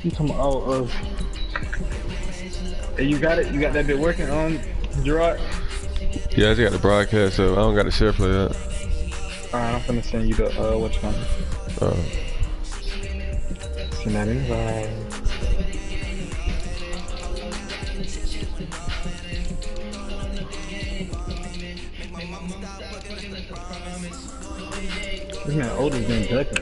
You talking about, hey, you got it? You got that bit working on Gerard? Yeah, I just got the broadcast up. I don't got the share play yet. Alright, I'm finna send you the, what's going on? Send that invite. This man older than Ducky.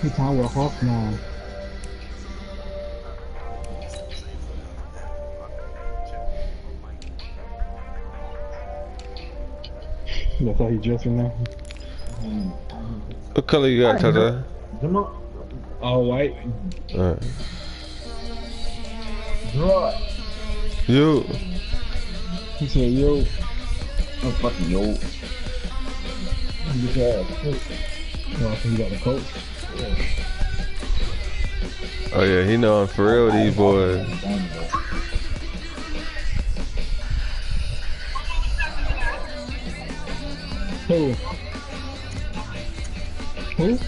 He's talking with Hawk now. That's how he dressing now. What color you got, Tata? All white. Alright. Draw. You. He said, yo. I'm fucking yo. You got you got the coat. Yeah. Oh yeah, he know I'm for real with these boys. Who? Who?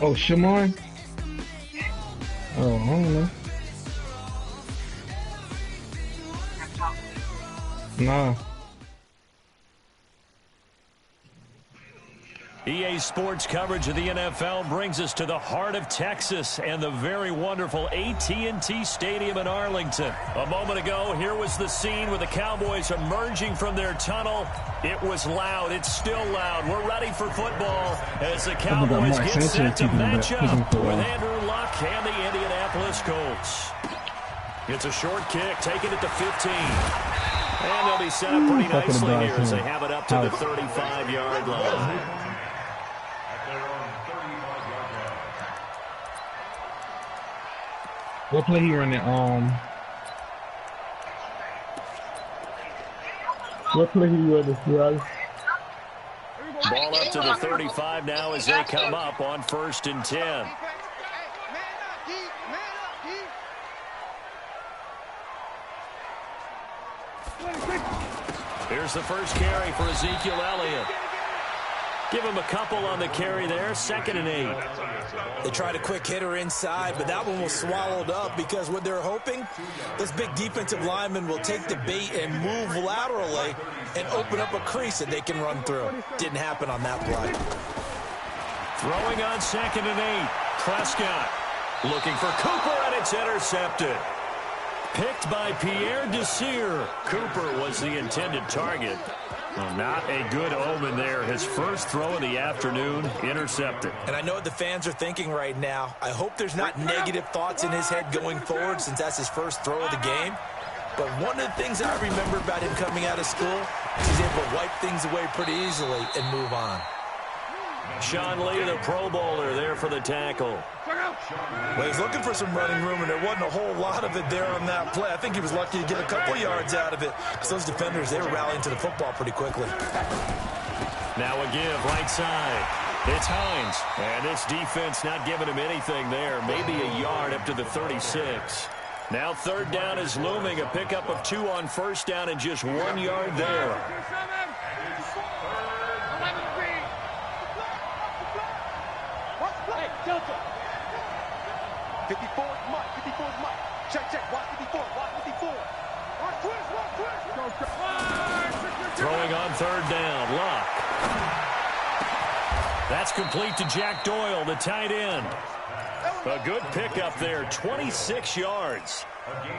Oh, Shamar? Oh, I don't know. Nah. EA Sports coverage of the NFL brings us to the heart of Texas and the very wonderful AT&T Stadium in Arlington. A moment ago, here was the scene with the Cowboys emerging from their tunnel. It was loud. It's still loud. We're ready for football as the Cowboys get set to match up with Andrew Luck and the Indianapolis Colts. It's a short kick, taking it to 15. And they'll be set up pretty nicely here as they have it up to the 35-yard line. What play he running? What play he running, right? Ball up to the 35 now as they come up on 1st and 10. Here's the first carry for Ezekiel Elliott. Give him a couple on the carry there. 2nd and 8. They tried a quick hitter inside, but that one was swallowed up because what they're hoping, this big defensive lineman will take the bait and move laterally and open up a crease that they can run through. Didn't happen on that play. Throwing on 2nd and 8. Prescott looking for Cooper, and it's intercepted. Picked by Pierre Desir. Cooper was the intended target. Well, not a good omen there. His first throw of the afternoon, intercepted. And I know what the fans are thinking right now. I hope there's not negative thoughts in his head going forward since that's his first throw of the game. But one of the things I remember about him coming out of school is he's able to wipe things away pretty easily and move on. Sean Lee, the Pro Bowler, there for the tackle. Well, he's looking for some running room, and there wasn't a whole lot of it there on that play. I think he was lucky to get a couple yards out of it because those defenders, they were rallying to the football pretty quickly. Now a give, right side. It's Hines, and this defense not giving him anything there. Maybe a yard up to the 36. Now 3rd down is looming. A pickup of 2 on 1st down and just 1 yard there. Throwing on 3rd down, Luck. That's complete to Jack Doyle, the tight end. A good pickup there, 26 yards.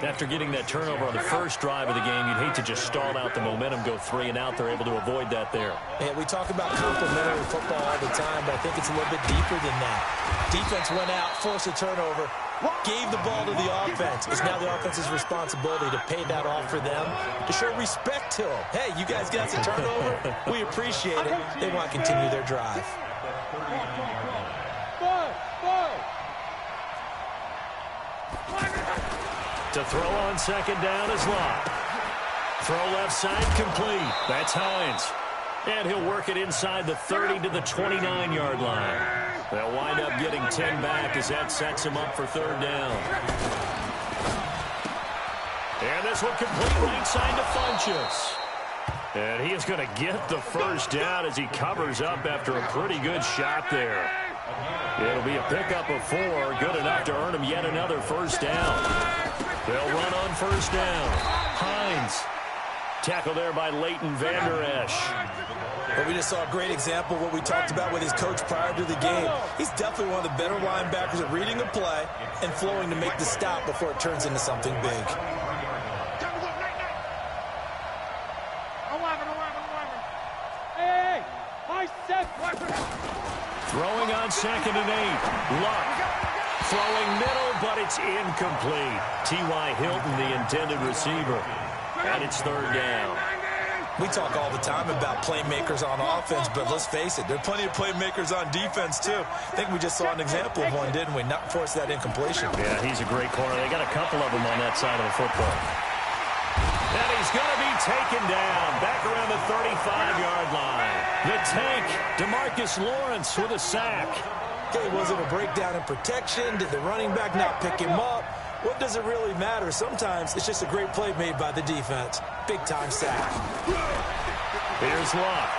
After getting that turnover on the first drive of the game, you'd hate to just stall out the momentum, go 3 and out. They're able to avoid that there. And we talk about complementary football all the time, but I think it's a little bit deeper than that. Defense went out, forced a turnover. gave the ball to the offense. It's now the offense's responsibility to pay that off for them, to show respect to them. Hey, you guys got some turnover? We appreciate it. They want to continue their drive. To throw on second down is Locke. Throw left side complete. That's Hines. And he'll work it inside the 30 to the 29-yard line. They'll wind up getting 10 back as that sets him up for third down. And this one complete right side to Funchess. And he is going to get the first down as he covers up after a pretty good shot there. It'll be a pickup of 4, good enough to earn him yet another first down. They'll run on first down. Hines. Tackle there by Leighton Vander Esch. But we just saw a great example of what we talked about with his coach prior to the game. He's definitely one of the better linebackers at reading a play and flowing to make the stop before it turns into something big. Throwing on second and 8. Luck. Throwing middle, but it's incomplete. T.Y. Hilton, the intended receiver. And it's third down. We talk all the time about playmakers on offense, but let's face it, there are plenty of playmakers on defense, too. I think we just saw an example of one, didn't we? Not force that incompletion. Yeah, he's a great corner. They got a couple of them on that side of the football. And he's going to be taken down back around the 35-yard line. The tank, DeMarcus Lawrence with a sack. Okay, was it a breakdown in protection? Did the running back not pick him up? What does it really matter? Sometimes it's just a great play made by the defense. Big-time sack. Here's Locke.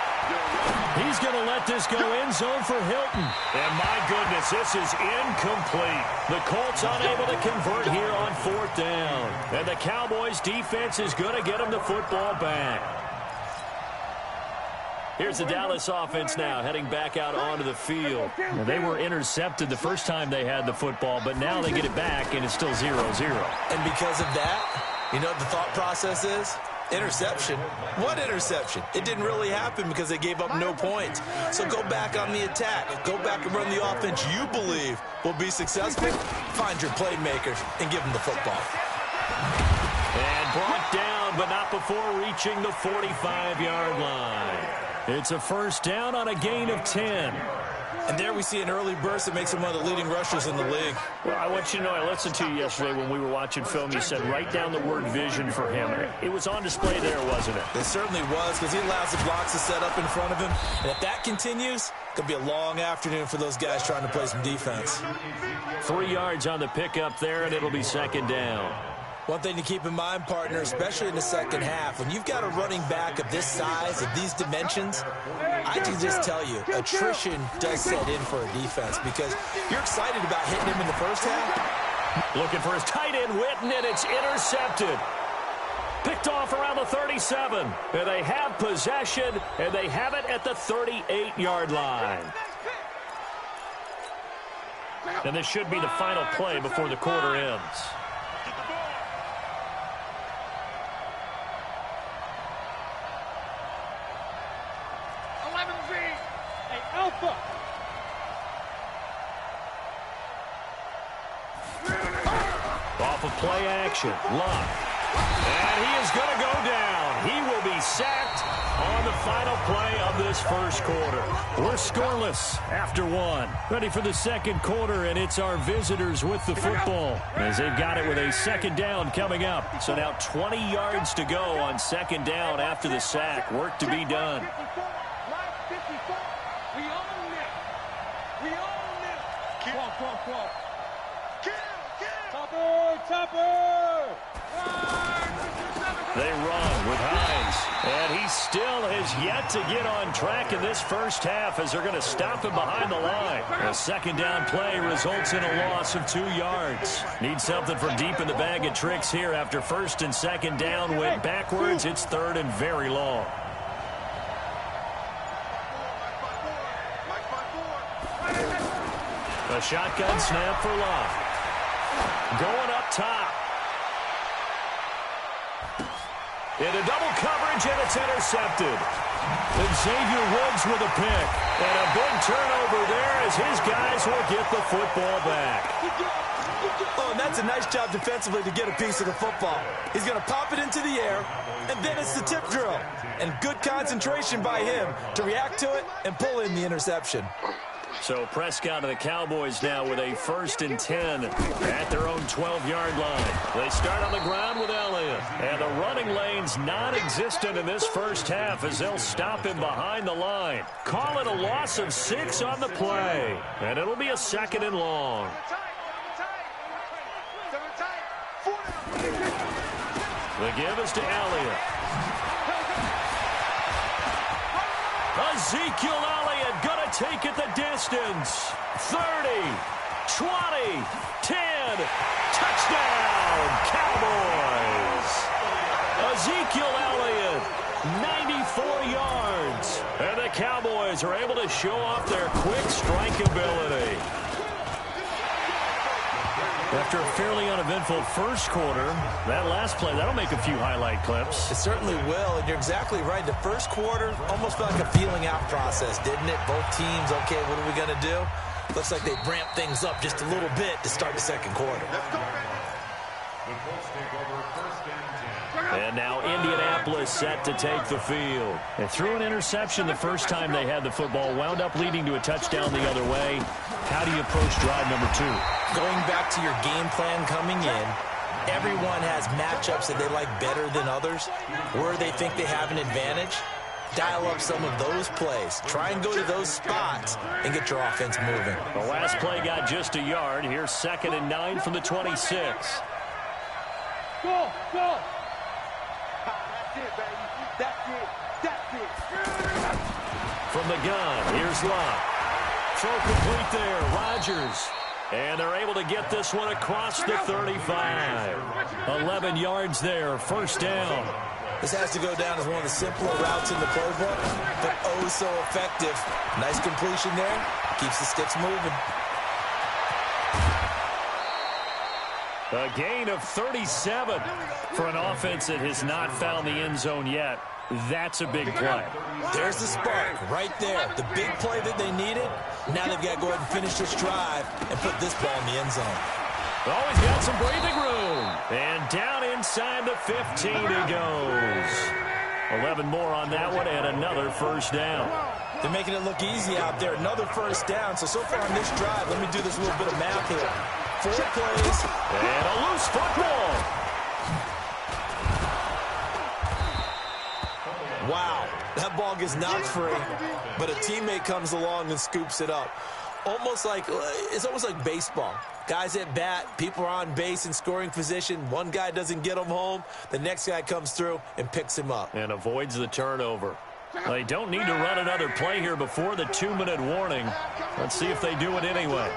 He's going to let this go end zone for Hilton. And my goodness, this is incomplete. The Colts unable to convert here on fourth down. And the Cowboys defense is going to get them the football back. Here's the Dallas offense now heading back out onto the field. Well, they were intercepted the first time they had the football, but now they get it back, and it's still 0-0. And because of that, you know what the thought process is? Interception. What interception? It didn't really happen because they gave up no points. So go back on the attack. Go back and run the offense you believe will be successful. Find your playmakers and give them the football. And brought down, but not before reaching the 45-yard line. It's a first down on a gain of 10. And there we see an early burst that makes him one of the leading rushers in the league. Well, I want you to know, I listened to you yesterday when we were watching film. You said write down the word vision for him. It was on display there, wasn't it? It certainly was, because he allows the blocks to set up in front of him. And if that continues, it could be a long afternoon for those guys trying to play some defense. 3 yards on the pickup there, and it'll be second down. One thing to keep in mind, partner, especially in the second half, when you've got a running back of this size, of these dimensions, I can just tell you, attrition does set in for a defense because you're excited about hitting him in the first half. Looking for his tight end, Witten, and it's intercepted. Picked off around the 37. And they have possession, and they have it at the 38-yard line. And this should be the final play before the quarter ends. Off of play action, Luck. And he is going to go down. He will be sacked on the final play of this first quarter. We're scoreless after 1. Ready for the second quarter, and it's our visitors with the football as they've got it with a second down coming up. So now 20 yards to go on second down after the sack. Work to be done. They run with Hines, and he still has yet to get on track in this first half as they're going to stop him behind the line. A second down play results in a loss of 2 yards. Need something from deep in the bag of tricks here after first and second down went backwards. It's third and very long. A shotgun snap for Locke. Going up top. Into double coverage, and it's intercepted. And Xavier Woods with a pick. And a big turnover there as his guys will get the football back. Oh, and that's a nice job defensively to get a piece of the football. He's going to pop it into the air, and then it's the tip drill. And good concentration by him to react to it and pull in the interception. So Prescott and the Cowboys now with a 1st and 10 at their own 12-yard line. They start on the ground with Elliott. And the running lane's non-existent in this first half as they'll stop him behind the line. Call it a loss of 6 on the play. And it'll be a 2nd and long. The give is to Elliott. Ezekiel Elliott gonna take it the distance. 30, 20, 10, touchdown, Cowboys. Ezekiel Elliott, 94 yards. And the Cowboys are able to show off their quick strike ability. After a fairly uneventful first quarter, that last play, that'll make a few highlight clips. It certainly will, and you're exactly right. The first quarter almost felt like a feeling out process, didn't it? Both teams, okay, what are we going to do? Looks like they ramped things up just a little bit to start the second quarter. And now Indianapolis set to take the field. They threw an interception the first time they had the football, wound up leading to a touchdown the other way. How do you approach drive number 2? Going back to your game plan coming in, everyone has matchups that they like better than others, where they think they have an advantage. Dial up some of those plays. Try and go to those spots and get your offense moving. The last play got just a yard. Here's 2nd and 9 from the 26. Go, go. That's it, baby. That's it. That's it. From the gun, here's Love. Throw complete there, Rodgers. And they're able to get this one across the 35. 11 yards there, 1st down. This has to go down as one of the simpler routes in the playbook, but oh so effective. Nice completion there. Keeps the sticks moving. A gain of 37 for an offense that has not found the end zone yet. That's a big play. There's the spark right there. The big play that they needed. Now they've got to go ahead and finish this drive and put this ball in the end zone. Oh, he's got some breathing room. And down inside the 15 he goes. 11 more on that one and another 1st down. They're making it look easy out there. Another 1st down. So far on this drive, let me do this little bit of math here. 4 plays. And a loose football. Wow, that ball gets knocked free, but a teammate comes along and scoops it up. It's almost like baseball. Guys at bat, people are on base in scoring position. One guy doesn't get him home. The next guy comes through and picks him up. And avoids the turnover. They don't need to run another play here before the 2-minute warning. Let's see if they do it anyway.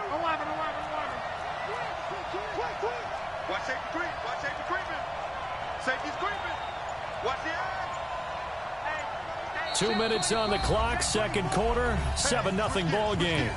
Watch safety creep. Watch safety creeping. Safety's creeping. Watch the eye. 2 minutes on the clock, 2nd quarter, 7-0 ball game.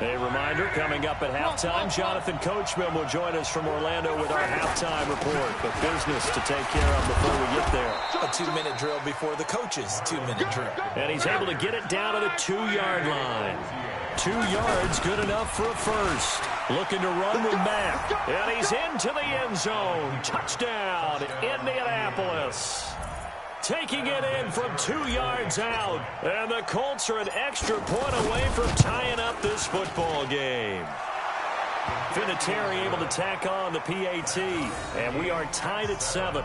A reminder, coming up at halftime, Jonathan Coachman will join us from Orlando with our halftime report. But business to take care of before we get there. A 2-minute drill before the coach's 2-minute drill. And he's able to get it down to the 2-yard line. 2 yards, good enough for a 1st. Looking to run with Mack. And he's into the end zone. Touchdown, Indianapolis. Taking it in from 2 yards out. And the Colts are an extra point away from tying up this football game. Vinatieri able to tack on the PAT. And we are tied at 7.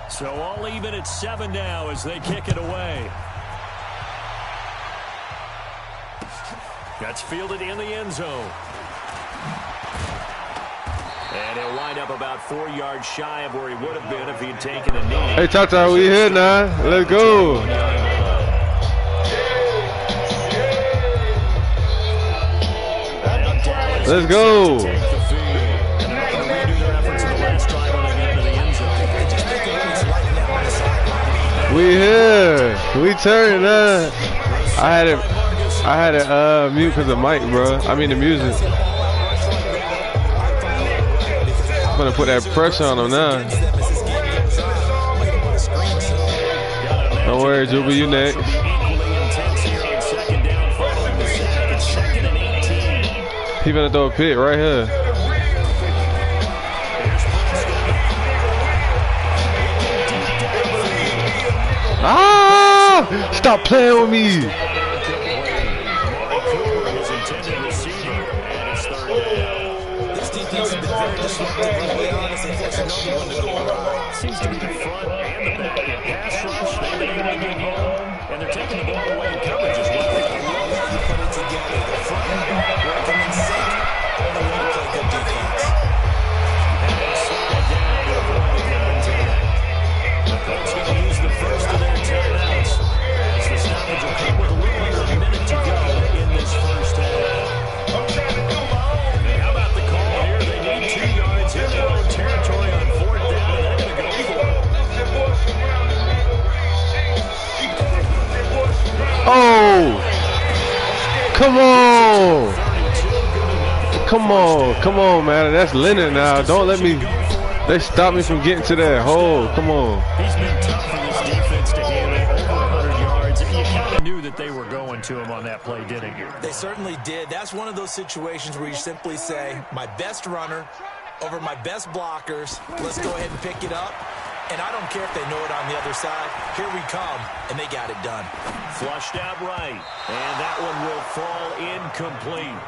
So all even at 7 now as they kick it away. That's fielded in the end zone. And he'll wind up about 4 yards shy of where he would have been if he had taken a knee. Hey, Tata, we here now. Let's go. Let's go. Take the feed. And they're not going to redo their efforts in the last drive when they get into the end zone. Just make it loose right now on the sideline. We here. We turned up. I had it mute because of mic, bro. I mean the music. I'm gonna put that pressure on him now. Don't worry, Juba, you next. He gonna throw a pick right here. Ah! Stop playing with me. Seems to be the front and the back. Pass rush, they've been able to get home, and they're taking the ball away in coverage as well. You put it together. The front working in sync. And the way to play good defense. And they slow it down to avoid the contact. The Colts going to use the first of their timeouts as the stoppage will come with a little under a minute to go in this first half. And how about the call here? They need 2 yards in their own territory on 4th down, and they're going to go for it. Oh! Come on! Come on, man. That's Leonard now. Don't let me. They stop me from getting to that hole. Come on. He's been tough for this defense to handle over 100 yards. You kind of knew that they were going to him on that play, didn't you? They certainly did. That's one of those situations where you simply say, my best runner over my best blockers. Let's go ahead and pick it up. And I don't care if they know it on the other side. Here we come, and they got it done. Flushed out right, and that one will fall incomplete.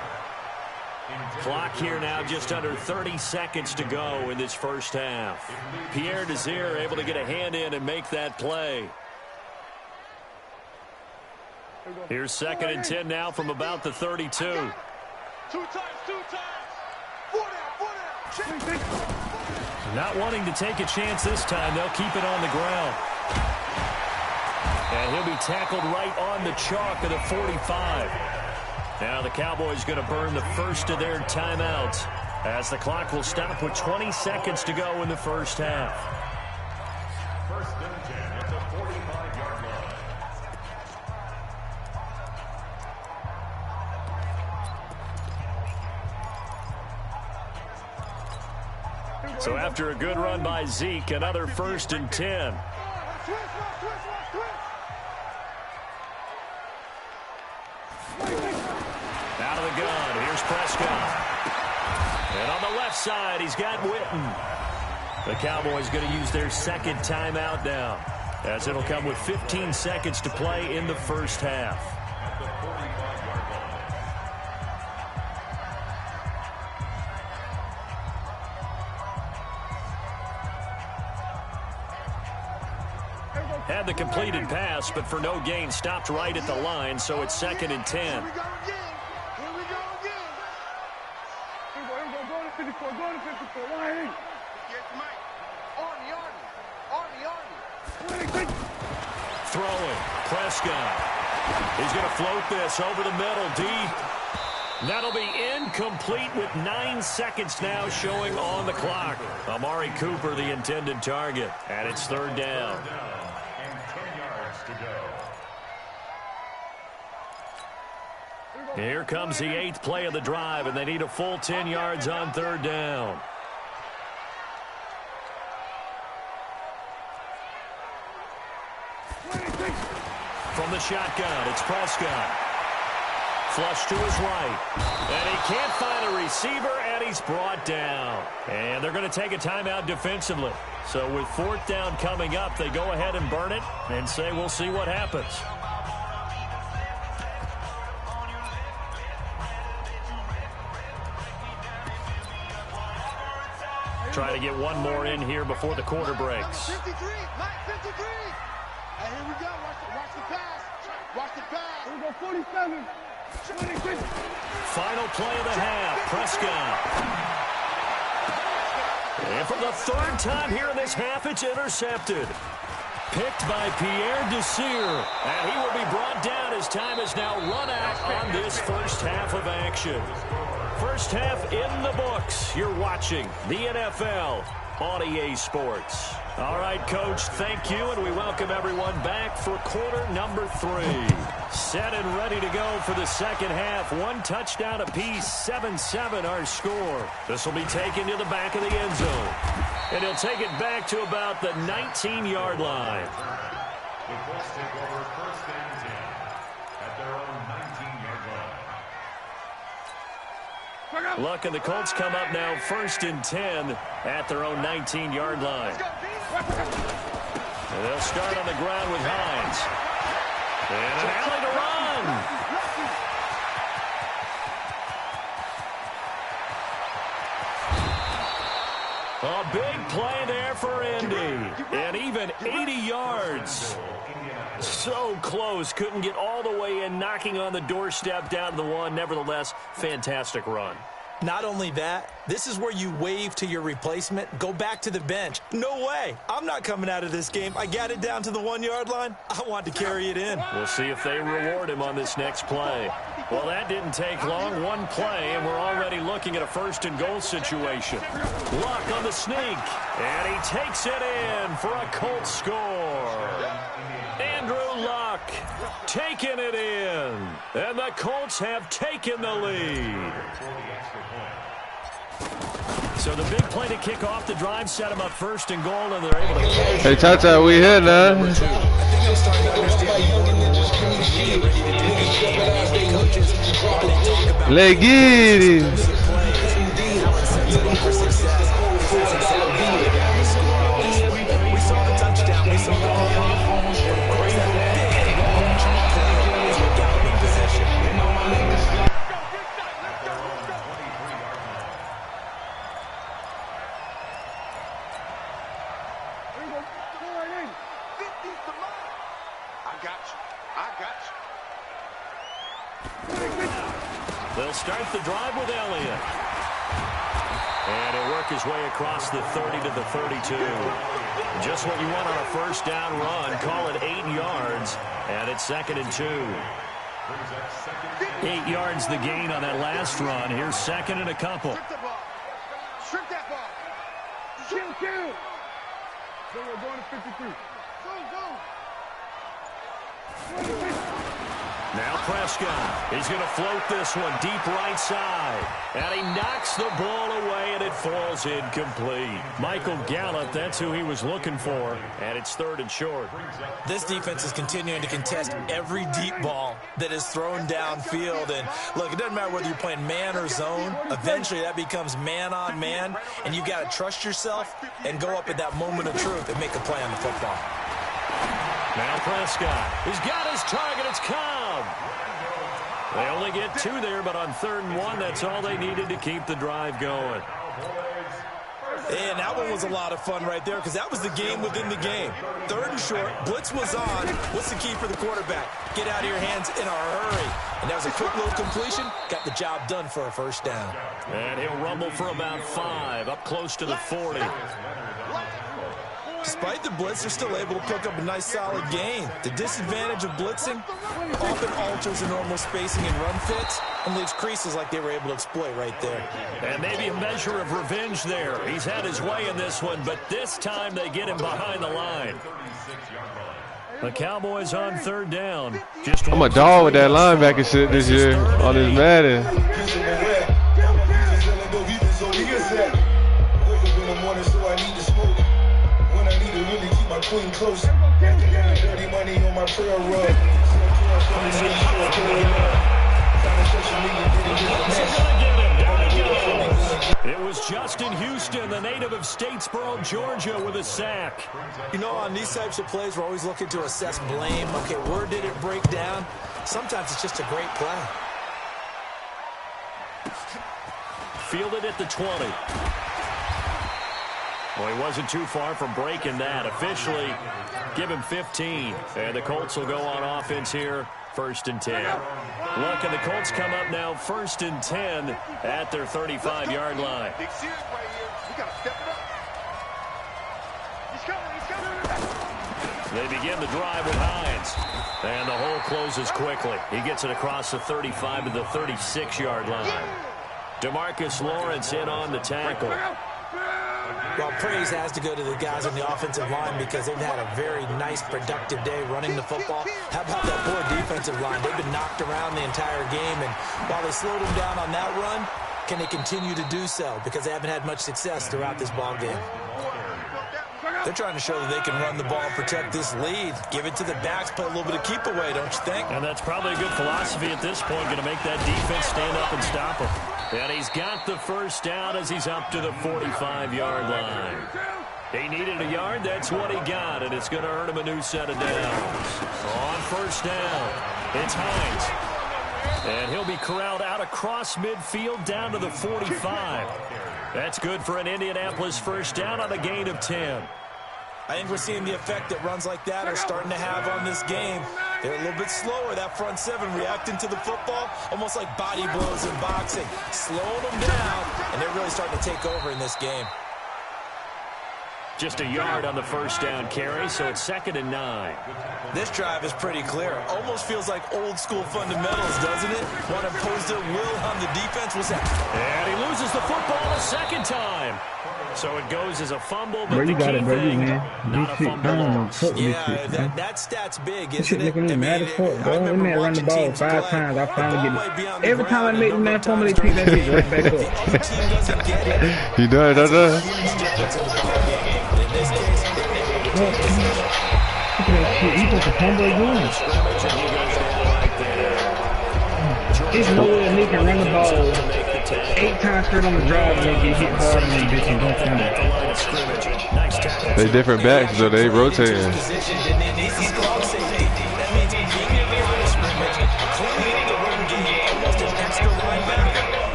Clock here now, just under 30 seconds to go in this first half. Pierre Desir able to get a hand in and make that play. Here's 2nd and 10 now from about the 32. 2 times, 2 times. 4 down. Not wanting to take a chance this time, they'll keep it on the ground. And he'll be tackled right on the chalk of the 45. Now the Cowboys going to burn the first of their timeouts as the clock will stop with 20 seconds to go in the first half. First and 10 at the 45-yard line. So after a good run by Zeke, another 1st and 10. Out of the gun, here's Prescott. And on the left side, he's got Witten. The Cowboys going to use their 2nd timeout now, as it'll come with 15 seconds to play in the first half. Had the completed pass, but for no gain, stopped right at the line, so it's 2nd and 10. Here we go again. Here we go again. Go to 54. Go to 54. Right. Get Mike. Arnie. Throwing. Prescott. He's going to float this over the middle. D. That'll be incomplete with 9 seconds now showing on the clock. Amari Cooper, the intended target, and it's 3rd down. Here comes the 8th play of the drive, and they need a full 10 yards on 3rd down. From the shotgun, it's Prescott. Flush to his right. And he can't find a receiver, and he's brought down. And they're going to take a timeout defensively. So with 4th down coming up, they go ahead and burn it and say we'll see what happens. Try to get one more in here before the quarter breaks. 53, Mike, 53. And here we go. Watch the pass. Watch the pass. Here we go, 47. 26. Final play of the half. Prescott. And for the 3rd time here in this half, it's intercepted. Picked by Pierre Desir. And he will be brought down as time is now run out on this first half of action. First half in the books. You're watching the NFL on EA Sports. All right, Coach, thank you, and we welcome everyone back for quarter number 3. Set and ready to go for the second half. 1 touchdown apiece, 7-7 our score. This will be taken to the back of the end zone. And he'll take it back to about the 19-yard line. The Colts take over first and 10 at their own 19-yard line. Look, and the Colts come up now first and 10 at their own 19-yard line. And they'll start on the ground with Hines. And an alley to run. A big play there for Indy. And even 80 yards. So close. Couldn't get all the way in, knocking on the doorstep down to the 1. Nevertheless, fantastic run. Not only that, this is where you wave to your replacement, go back to the bench. No way. I'm not coming out of this game. I got it down to the 1-yard line. I want to carry it in. We'll see if they reward him on this next play. Well, that didn't take long. 1 play, and we're already looking at a first and goal situation. Luck on the sneak, and he takes it in for a Colts score. Andrew Luck taking it in, and the Colts have taken the lead. So the big play to kick off the drive set them up first and goal, and they're able to catch. Hey, Tata, we here now. Let's get it. They'll start the drive with Elliott. And he'll work his way across the 30 to the 32. Just what you want on a first down run. Call it 8 yards. And it's 2nd and 2. 8 yards the gain on that last run. Here's 2nd and a couple. Strip that ball. Kill. So we're going to 53. Go. Now Prescott. He's going to float this one deep right side. And he knocks the ball away, and it falls incomplete. Michael Gallup, that's who he was looking for. And it's 3rd and short. This defense is continuing to contest every deep ball that is thrown downfield. And, look, it doesn't matter whether you're playing man or zone. Eventually, that becomes man on man. And you got to trust yourself and go up at that moment of truth and make a play on the football. Now Prescott. He's got his target. It's Cobb. They only get 2 there, but on 3rd and 1, that's all they needed to keep the drive going. And that one was a lot of fun right there because that was the game within the game. 3rd and short, blitz was on. What's the key for the quarterback? Get out of your hands in a hurry. And that was a quick little completion. Got the job done for a first down. And he'll rumble for about 5, up close to the 40. Despite the blitz, they're still able to pick up a nice solid gain. The disadvantage of blitzing often alters the normal spacing and run fits and leaves creases like they were able to exploit right there. And maybe a measure of revenge there. He's had his way in this one, but this time they get him behind the line. The Cowboys on 3rd down. I'm a dog with that linebacker shit this year on this Madden. Queen close. Dirty money on my trail rug. It was Justin Houston, the native of Statesboro, Georgia, with a sack. You know, on these types of plays, we're always looking to assess blame. Okay, where did it break down? Sometimes it's just a great play. Fielded at the 20. Well, he wasn't too far from breaking that. Officially, give him 15. And the Colts will go on offense here, 1st and 10. Look, and the Colts come up now 1st and 10 at their 35-yard line. Big series right here. We got to step it up. He's coming. They begin the drive with Hines. And the hole closes quickly. He gets it across the 35 to the 36-yard line. DeMarcus Lawrence in on the tackle. Well, praise has to go to the guys on the offensive line because they've had a very nice, productive day running the football. How about that poor defensive line? They've been knocked around the entire game, and while they slowed them down on that run, can they continue to do so? Because they haven't had much success throughout this ball game. They're trying to show that they can run the ball and protect this lead. Give it to the backs, play a little bit of keep away, don't you think? And that's probably a good philosophy at this point, going to make that defense stand up and stop him. And he's got the first down as he's up to the 45-yard line. He needed a yard, that's what he got, and it's going to earn him a new set of downs. On first down, it's Hines. And he'll be corralled out across midfield down to the 45. That's good for an Indianapolis first down on a gain of 10. I think we're seeing the effect that runs like that are starting to have on this game. They're a little bit slower, that front seven, reacting to the football, almost like body blows in boxing, slowing them down, and they're really starting to take over in this game. Just a yard on the first down carry, so it's 2nd and 9. This drive is pretty clear. Almost feels like old school fundamentals, doesn't it? Want to impose their will on the defense. What's that? And he loses the football a second time. So it goes as a fumble, but bro, you the got key it, bro, thing, man. not a fumble loss. Yeah, that stat's big, This shit isn't it? making me mad as fuck, bro. That man run the ball 5 times. I finally get it. Every time I make them that fumble, they pick that bitch right back up. You done, done. He put the fumble again. It's no way they can run the ball 8 times straight on the drive and they get hit hard and then bitch and don't fumble. They different backs, so they rotating.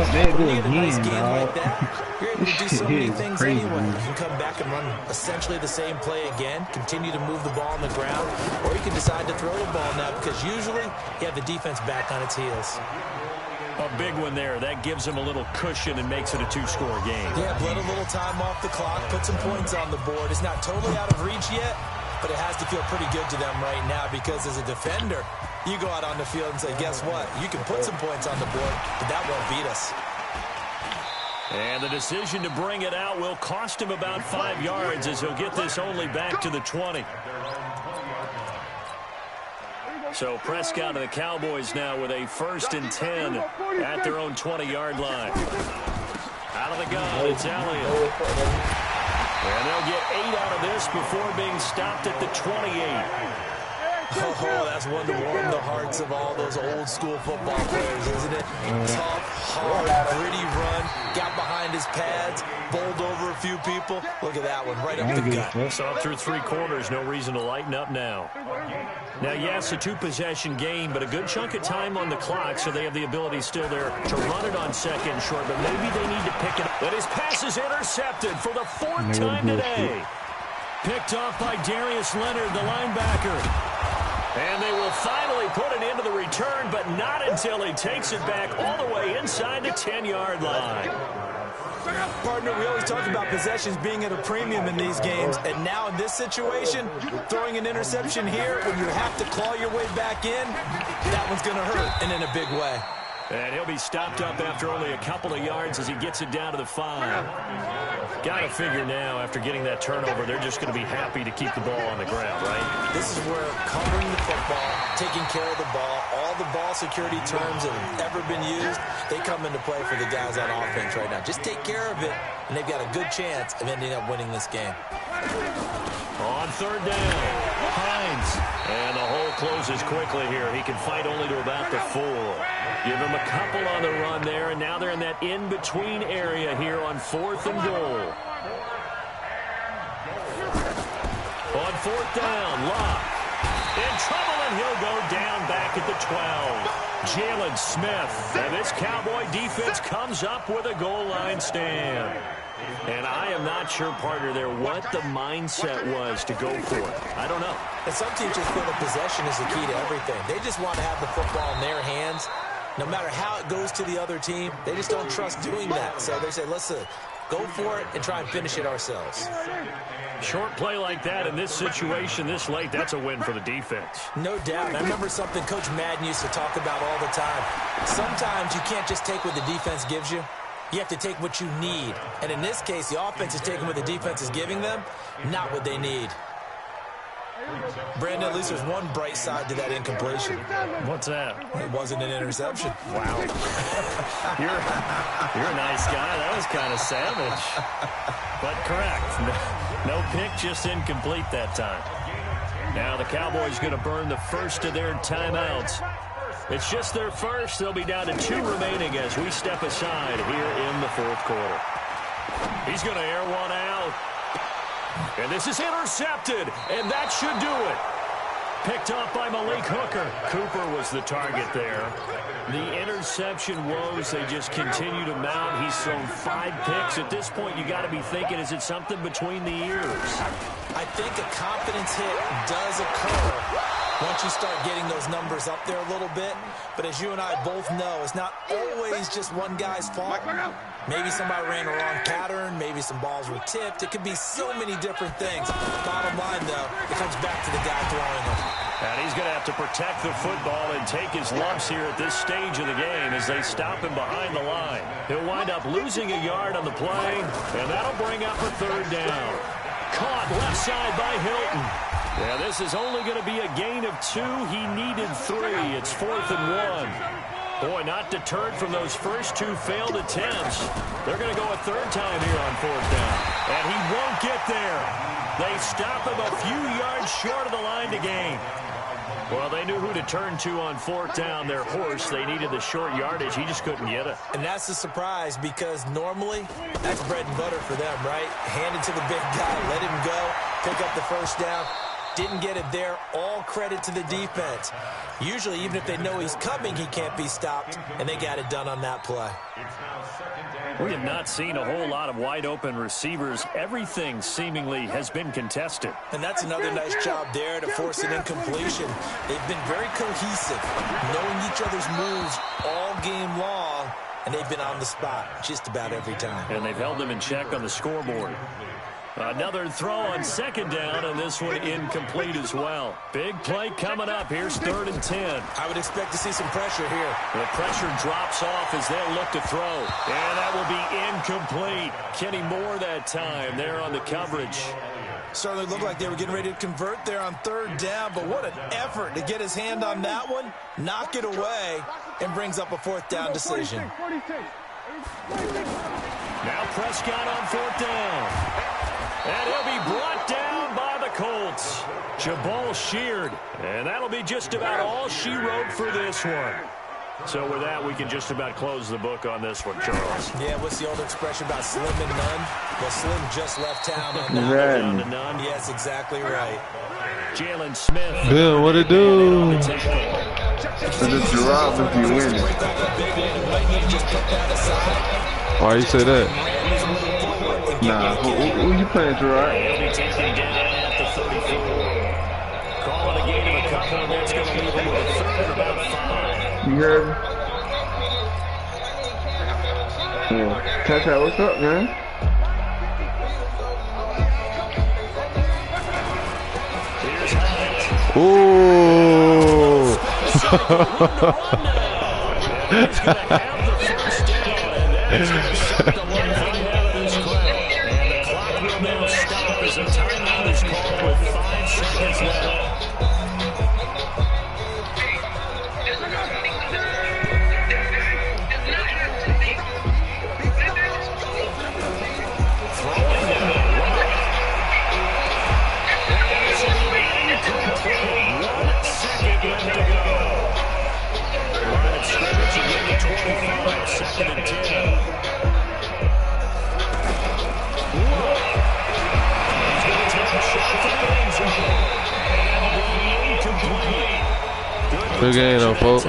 They do it again, dog. You're able to do so many things anyway. You can come back and run essentially the same play again, continue to move the ball on the ground, or you can decide to throw the ball now because usually you have the defense back on its heels. A big one there. That gives him a little cushion and makes it a 2-score game. Yeah, let a little time off the clock, put some points on the board. It's not totally out of reach yet, but it has to feel pretty good to them right now because as a defender, you go out on the field and say, guess what? You can put some points on the board, but that won't beat us. And the decision to bring it out will cost him about 5 yards as he'll get this only back to the 20. So Prescott and the Cowboys now with a 1st and 10 at their own 20-yard line. Out of the gun, it's Elliott. And they'll get 8 out of this before being stopped at the 28. Oh, that's one to warm the hearts of all those old school football players, isn't it? Tough, hard, gritty run, got behind his pads, bowled over a few people. Look at that one, right up the gut. So up through 3 quarters, no reason to lighten up now. Now, yes, a 2-possession game, but a good chunk of time on the clock, so they have the ability still there to run it on 2nd and short, but maybe they need to pick it up. But his pass is intercepted for the 4th time today. Picked off by Darius Leonard, the linebacker. And they will finally put it into the return, but not until he takes it back all the way inside the 10-yard line. Partner, we always talk about possessions being at a premium in these games, and now in this situation, throwing an interception here when you have to claw your way back in, that one's going to hurt, and in a big way. And he'll be stopped up after only a couple of yards as he gets it down to the 5. Got to figure now, after getting that turnover, they're just going to be happy to keep the ball on the ground, right? This is where covering the football, taking care of the ball, all the ball security terms that have ever been used, they come into play for the guys on offense right now. Just take care of it, and they've got a good chance of ending up winning this game. On 3rd down, Hines. And the hole closes quickly here. He can fight only to about the 4. Give him a couple on the run there, and now they're in that in-between area here on 4th and goal. On 4th down, Locke. In trouble, and he'll go down back at the 12. Jalen Smith. And this Cowboy defense comes up with a goal line stand. And I am not sure, partner, there what the mindset was to go for it. I don't know. And some teams just feel that possession is the key to everything. They just want to have the football in their hands. No matter how it goes to the other team, they just don't trust doing that. So they say, listen, go for it and try and finish it ourselves. Short play like that in this situation this late, that's a win for the defense. No doubt. I remember something Coach Madden used to talk about all the time. Sometimes you can't just take what the defense gives you. You have to take what you need. And in this case, the offense is taking what the defense is giving them, not what they need. Brandon, at least there's one bright side to that incompletion. What's that? It wasn't an interception. Wow. You're a nice guy. That was kind of savage. But correct. No pick, just incomplete that time. Now the Cowboys going to burn the first of their timeouts. It's just their first. They'll be down to 2 remaining as we step aside here in the fourth quarter. He's going to air one out. And this is intercepted, and that should do it. Picked off by Malik Hooker. Cooper was the target there. The interception woes, they just continue to mount. He's thrown 5 picks. At this point, you got to be thinking, is it something between the ears? I think a confidence hit does occur once you start getting those numbers up there a little bit. But as you and I both know, it's not always just one guy's fault. Maybe somebody ran a wrong pattern. Maybe some balls were tipped. It could be so many different things. Bottom line, though, it comes back to the guy throwing them. And he's going to have to protect the football and take his lumps here at this stage of the game as they stop him behind the line. He'll wind up losing a yard on the play, and that'll bring up a 3rd down. Caught left side by Hilton. Yeah, this is only going to be a gain of 2. He needed 3. It's 4th and 1. Boy, not deterred from those first 2 failed attempts. They're going to go a 3rd time here on 4th down. And he won't get there. They stop him a few yards short of the line to gain. Well, they knew who to turn to on 4th down. Their horse, they needed the short yardage. He just couldn't get it. And that's a surprise because normally that's bread and butter for them, right? Hand it to the big guy, let him go, pick up the 1st down. Didn't get it there. All credit to the defense. Usually, even if they know he's coming, he can't be stopped, and they got it done on that play. We have not seen a whole lot of wide-open receivers. Everything seemingly has been contested. And that's another nice job there to force an incompletion. They've been very cohesive, knowing each other's moves all game long, and they've been on the spot just about every time. And they've held them in check on the scoreboard. Another throw on 2nd down, and this one incomplete as well. Big play coming up. Here's 3rd and 10. I would expect to see some pressure here. The pressure drops off as they'll look to throw. And that will be incomplete. Kenny Moore that time there on the coverage. Certainly looked like they were getting ready to convert there on 3rd down, but what an effort to get his hand on that one, knock it away, and brings up a 4th down decision. Now Prescott on 4th down. And he'll be brought down by the Colts. Jabal sheared. And that'll be just about all she wrote for this one. So with that, we can just about close the book on this one, Charles. Yeah, what's the old expression about slim and none? Well, Slim just left town on that. Down to none. Yes, exactly right. Jalen Smith. Bill, what it do? So just drop if you win it. Why you say that? Nah, who you playing, Gerard? He'll be taken down at the 34. Call it a gain of a couple, and that's going to leave him with a 3rd and about 5. You heard me? Yeah. Tata, what's up, man? Here's Hyatt. Ooh. He's going to have the 1st down, and that's going to set the one thing out of this crowd. And the clock will now stop as a timeout is called with 5 seconds left. Good game, though, folks.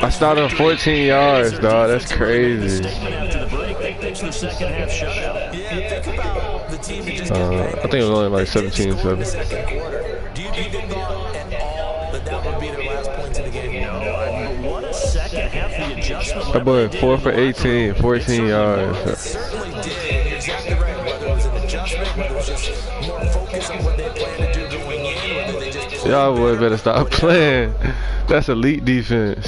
I started 14 yards, dog. That's crazy. Yeah, think about the team that just got I think it was only like 17-7. Do you think they thought at all that that would be their last points of the game? No, what a the adjustment That boy 4 for 18, 14 yards. It certainly did. You're exactly right. Whether it was an adjustment, whether it was just more focus on what they planned to do going in, whether they just... Y'all boy better stop playing. That's elite defense.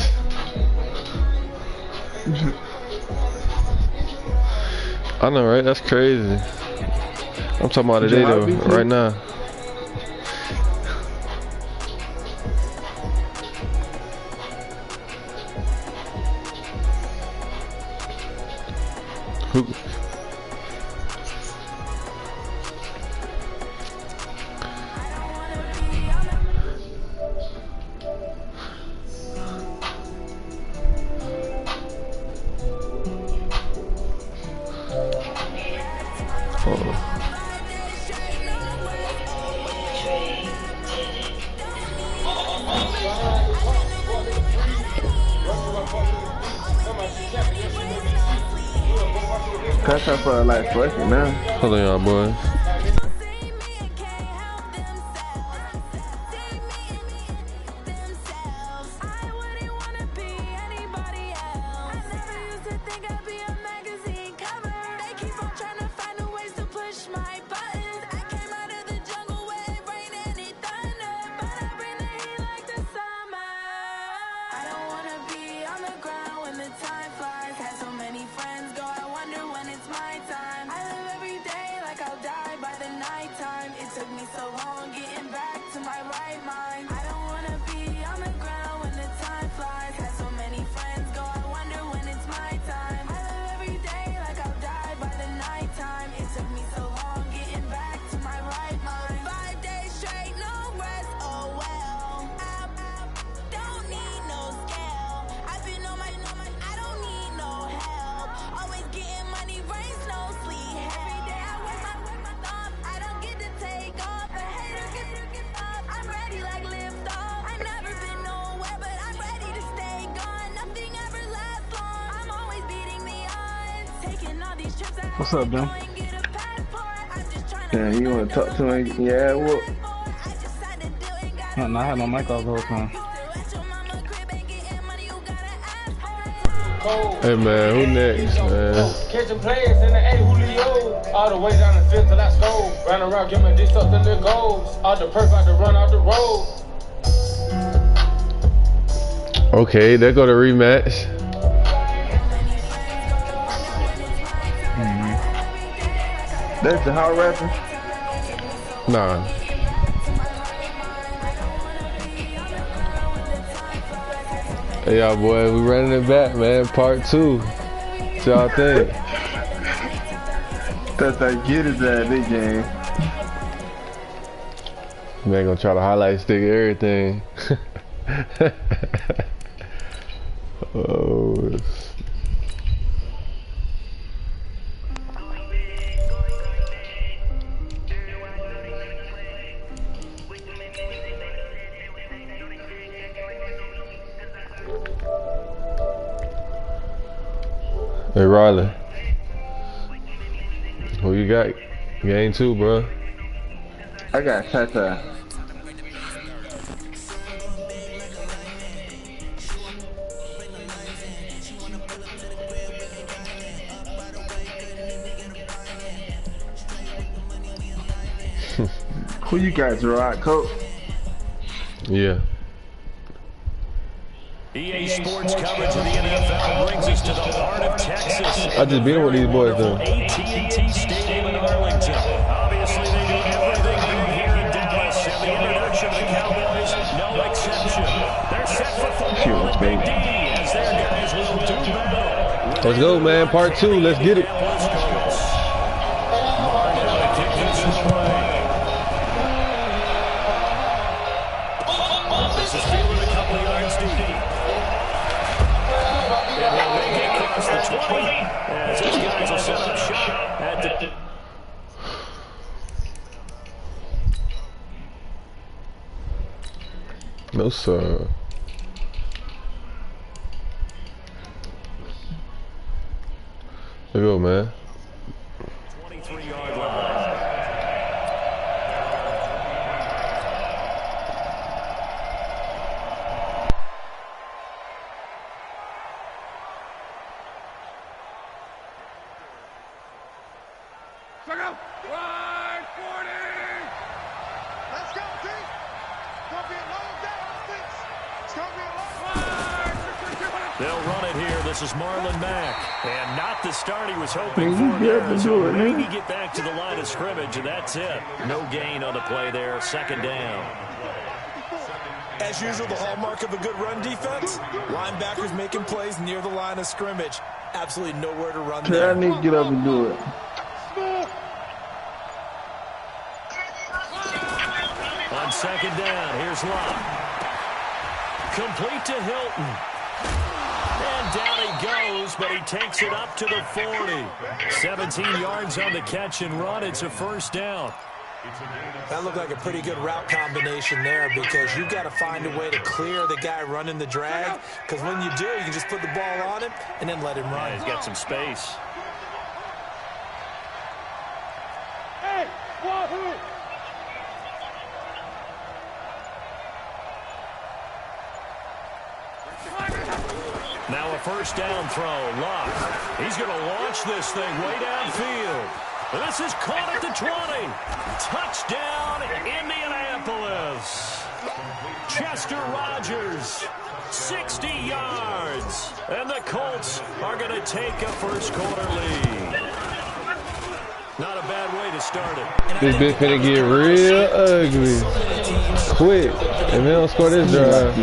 I know, right? That's crazy. I'm talking about today though, right now. Who? Catch up for like fucking now. Hold on, y'all boys. What's up, Jim? Yeah, you want to talk to me? Yeah, what? Nothing, I had my mic off the whole time. Hey man, who next, man? Catching players in the A, Julio. All the way down the field till I score. Run around, give me this up to the goals. All the perk out to run out the road. Okay, there go the rematch. That's the hot rapper? Nah. Hey y'all boy, we running it back, man. Part 2. What y'all think? That's how get it at this game. Man gonna try to highlight stick everything. Oh. Hey Riley, who you got? Game 2, bro. I got Tata. Who you got, Gerard? Coach? Yeah. EA Sports coverage of the NFL brings us to the heart of Texas. I just beat him with these boys, though. AT&T Stadium in Arlington. Obviously, they do everything new here in Dallas, and the introduction of the Cowboys, no exception. They're set for football, Big D, as their guys will do battle. Let's go, man. Part 2. Let's get it. This is fielded a couple of yards deep. And he'll make it across the 20 as his guys will set up shop at the... No, sir. There you go, man. 23-yard line. Let's go, team. It's going to be a long day, offense. It's going to be a long They'll run it here. This is Marlon Mack. And not the start he was hoping for there. So maybe get back to the line of scrimmage, and that's it. No gain on the play there. Second down. As usual, the hallmark of a good run defense, linebackers making plays near the line of scrimmage. Absolutely nowhere to run there. I need to get up and do it. On second down, here's Locke. Complete to Hilton. And down he goes, but he takes it up to the 40. 17 yards on the catch and run. It's a first down. That looked like a pretty good route combination there because you've got to find a way to clear the guy running the drag, because when you do, you can just put the ball on him and then let him run. Yeah, he's got some space. Hey, Wahoo! Now a first down throw. Locke. He's going to launch this thing way downfield. This is caught at the 20. Touchdown, Indianapolis. Chester Rogers, 60 yards. And the Colts are going to take a first-quarter lead. Not a bad way to start it. This bitch finna get real ugly. Quick. If they don't score this drive.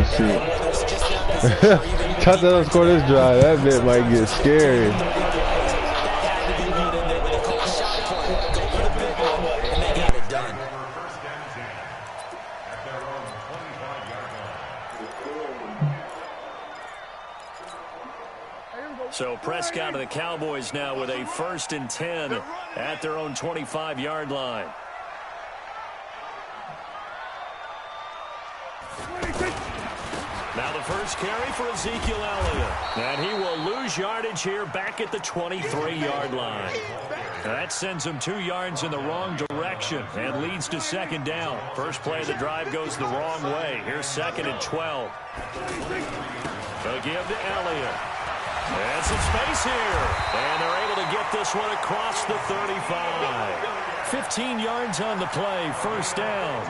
Touch they don't score this drive, that bit might get scary. So Prescott and the Cowboys now with a 1st and 10 at their own 25-yard line. Now the first carry for Ezekiel Elliott. And he will lose yardage here back at the 23-yard line. That sends him 2 yards in the wrong direction and leads to second down. First play of the drive goes the wrong way. Here's 2nd and 12. They'll give to Elliott. And some space here. And they're able to get this one across the 35. 15 yards on the play. First down.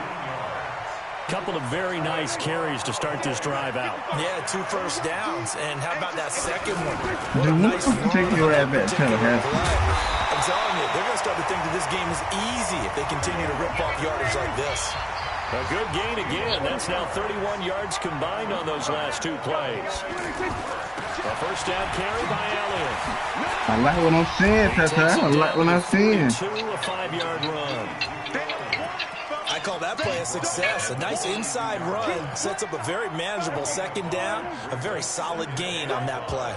Couple of very nice carries to start this drive out. Yeah, 2 first downs. And how about that second one? Dude, what the fuck take your ass back to I'm telling you, they're going to start to think that this game is easy if they continue to rip off yardage like this. A good gain again. That's now 31 yards combined on those last 2 plays. A first down carry by Elliott. I like what I'm seeing, Tata. I like what I'm seeing. A 5-yard run. I call that play a success. A nice inside run sets up a very manageable second down. A very solid gain on that play.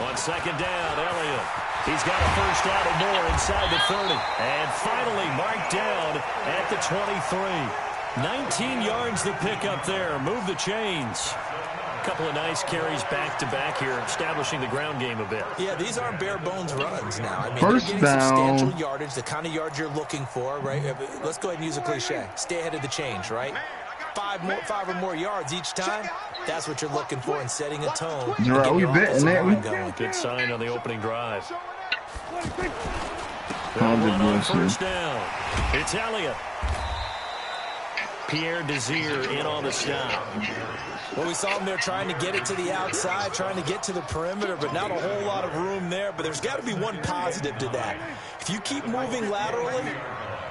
On second down, Elliott. He's got a first down and more inside the 30. And finally marked down at the 23. 19 yards the pick up there. Move the chains. A couple of nice carries back-to-back here, establishing the ground game a bit. Yeah, these aren't bare-bones runs now. I mean, first they're getting down. Substantial yardage, the kind of yards you're looking for, right? Let's go ahead and use a cliche. Stay ahead of the change, right? 5 or more yards each time. That's what you're looking for in setting a tone. Gerard, we betting that. Good sign on the opening drive. First down. It's Elliott. Pierre Desir in on the stop. Well, we saw him there trying to get it to the outside, trying to get to the perimeter, but not a whole lot of room there. But there's got to be one positive to that. If you keep moving laterally,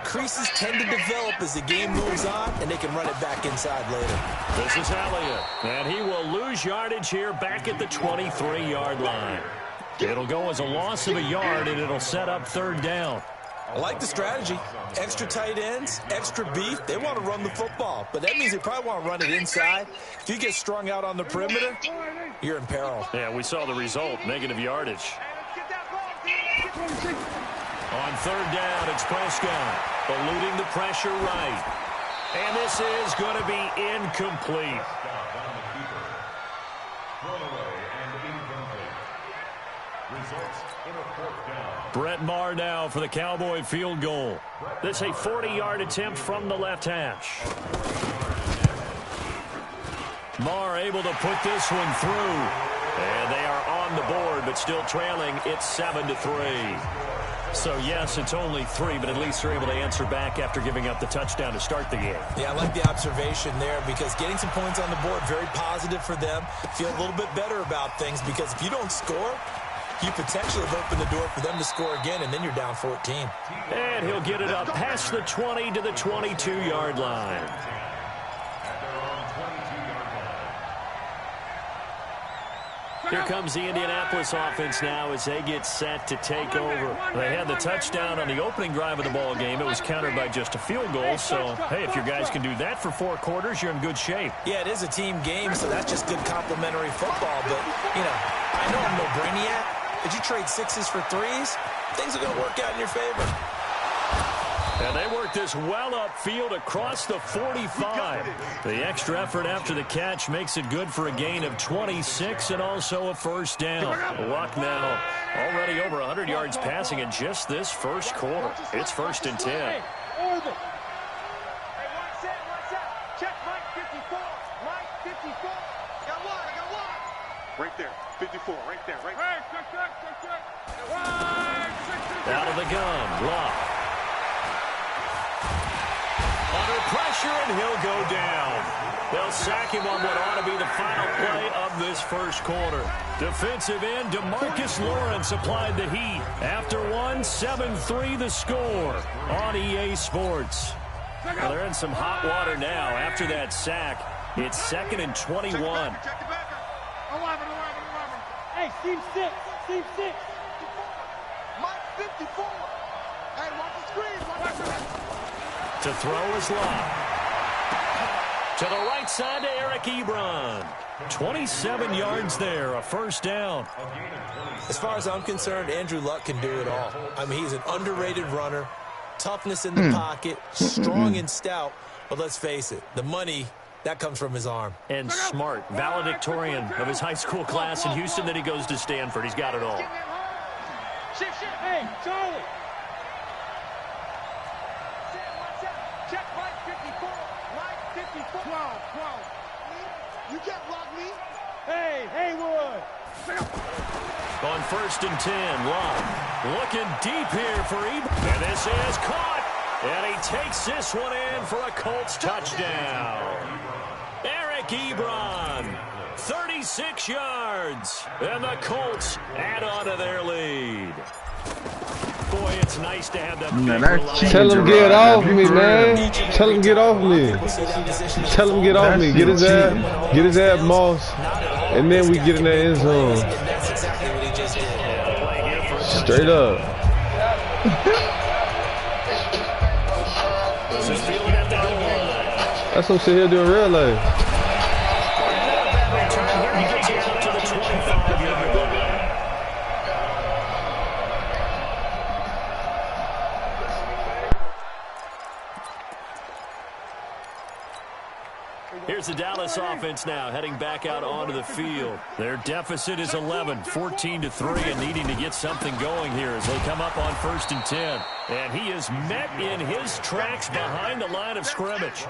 creases tend to develop as the game moves on, and they can run it back inside later. This is Elliott, and he will lose yardage here back at the 23-yard line. It'll go as a loss of a yard, and it'll set up 3rd down. I like the strategy. Extra tight ends, extra beef. They want to run the football, but that means they probably want to run it inside. If you get strung out on the perimeter, you're in peril. Yeah, we saw the result, negative yardage. On 3rd down, it's Prescott, eluding the pressure right. And this is going to be incomplete. Brett Maher now for the Cowboy field goal. This a 40-yard attempt from the left hash. Maher able to put this one through. And they are on the board, but still trailing. It's 7-3. So, yes, it's only 3, but at least they're able to answer back after giving up the touchdown to start the game. Yeah, I like the observation there because getting some points on the board, very positive for them. Feel a little bit better about things because if you don't score, you potentially have opened the door for them to score again, and then you're down 14. And he'll get it up past the 20 to the 22-yard line. Here comes the Indianapolis offense now as they get set to take over. They had the touchdown on the opening drive of the ball game. It was countered by just a field goal. So, hey, if your guys can do that for 4 quarters, you're in good shape. Yeah, it is a team game, so that's just good complementary football. But, you know, I know I'm no brainiac. Did you trade 6s for 3s? Things are going to work out in your favor. And they work this well upfield across the 45. The extra effort after the catch makes it good for a gain of 26 and also a first down. Luck now already over 100 yards passing in just this first quarter. It's 1st and 10. Right there, 54, right there, right there. Out of the gun, Luck. Under pressure, and he'll go down. They'll sack him on what ought to be the final play of this first quarter. Defensive end DeMarcus Lawrence applied the heat. After 7-3 the score on EA Sports. Well, they're in some hot water now after that sack. It's 2nd and 21. Hey, Steve 6. Mike 54. Hey, watch the screen. Watch the screen. To throw is Locke. To the right side to Eric Ebron. 27 yards there, a first down. As far as I'm concerned, Andrew Luck can do it all. I mean, he's an underrated runner, toughness in the pocket, strong and stout. But let's face it, the money, that comes from his arm. And smart, valedictorian of his high school class in Houston. Then he goes to Stanford. He's got it all. Hey, Charlie. Check Mike 54. Mike 54. 12. You can't block me. Hey, Haywood. On 1st and 10, Locke looking deep here for Ebron. And this is caught. And he takes this one in for a Colts touchdown. Eric Ebron, 36 yards. And the Colts add on to their lead. Boy, it's nice to have that. Tell him get off me, man. Tell him get off me. Tell him get off me. Get his ass, Moss. And then we get in that end zone. Straight up. That's some shit he'll do in real life. Here's the Dallas offense now heading back out onto the field. Their deficit is 11, 14-3, and needing to get something going here as they come up on 1st and 10. And he is met in his tracks behind the line of scrimmage.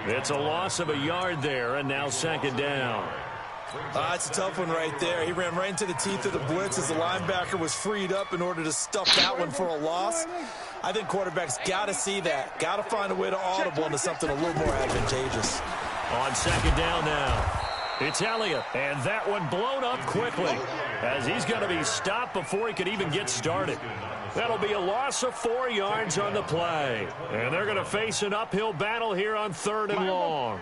It's a loss of a yard there, and now 2nd down. It's a tough one right there. He ran right into the teeth of the blitz as the linebacker was freed up in order to stuff that one for a loss. I think quarterbacks got to see that. Got to find a way to audible into something a little more advantageous. On 2nd down now, it's Elliott, and that one blown up quickly as he's going to be stopped before he could even get started. That'll be a loss of 4 yards on the play, and they're going to face an uphill battle here on 3rd and long.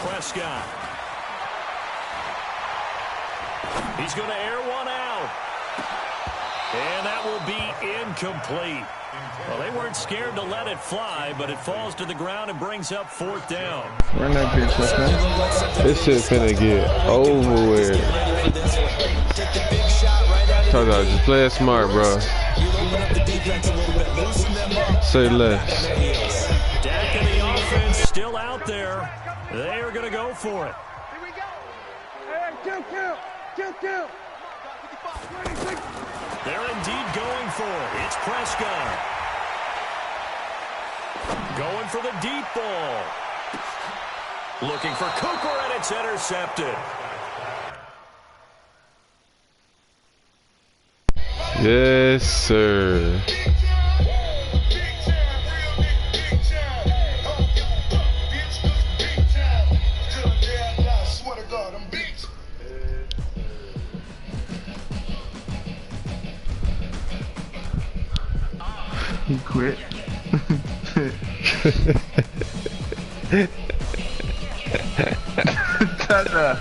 Prescott. He's going to air one out, and that will be incomplete. Well, they weren't scared to let it fly, but it falls to the ground and brings up 4th down. Run that bitch, man. This shit finna get over with. Talk about just play it smart, bro. Say less. Dak and the offense still out there. They are going to go for it. Here we go. Hey, kill. They're indeed going for it. It's Prescott. Going for the deep ball. Looking for Cooper, and it's intercepted. Yes, sir. He quit. Touchdown.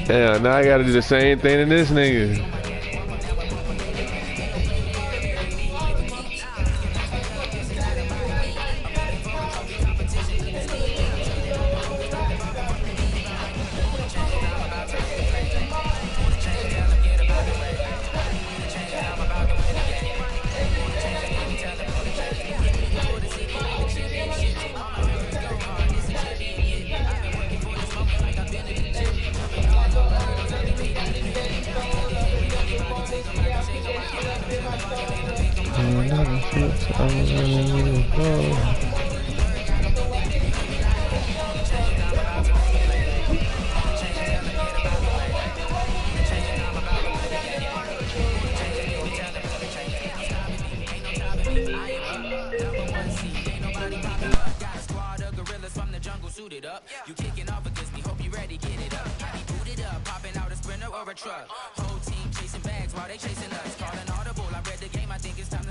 Yeah, now I gotta do the same thing to this nigga.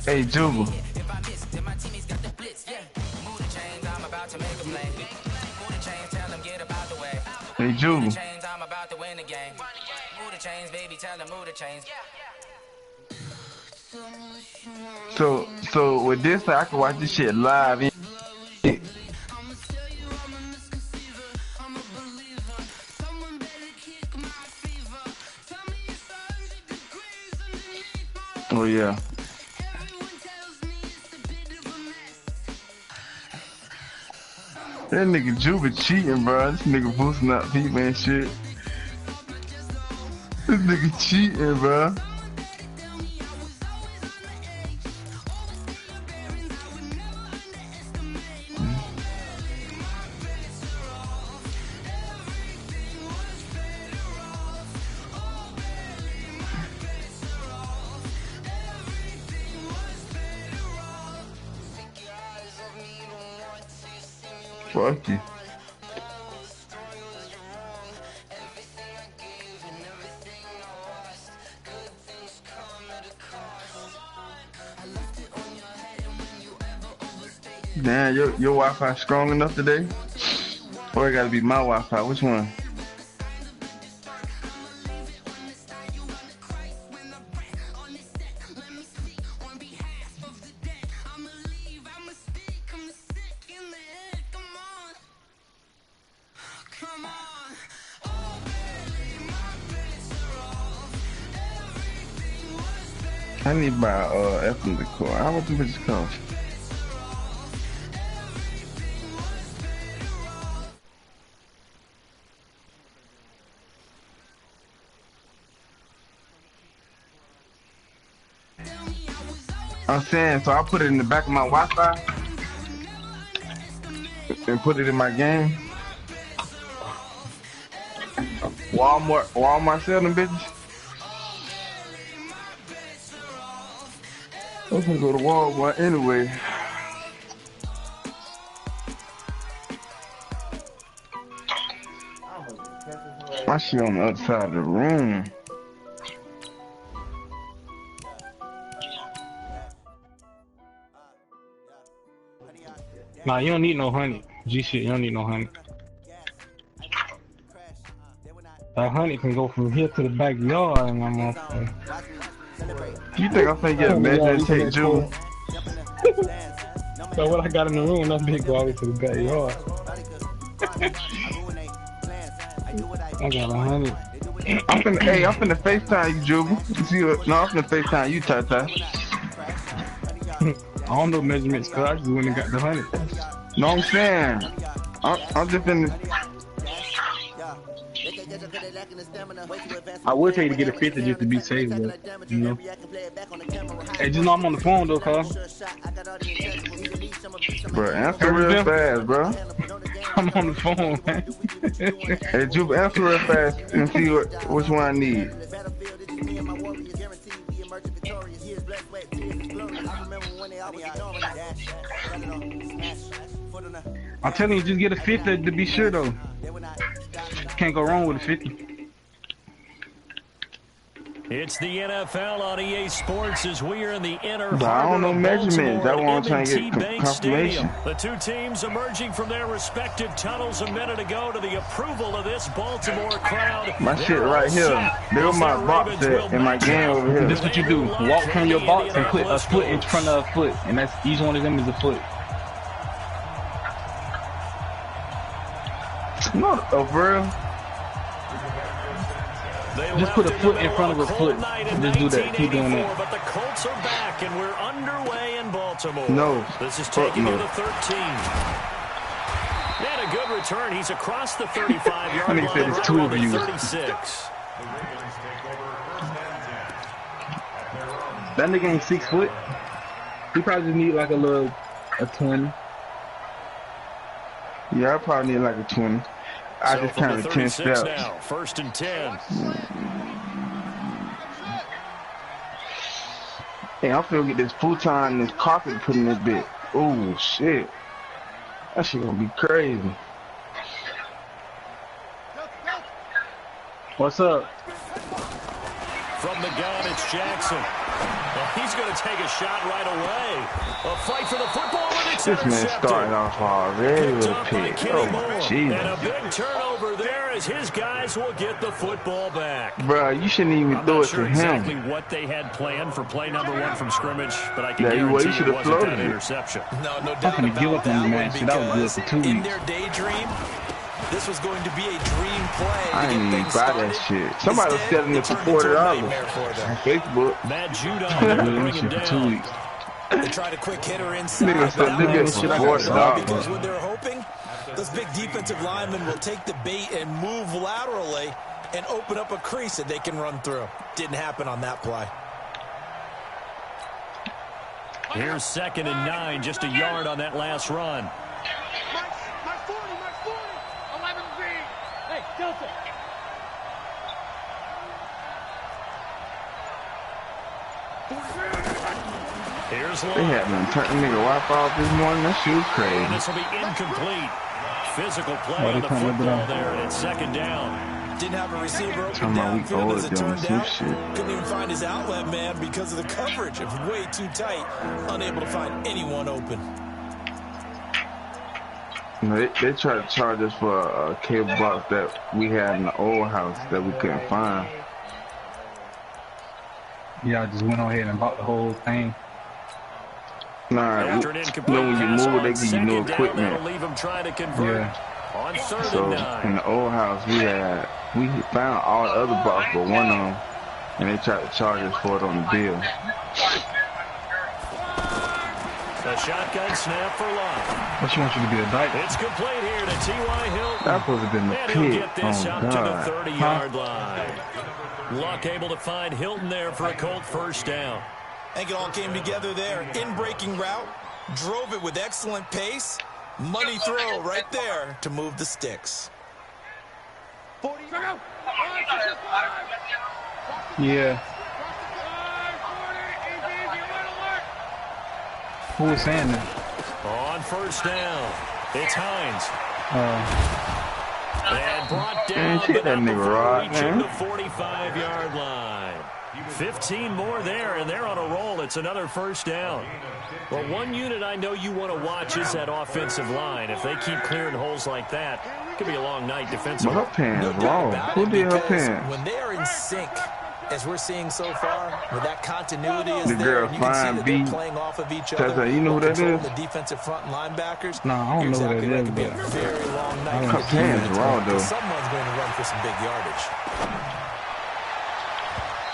Hey, Jubal. Hey, Jubal. So with this, I can watch this shit live. Oh yeah. That nigga Juba cheating, bro. This nigga boosting up people and shit. This nigga cheating, bro. Fuck you. Damn, your Wi-Fi strong enough today? Or it gotta be my Wi-Fi? Which one? I need to buy effing decor. How much do bitches cost? I'm saying, so I put it in the back of my Wi-Fi and put it in my game. Walmart sell them bitches. I'm gonna go to Walmart anyway. My shit on the other side of the room. Nah, you don't need no honey. G shit, you don't need no honey. That honey can go from here to the backyard and I'm off. You think I'm finna get a measure tape, Jewel? So what I got in the room, that big go all the way to the backyard. I got 100. I'm finna FaceTime you, Jubal. You see what? No, I'm finna FaceTime you, Tata. I don't know measurements, cause I just went and got the 100. No, I'm saying. I'm just in the... I would tell you to get a 50 just to be safe, but, you know. Hey, just know I'm on the phone though, cuz. Bro, answer real fast, bro. I'm on the phone, man. Hey, Jupe, answer real fast and see which one I need. I'm telling you, just get a 50 to be sure though. Can't go wrong with a 50. It's the NFL on EA Sports as we are in the inner But I don't know measurements. That's why I'm trying to get M&T confirmation. The two teams emerging from their respective tunnels a minute ago to the approval of this Baltimore crowd. My shit right here. There my box set in my game over here. This is what you do. Walk from your box and put a foot in front of a foot. And that's each one of them is a foot. No, oh, for real? Just put a foot in front of a foot. Just do that. Keep doing that. But the Colts are back, and we're underway in Baltimore. No. This is taking you to 13. And a good return. He's across the 35-yard line. Said it's two of you. 36. That nigga ain't 6 foot. He probably just need like a 20. Yeah, I probably need like a 20. I just counted 10 steps. Now, 1st and 10. Hey, I'm finna get this futon and this carpet put in this bit. Oh shit. That shit gonna be crazy. What's up? From the gun, it's Jackson. Well, he's going to take a shot right away. A fight for the football, and it's This man intercepted. starting off already with a pick. Oh my And a Jesus. big turnover there as his guys will get the football back. Bro, you shouldn't even I'm throw not it sure to exactly him. what they had planned for play number 1 from scrimmage, but I can Yeah, guarantee you it should've wasn't floated that it. interception. No I'm doubt gonna give about up on you, man. that Shit, that was good because for 2 weeks. in their daydream, this was going to be a dream play. I ain't even buy that shit. Somebody was selling it for $40 on Facebook. Matt Judon there to bring him For 2 down. weeks. They tried a quick hitter inside. Nigga said That look one at was for short $40. because what they're hoping, those big defensive linemen will take the bait and move laterally and open up a crease that they can run through. Didn't happen on that play. Here's 2nd and 9, just a yard on that last run. My 40, 11 feet. Hey, Delta. Here's They Long. had me turn the nigga Wi-Fi off this morning. That shit was And crazy. this will be incomplete. Physical play Why on they the can't live it football up? there, and it's 2nd down. Didn't have a receiver open Talking about we downfield older as it than turned some out. shit. Couldn't even find his outlet man because of the coverage. It was way too tight. Unable to find anyone open. You know, they tried to charge us for a cable box that we had in the old house that we couldn't find. Yeah, I just went on ahead and bought the whole thing. Nah, After an you incomplete know when you pass move, on they give you 2nd new down, equipment. that'll leave him trying to convert. Yeah. On 3rd So and in 9. the old house, we found all the other boxes but one of them, and they tried to charge us for it on the bill. A shotgun snap for Love. What you want you to be a dyke? It's complete here to T.Y. Hilton. That supposed to have been the And he'll pick. get this Oh out to the God. 30-yard line. Luck able to find Hilton there for a Colt 1st down. I think it all came together there. In-breaking route. Drove it with excellent pace. Money throw right there to move the sticks. 40. Yeah. Who was saying that? On 1st down, it's Hines. And brought down, Man, shit but that not nigga before Rod, reaching man. the 45-yard line. 15 more there, and they're on a roll. It's another 1st down. Well, one unit I know you want to watch is that offensive line. If they keep clearing holes like that, it could be a long night defensively. But her pants doubt wrong. about Who it, did her because pants? when they are in sync, as we're seeing so far, where that continuity is The there, girl and you can see Fine that they're B. playing off of each Tessa, other. you know who while that controlling is? The defensive front and linebackers. Nah, I don't know who that exactly right. is, It could be a but very long night. I Her don't pants raw though. Someone's going to run for some big yardage.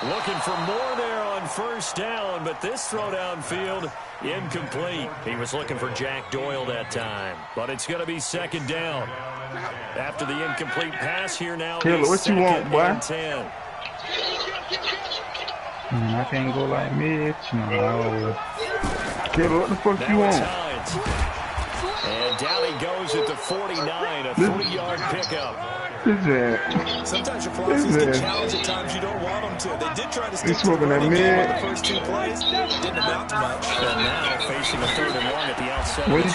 Looking for more there on on first down, but this throw downfield, incomplete. He was looking for Jack Doyle that time, but it's going to be second down. After the incomplete pass here now, Taylor, what you want, boy? 10. I can't go like Mitch. No. Taylor, what the fuck you want? And down he goes at the 49, a 3-yard pickup. Sometimes your philosophies get challenged at times you don't want them to. They did try to stick to the running game on the first 2 plays. Didn't amount to much. And now facing a 3rd and long at the outside. When you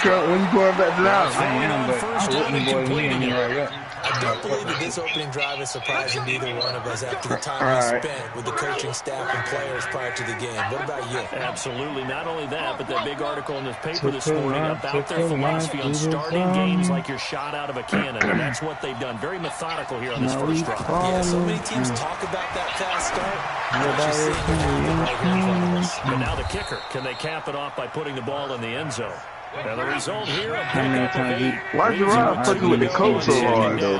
going back to the house? I am, but I wouldn't boy me in right yet. I don't believe that this opening drive is surprising to either one of us after the time we spent with the coaching staff and players prior to the game. What about you? Absolutely. Not only that, but that big article in this paper this morning about their philosophy on starting games like you're shot out of a cannon. And that's what they've done. Very methodical here on this first drive. Yeah, so many teams talk about that fast start. But now the kicker. Can they cap it off by putting the ball in the end zone? And the result here, a pickup of 8. Why'd you run fucking with the coach so hard, though?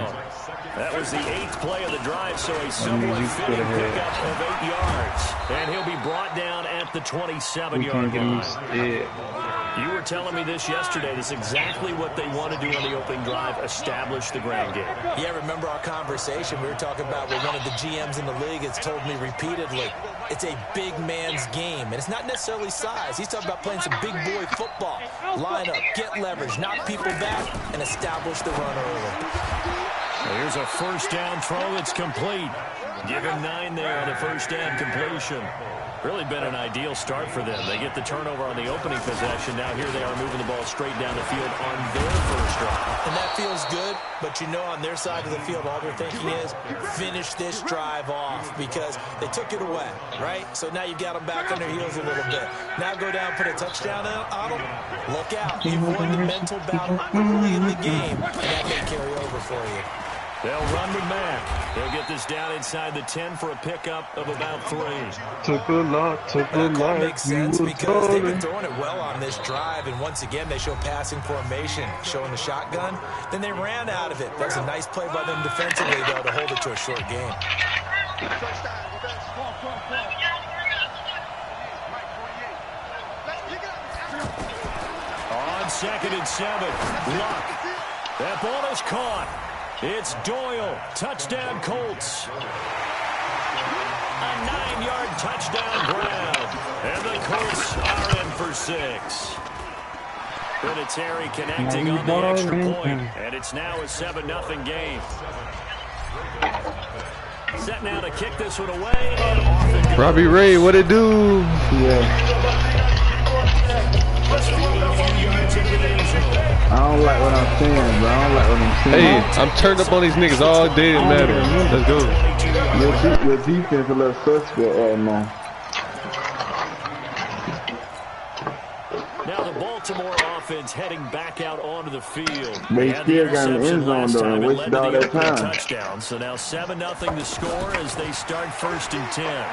That was the 8th play of the drive, so a somewhat fitting pickup of 8 yards. And he'll be brought down at the 27-yard line. You were telling me this yesterday. This is exactly what they want to do on the opening drive, establish the ground game. Yeah, remember our conversation? We were talking about where one of the GMs in the league has told me repeatedly, it's a big man's game. And it's not necessarily size. He's talking about playing some big boy football. Line up, get leverage, knock people back, and establish the run early. Here's a first down throw that's complete. Give him 9 there on the first down completion. Really been an ideal start for them. They get the turnover on the opening possession. Now here they are moving the ball straight down the field on their first drive. And that feels good, but you know on their side of the field, all they're thinking is finish this drive off because they took it away, right? So now you've got them back on their heels a little bit. Now go down, put a touchdown on them. Look out. You've won the mental battle early in the game, and that may carry over for you. They'll run with Mack. They'll get this down inside the 10 for a pickup of about 3. Took a lot. That makes sense because they've been throwing it well on this drive, and once again they show passing formation, showing the shotgun. Then they ran out of it. That was a nice play by them defensively, though, to hold it to a short game. On 2nd and 7, Luck. That ball is caught. It's Doyle. Touchdown, Colts. A 9-yard touchdown grab. And the Colts are in for 6. Vinatieri connecting on the extra point. And it's now a 7-0 game. Set now to kick this one away. And off it goes. Robbie Ray, what it do? I don't like what I'm saying, bro. I don't like what I'm saying. Hey, I'm turned up on these niggas all day in Madden. Let's go. Your defense a little suspect right now. Now the Baltimore offense heading back out onto the field. They still got an end zone, though, and wasted all that time. Touchdown. So now 7-0 to score as they start 1st and 10.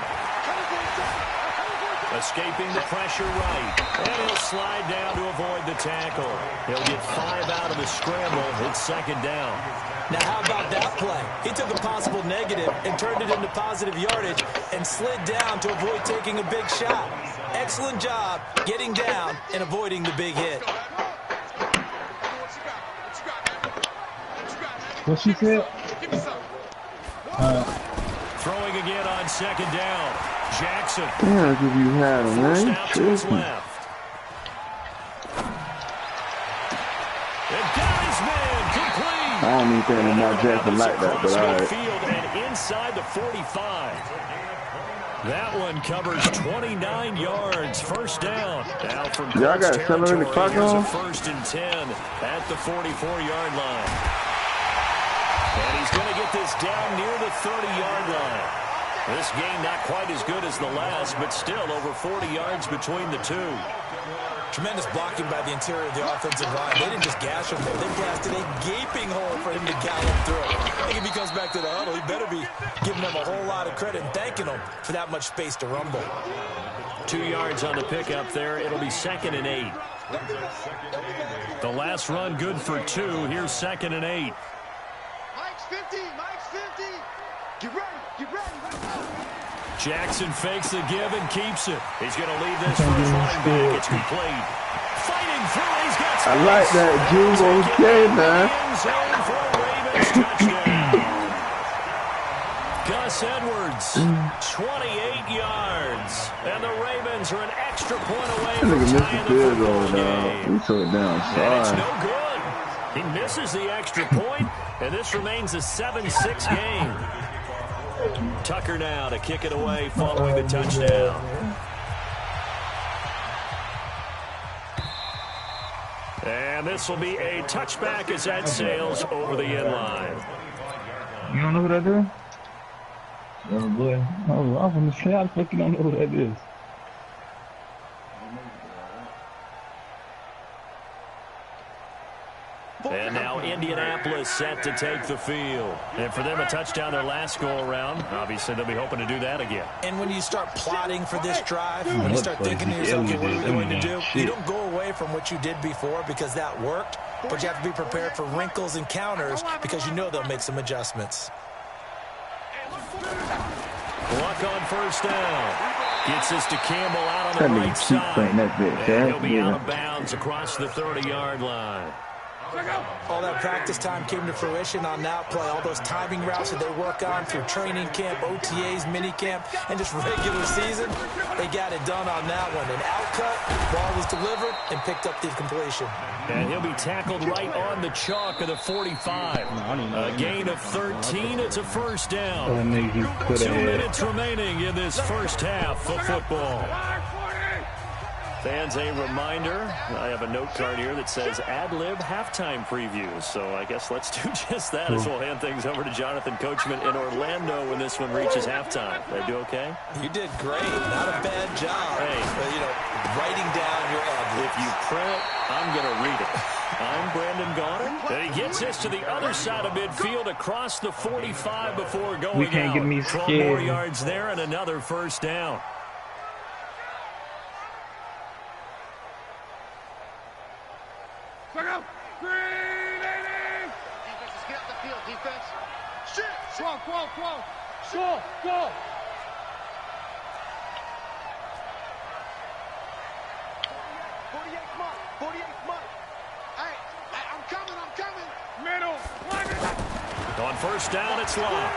Escaping the pressure right. And he'll slide down to avoid the tackle. He'll get 5 out of the scramble. It's 2nd down. Now how about that play? He took a possible negative and turned it into positive yardage and slid down to avoid taking a big shot. Excellent job getting down and avoiding the big hit. What she said? Throwing again on 2nd down. Jackson. Yeah, if you had him, Forced man. out to his left. And got his man complete. I don't even think Lamar Jackson like that, but all right. Field and inside the 45. That one covers 29 yards. First down. Now from y'all got 7 in the clock on? 1st and 10 at the 44-yard line. And he's going to get this down near the 30-yard line. This game not quite as good as the last, but still over 40 yards between the two. Tremendous blocking by the interior of the offensive line. They didn't just gash him there. They blasted a gaping hole for him to gallop through. I think if he comes back to the huddle, he better be giving them a whole lot of credit and thanking them for that much space to rumble. 2 yards on the pickup there. It'll be 2nd and 8. The last run good for 2. Here's 2nd and 8. Mike's 50. Mike's 50. Get ready. Get ready. Jackson fakes the give and keeps it. He's going to leave this for his running back. It's complete. Fighting through. He's got space. I like that, June. Okay, man. End zone for a Ravens touchdown. Gus Edwards, 28 yards. And the Ravens are an extra point away from tying the football game. We took it down. And it's no good. He misses the extra point, and this remains a 7-6 game. Tucker now to kick it away following the touchdown. And this will be a touchback as that sails over the end line. You don't know who that is? Oh, boy. Oh, I want to say I fucking don't know who that is. And now Indianapolis set to take the field. And for them, a touchdown their last go-around. Obviously, they'll be hoping to do that again. And when you start plotting for this drive, when you start thinking to yourself, okay, what are we going to do? You don't go away from what you did before because that worked, but you have to be prepared for wrinkles and counters because you know they'll make some adjustments. Luck on first down. Gets this to Campbell out on the right side. And he'll be out of bounds across the 30-yard line. All that practice time came to fruition on that play. All those timing routes that they work on through training camp, OTAs, mini camp, and just regular season, they got it done on that one. An outcut, ball was delivered, and picked up the completion. And he'll be tackled right on the chalk of the 45. A gain of 13. It's a first down. 2 minutes remaining in this first half of football. Fans, a reminder, I have a note card here that says ad-lib halftime previews. So I guess let's do just that as we'll hand things over to Jonathan Coachman in Orlando when this one reaches halftime. Did I do okay? You did great. Not a bad job. Hey, writing down your ad-libs. If you print it, I'm going to read it. I'm Brandon Gaudin. And he gets this to the other side of midfield across the 45 before going we can't out. Get me 12 more yards there and another first down. Go! 48 month. Hey, I'm coming. Middle. On first down, it's Love.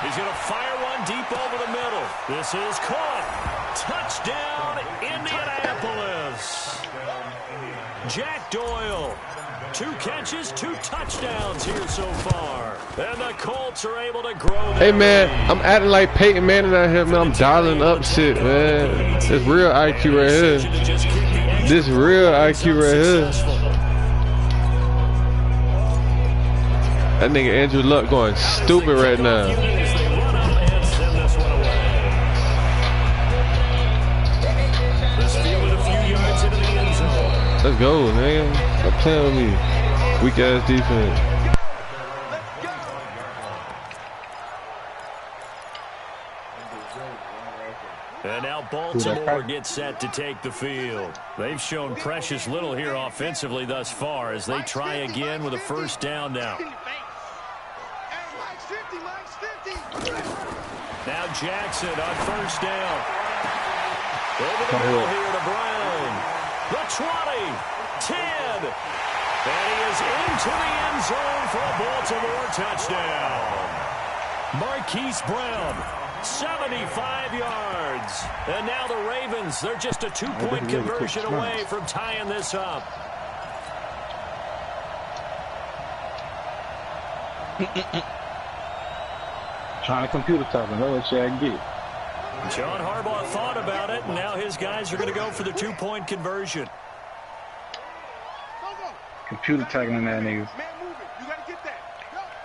He's going to fire one deep over the middle. This is caught. Touchdown, Indianapolis. Jack Doyle. 2 catches, 2 touchdowns here so far. And the Colts are able to grow. Hey, man, I'm acting like Peyton Manning out here, man. I'm dialing up shit, man. This real IQ right here. This real IQ right here. That nigga Andrew Luck going stupid right now. Let's go, nigga. Stop playing with me. Weak ass defense. And now Baltimore gets set to take the field. They've shown precious little here offensively thus far as they try again with a first down now. Now Jackson on first down. Over the middle here to Brown. The 20, 10, and he is into the end zone for a Baltimore touchdown. Marquise Brown, 75 yards. And now the Ravens, they're just a 2-point conversion away from tying this up. Trying to computer talk, and what should I get? John Harbaugh thought about it, and now his guys are going to go for the 2-point conversion. Computer tagging that niggas. Man, move it. You got to get that.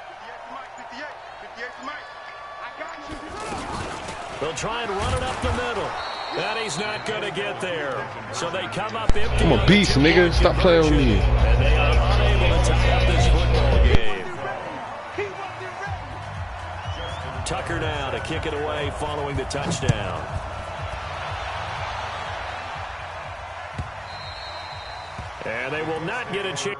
58 to Mike. 58 to Mike. I got you. They'll try and run it up the middle. And he's not going to get there. So they come up empty. I'm a beast, nigga. Stop playing with me. And they are unable to tie up this football game. Tucker now to kick it away following the touchdown. And they will not get a chance.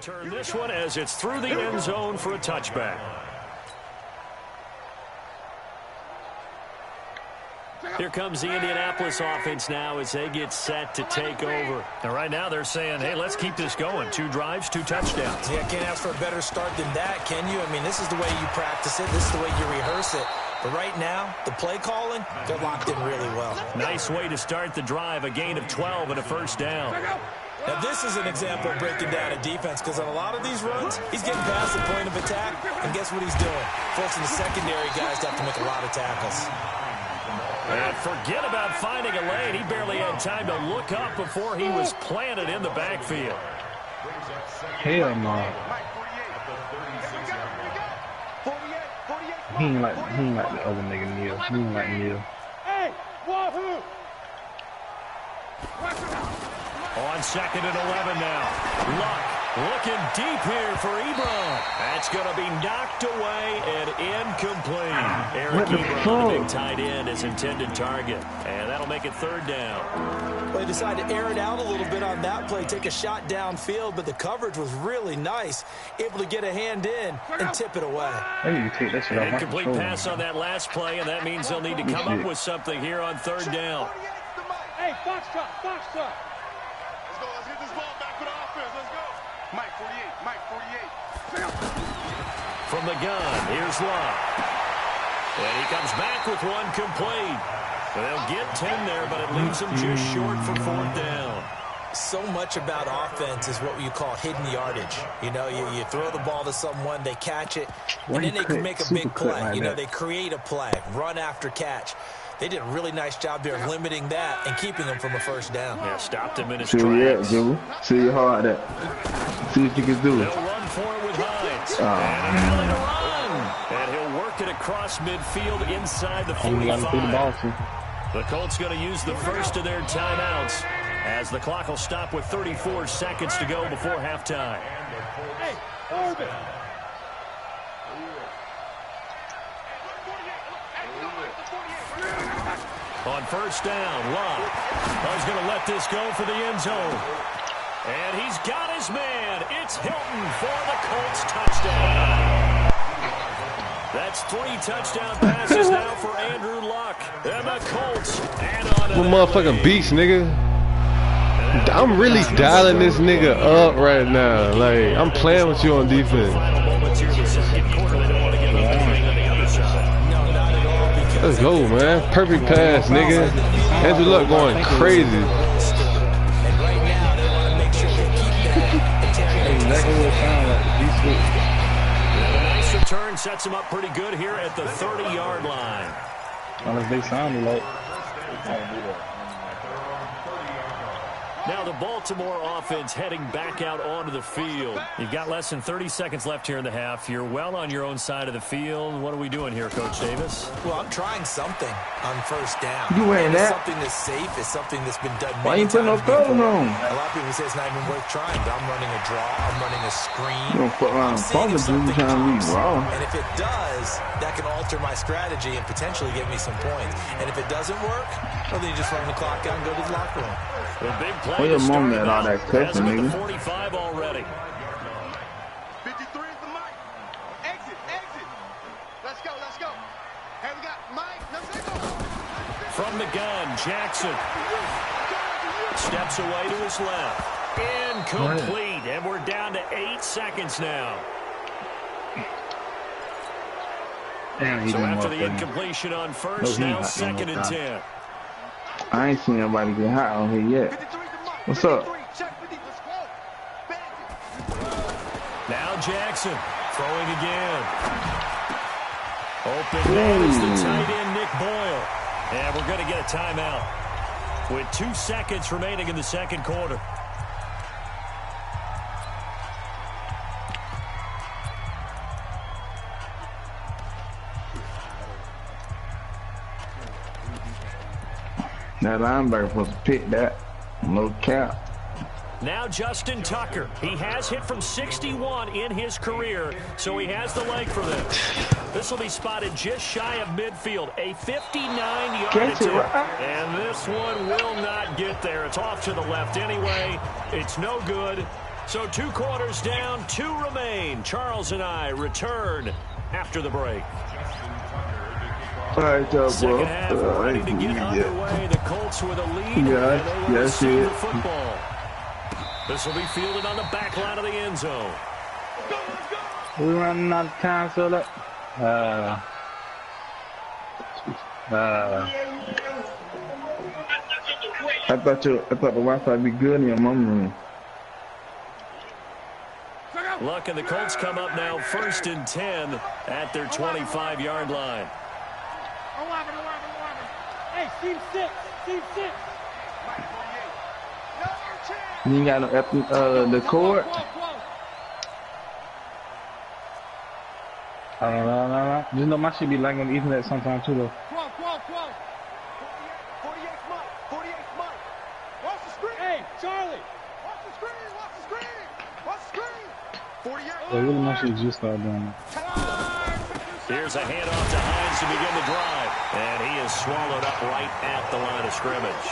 return this one as it's through the end zone for a touchback. Here comes the Indianapolis offense now as they get set to take over. And right now they're saying, hey, let's keep this going. 2 drives, 2 touchdowns. Yeah, can't ask for a better start than that, can you? I mean, this is the way you practice it. This is the way you rehearse it. But right now, the play calling, they're locked in really well. Nice way to start the drive, a gain of 12 and a first down. Now, this is an example of breaking down a defense because on a lot of these runs, he's getting past the point of attack, and guess what he's doing? Forcing the secondary guys to have to make a lot of tackles. And forget about finding a lane. He barely had time to look up before he was planted in the backfield. Hell no. He ain't like the other nigga Neil. He ain't like Neil. Hey, wahoo! On 2nd and 11 now. Luck looking deep here for Ebron. That's going to be knocked away and incomplete. Eric Ebron, the big tight end, his intended target. And that'll make it 3rd down. Well, they decided to air it out a little bit on that play, take a shot downfield, but the coverage was really nice. Able to get a hand in and tip it away. I need to take that shit off my Incomplete control. pass on that last play, and that means they'll need to come up with something here on 3rd down. Hey, foxtrot, foxtrot. Let's go. Let's get this ball back for the offense. Let's go. Mike 48, Mike 48. From the gun, here's Luck. And he comes back with one complete. They'll get 10 there, but it leaves them just short for 4th down. So much about offense is what you call hidden yardage. You know, you throw the ball to someone, they catch it, and then they can make a big play. You know, they create a play, run after catch. They did a really nice job there of limiting that and keeping them from a 1st down. Yeah, stopped him in his See where you at, tracks. Joe. See you hard at. See what you can do. They'll run for it with Hines. Oh, And a belly to run. And he'll work it across midfield inside the 45. The Colts going to use the first of their timeouts as the clock will stop with 34 seconds to go before halftime. Hey, Orbit. On 1st down, Luck. He's going to let this go for the end zone. And he's got his man. It's Hilton for the Colts touchdown. That's 3 touchdown passes now for Andrew Luck. And the Colts add on I'm a motherfucking beast, nigga. I'm really dialing this nigga up right now. Like, I'm playing with you on defense. Let's go, man. Perfect pass, nigga. Andrew Luck going crazy. And right now, they want to make sure they keep that. A nice return sets him up pretty good here at the 30-yard line. Unless they sound like. Now the Baltimore offense heading back out onto the field. You've got less than 30 seconds left here in the half. You're well on your own side of the field. What are we doing here, Coach Davis? Well, I'm trying something on 1st down. You wearing that? Something that's safe. It's something that's been done Why many you putting no times clothes before. on? A lot of people say it's not even worth trying, but I'm running a draw. I'm running a screen. You don't fuck around and fall the dude trying to read raw. And if it does, that can alter my strategy and potentially give me some points. And if it doesn't work, well, then you just run the clock out and go to the locker room. The big play Where your to start mom at him all out. that cussing, Has him at the nigga? 45 already. 53 is the mic. Exit, exit. Let's go, let's go. Hey, we got Mike. Let's go. From the gun, Jackson steps away to his left. Incomplete, and we're down to 8 seconds now. Damn, he So didn't after walk the in. incompletion on No, first, he now not 2nd and gonna 10. I ain't seen nobody get hot on here yet. 53 is the mic. What's up? 53, check 50, let's go. Now Jackson throwing again. Open man is the tight end, Nick Boyle. And we're going to get a timeout with 2 seconds remaining in the second quarter. That linebacker supposed to pick that. No cap. Now Justin Tucker. He has hit from 61 in his career, so he has the leg for this. This will be spotted just shy of midfield. A 59-yard Catch it, attempt. right? And this one will not get there. It's off to the left anyway. It's no good. So 2 quarters down, 2 remain. Charles and I return after the break. All right, bro. Second half ready to get underway. The Colts with a lead, and they will receive the football. This will be fielded on the back line of the end zone. We running out of time, so that. I thought the Wi-Fi would be good in your mom room. Luck and the Colts come up now 1st and 10 at their 25-yard line. 11. Hey, team 6. You ain't got no the cord? No. Just know my shit be lagging on the Ethernet sometimes too, though. 48 Mike. Watch the screen. Hey, Charlie. Watch the screen. 48. Yeah, really, my shit just started doing it. Here's a handoff to Hines to begin the drive. And he is swallowed up right at the line of scrimmage.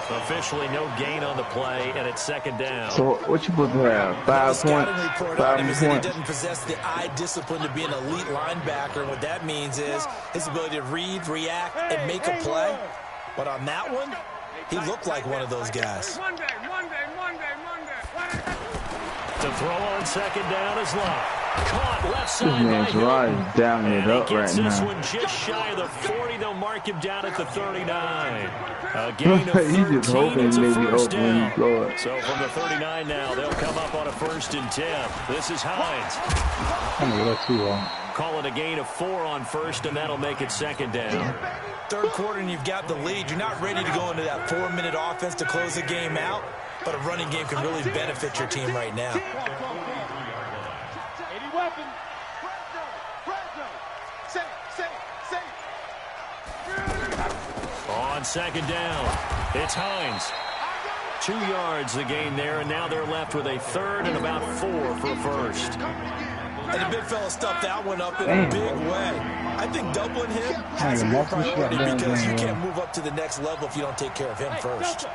So officially no gain on the play, and it's 2nd down. So what you supposed to have? 5 points? 5 points. He doesn't possess the eye discipline to be an elite linebacker. And what that means is his ability to read, react, and make a play. But on that one, he looked like one of those guys. Monday. To throw on 2nd down is Luck. Caught left side. This man's right down it up right this now. One just shy of the 40. They'll mark him down at the 39. A gain of 13. He's just hoping it's a maybe first open when down. he throw it. So from the 39 now, they'll come up on a 1st and 10. This is Hines. I'm gonna get that too long. Call it a gain of 4 on 1st, and that'll make it 2nd down. 3rd quarter, and you've got the lead. You're not ready to go into that 4-minute offense to close the game out, but a running game can really benefit your team right now. 80 weapons. On 2nd down, it's Hines. 2 yards the gain there, and now they're left with a 3rd and about 4 for a 1st. And the big fella stuffed that one up in a big way. I think doubling him has to be a priority because you can't move up to the next level if you don't take care of him first.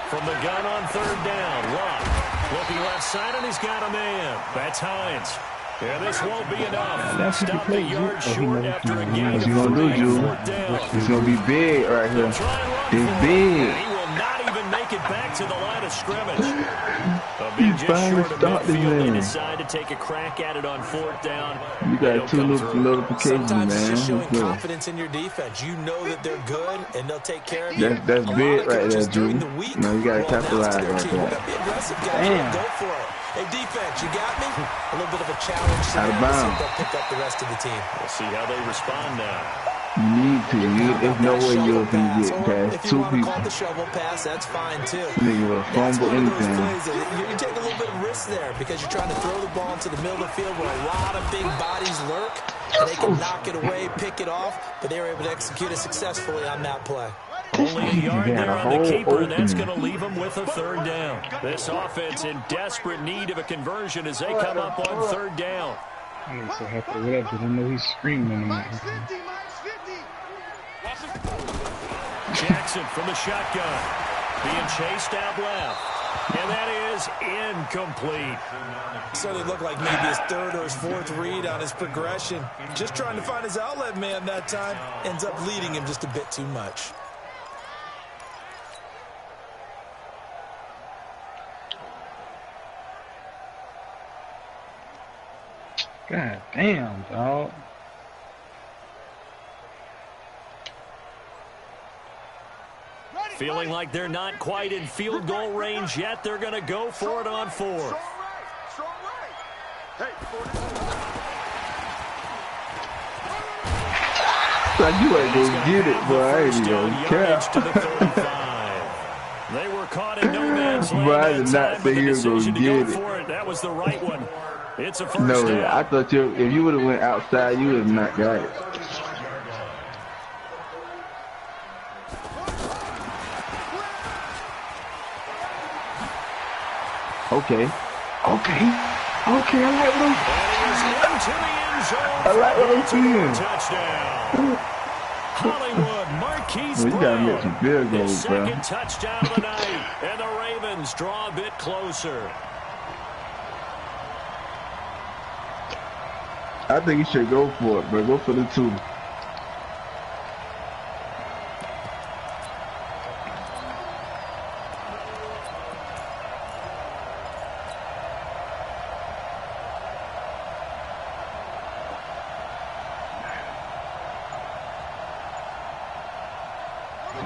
From the gun on 3rd down, Luck looking left side, and he's got a man. That's Hines. Yeah, this won't be enough. Stop the yard short after a gain of 3. 4th down. It's gonna be big right here. It's big. He will not even make it back to the line of scrimmage. A big just short of midfield. They decide to take a crack at it on 4th down. You got 2 notifications, Sometimes man. it's just showing confidence in your defense. You know that they're good, and they'll take care of you. That's big right there, Drew. Drew. No, you gotta capitalize right there. Be aggressive, guys. Go for it. Hey, defense, you got me? A little bit of a challenge. Out of bounds. They'll pick up the rest of the team. We'll see how they respond now. You need to. There's no way you're gonna get past 2 If you want to people. call the shovel pass, that's fine too. Nigga will fumble anything. You take a little bit of risk there because you're trying to throw the ball into the middle of the field where a lot of big bodies lurk. And they can knock it away, pick it off, but they were able to execute it successfully on that play. Only a yard there on the keeper, and that's going to leave them with a 3rd down. This offense in desperate need of a conversion as they come up on 3rd down. I'm so happy with that because I know he's screaming in the mic. Jackson from the shotgun, being chased out left, and that is incomplete. So it looked like maybe his 3rd or his 4th read on his progression. Just trying to find his outlet man that time. Ends up leading him just a bit too much. God damn, dog. Feeling like they're not quite in field goal range yet. They're going to go for it on 4th. Like you ain't gonna get it, boy. I ain't gonna care. They were caught in no man's land. But I did not think he was gonna get it. That was the right one. It's a first No, down. I thought if you would have went outside, you would have not got it. Okay, I like what And he is into the end zone. I like what I'm seeing. Touchdown. Hollywood, Marquise Well, you gotta make some Brown. field His goals, bro. second touchdown of the night, and the Ravens draw a bit closer. I think you should go for it, bro. Go for the 2.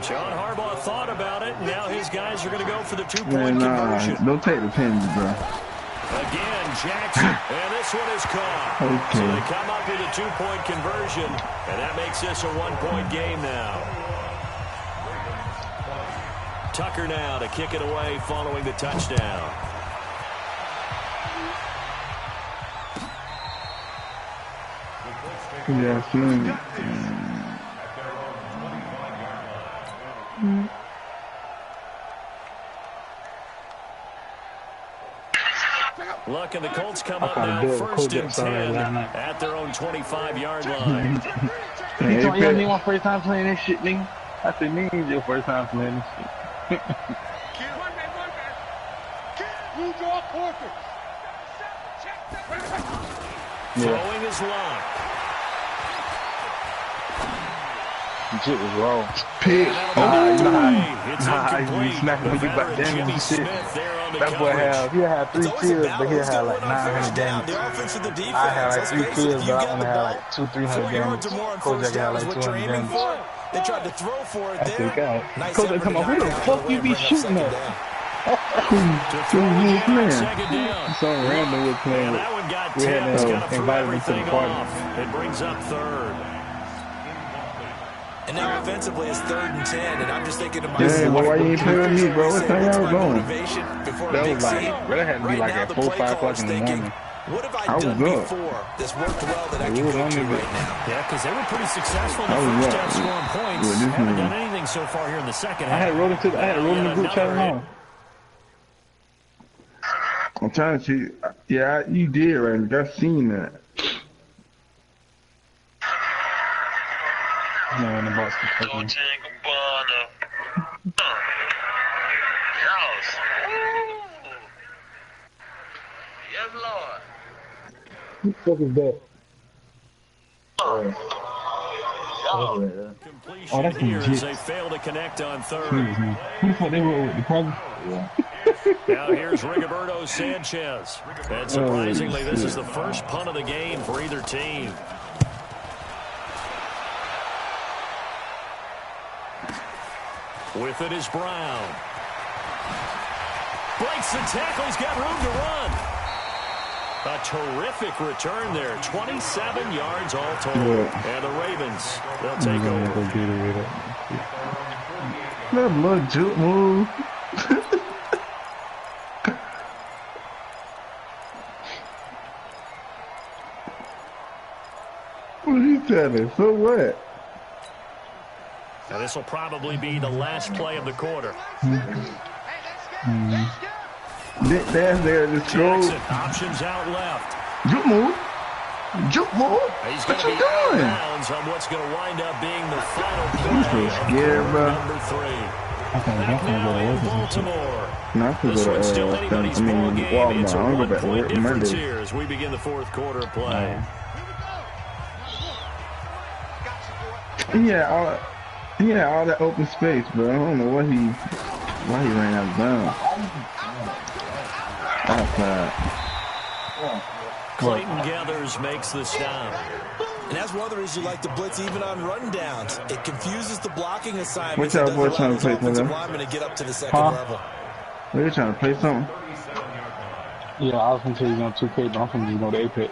John Harbaugh thought about it, and now his guys are going to go for the 2-point conversion. Don't take the penalty, bro. Again, Jackson, and this one is caught. Okay. So they come up with a 2-point conversion, and that makes this a 1-point game now. Tucker now to kick it away following the touchdown. Yeah, Look, and the Colts come up now 1st and 10 at their own 25-yard line. You told me my first time playing this shit, nigga. I said, me ain't your first time playing this shit. Throwing his lock. Shit was wrong. Pick. It's Nah, incomplete. you snapping when you back The down veteran and Jimmy shit. Smith there on the That boy coverage. he'll have 3 kills, but he'll have like 900 down. damage. The offense or the defense. I have like Let's 3 face it, kills, if but you I got only the have ball, like 200-300 4 yards damage. or more on Coach, first I got down is like what you're 200 aiming damage. for. They tried to throw for it I there. think God. Nice Coach, effort come to on, who knock the it out fuck of the you way be and bring up shooting second at? down. Second down. Some random we're playing And with. that one got We had tipped. Got to throw invited him to the everything party. off. It brings up 3rd. And now offensively it's 3rd and 10, and I'm just thinking to Yeah, myself, but why you ain't play with me, bro? What time what's y'all my going? motivation before a That big was like, scene? bro, that had to be Right like now, at the 4 or play 5 o'clock caller's in the thinking, morning. what have I I was done up. before that's worked well that I It can was go to only right now? Yeah, because they were pretty successful in I the was first up. half scoring points. Yeah, this Haven't one- done anything so far here in the second I half. had rolled into the group chat alone. I'm trying to see. Yeah, you did, right? I seen that. No, in the box. Who the fuck is that? Completion that's here legit. as they fail to connect on 3rd. Who the fuck they were with? The cousin? Yeah. Now here's Rigoberto Sanchez. And surprisingly, this is the first punt of the game for either team. With it is Brown. Breaks the tackle. He's got room to run. A terrific return there. 27 yards all told. And the Ravens, they'll take over. That little juke move. What are you telling? So what? Now this will probably be the last play of the quarter. That's there to score. Jackson, options out left. Juke move. Juke move. He's What going you to be out of doing? bounds on what's going to wind up being the final I'm play so of scared, quarter bro. number 3. I'm Now in gonna Baltimore. No, I could This go one's to, still anybody's ball game. Walmart. It's a I'm gonna go back to 1-point work difference Monday. here as we begin the 4th quarter of play. He had all that open space, bro. I don't know why he ran out of bounds. Outside. Clayton Gathers makes the stop. And that's one of the reasons you like to blitz even on rundowns. It confuses the blocking What assignments. y'all It boys doesn't allow trying to play those for offensive them? linemen to get up to the second level. Are you trying to play something? Yeah, I was gonna tell you on 2K, but I'm gonna just go to Apex.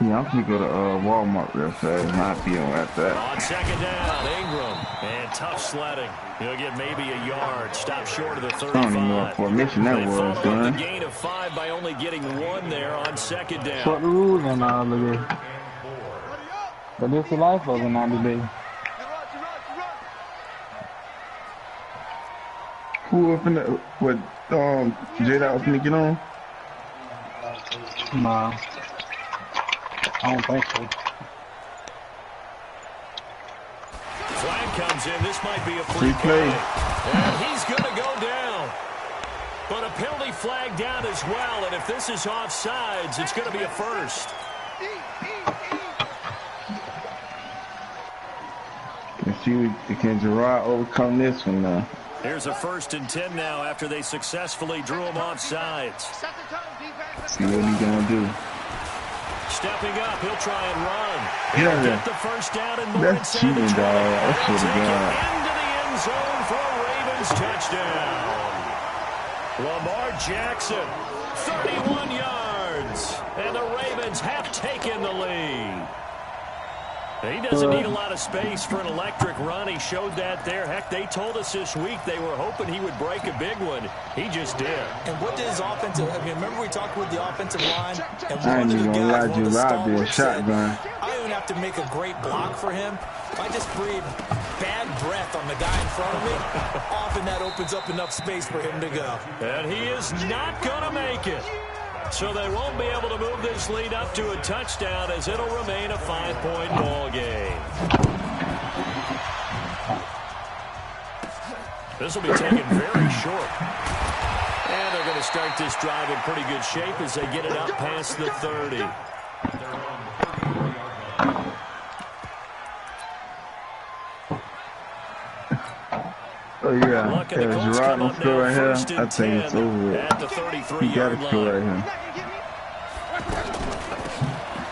Yeah, I'm gonna go to Walmart real fast. Not be on at that. On second down, Ingram. And tough sledding. He'll get maybe a yard. Stop short of the 35. I don't even know what formation that They was, followed up son. the gain of 5 by only getting 1 there on second down. Fuck the rules and all of this. But this is the life of it now today. Who up in the what? J-Dot up in the get on? Nah. I don't think so. flag comes in. This might be a Free play. And he's going to go down. But a penalty flag down as well. And if this is offsides, it's going to be a first. Let's see, can Gerard overcome this one now? Here's a 1st and 10 now after they successfully drew him off sides. See what he's going to do. Stepping up, he'll try and run. Yeah, He'll get the first down and more. That's cheating, dog. That's what Take it it got. into the end zone for a Ravens touchdown. Lamar Jackson, 31 yards. And the Ravens have taken the lead. He doesn't need a lot of space for an electric run. He showed that there. Heck, they told us this week they were hoping he would break a big one. He just did. And what did his offensive, I mean, remember we talked with the offensive line? And I ain't one of even the gonna lie guys, to you, one of the I'd be a stalwarts said, shotgun. I don't even have to make a great block for him. If I just breathe bad breath on the guy in front of me, often that opens up enough space for him to go. And he is not going to make it. So they won't be able to move this lead up to a touchdown as it'll remain a 5-point ball game. This will be taken very short. And they're going to start this drive in pretty good shape as they get it up past the 30. Oh, yeah. If Gerard don't score right here, I think it's over with. At the 33-yard He got to score right here.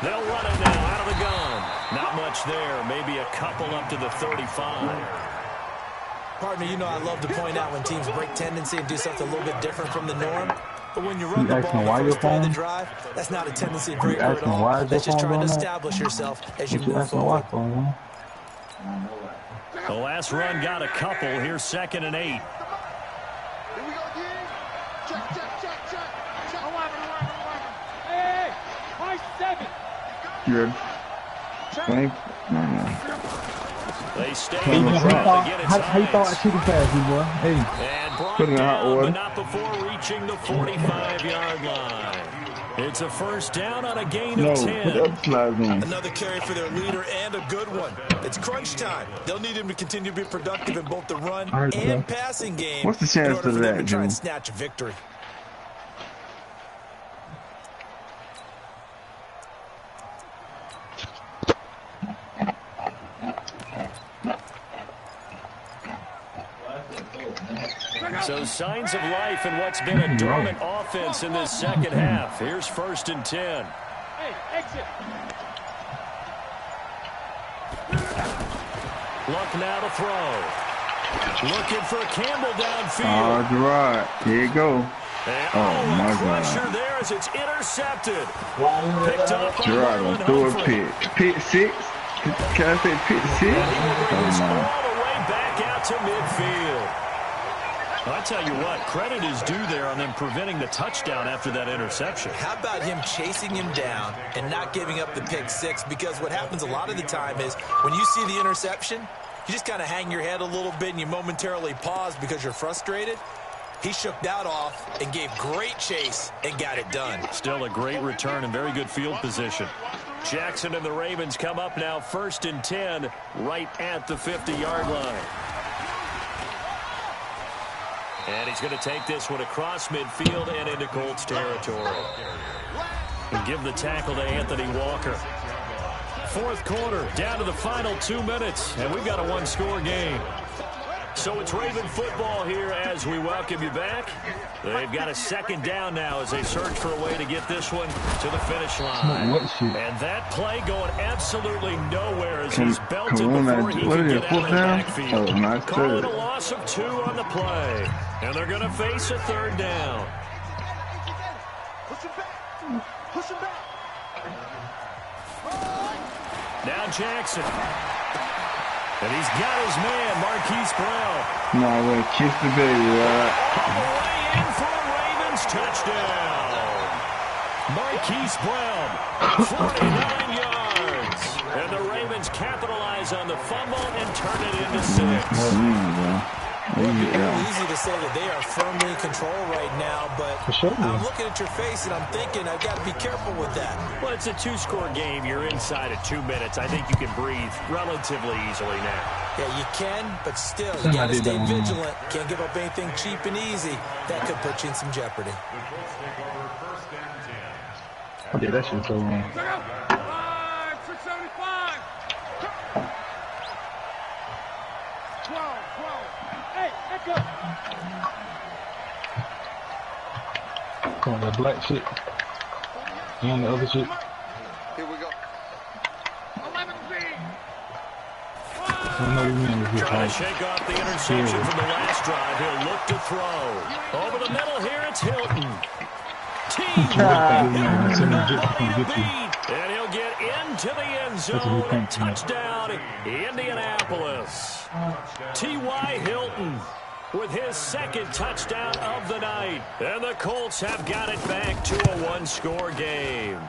They'll run it now out of the gun. Not much there. Maybe a couple up to the 35. Partner, you know I love to point out when teams break tendency and do something a little bit different from the norm. But when you run the ball on the first play of the drive, that's not a tendency to break at all. That's just trying to establish yourself as you move forward. The last run got a couple. Here's 2nd and 8. Here we go again. Check, check, check, check. Hey, my 7. Good. Thank you. They stay How you thought I should have passed you, boy? Hey. And brought Put it in hot down, order. but not before reaching the 45-yard line. It's a first down on a gain No, of put 10. the other slides in. Another carry for their leader and a good one. It's crunch time. They'll need him to continue to be productive in both the run and passing game. What's the chance in order of for them that, to try and Jimmy? snatch a victory? So signs of life in what's been a dormant offense in this second half. Here's 1st and 10. Hey, exit. Luck now to throw. Looking for Campbell downfield. Oh, Gerard. Here you go. And, Oh, my a crusher God. there as it's intercepted. Picked up by Gerard Marlon gonna throw a Humphrey. pick. Pick 6? Can I say pick 6? And he will bring us Oh, no. all the way back out to midfield. I tell you what, credit is due there on them preventing the touchdown after that interception. How about him chasing him down and not giving up the pick 6? Because what happens a lot of the time is when you see the interception, you just kind of hang your head a little bit and you momentarily pause because you're frustrated. He shook that off and gave great chase and got it done. Still a great return and very good field position. Jackson and the Ravens come up now 1st and 10 right at the 50-yard line. And he's going to take this one across midfield and into Colts territory. And give the tackle to Anthony Walker. 4th quarter, down to the final 2 minutes, and we've got a one-score game. So it's Raven football here as we welcome you back. They've got a 2nd down now as they search for a way to get this one to the finish line. And that play going absolutely nowhere as he's belted before he can get out of the backfield. Oh, nice Call it a loss of 2 on the play. And they're going to face a 3rd down. Push him back. Push him back. Now Jackson. And he's got his man, Marquise Brown. No, I will kiss the baby, right? All the way in for a Ravens touchdown. Marquise Brown, 49 yards. And the Ravens capitalize on the fumble and turn it into 6. Well, it'd be real easy to say that they are firmly in control right now, but I'm looking at your face and I'm thinking I've got to be careful with that. Well, it's a two-score game. You're inside of 2 minutes. I think you can breathe relatively easily now. Yeah, you can, but still, you got to stay vigilant. Can't give up anything cheap and easy. That could put you in some jeopardy. Yeah, that shit's so wrong. 675. 12. Hey, echo. Come on, that black shit. And the other shit. Here we go. 11B. I know you mean if you're Trying to shake off the interception from the last drive. He'll look to throw. Over the middle here, it's Hilton. And he'll get into the end zone. Touchdown, Indianapolis. T.Y. Hilton with his second touchdown of the night. And the Colts have got it back to a one-score game.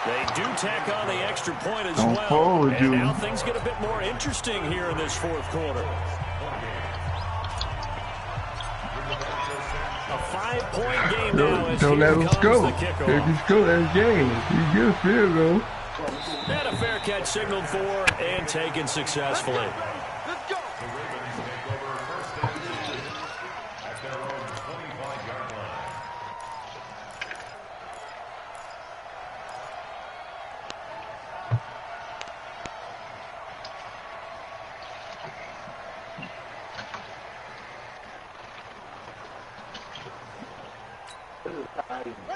They do tack on the extra point as well. And now things get a bit more interesting here in this fourth quarter. A 5-point game now as don't let here us comes go. the kickoff. Just go that game. You get a field goal. And a fair catch signaled for and taken successfully. Let's go. The Ravens take over first and 10 at their own 25-yard line. Ready. Get the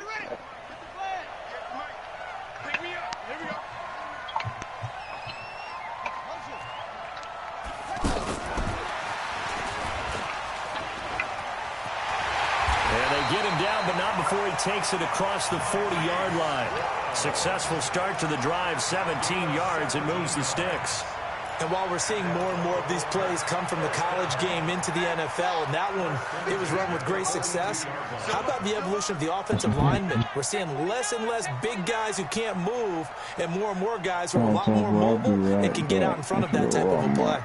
flag. Pick me up. Here we go. And they get him down, but not before he takes it across the 40-yard line. Successful start to the drive, 17 yards, and moves the sticks. And while we're seeing more and more of these plays come from the college game into the NFL, and that one, it was run with great success, how about the evolution of the offensive linemen? We're seeing less and less big guys who can't move, and more guys who are a lot more mobile and can get out in front of that type of a play.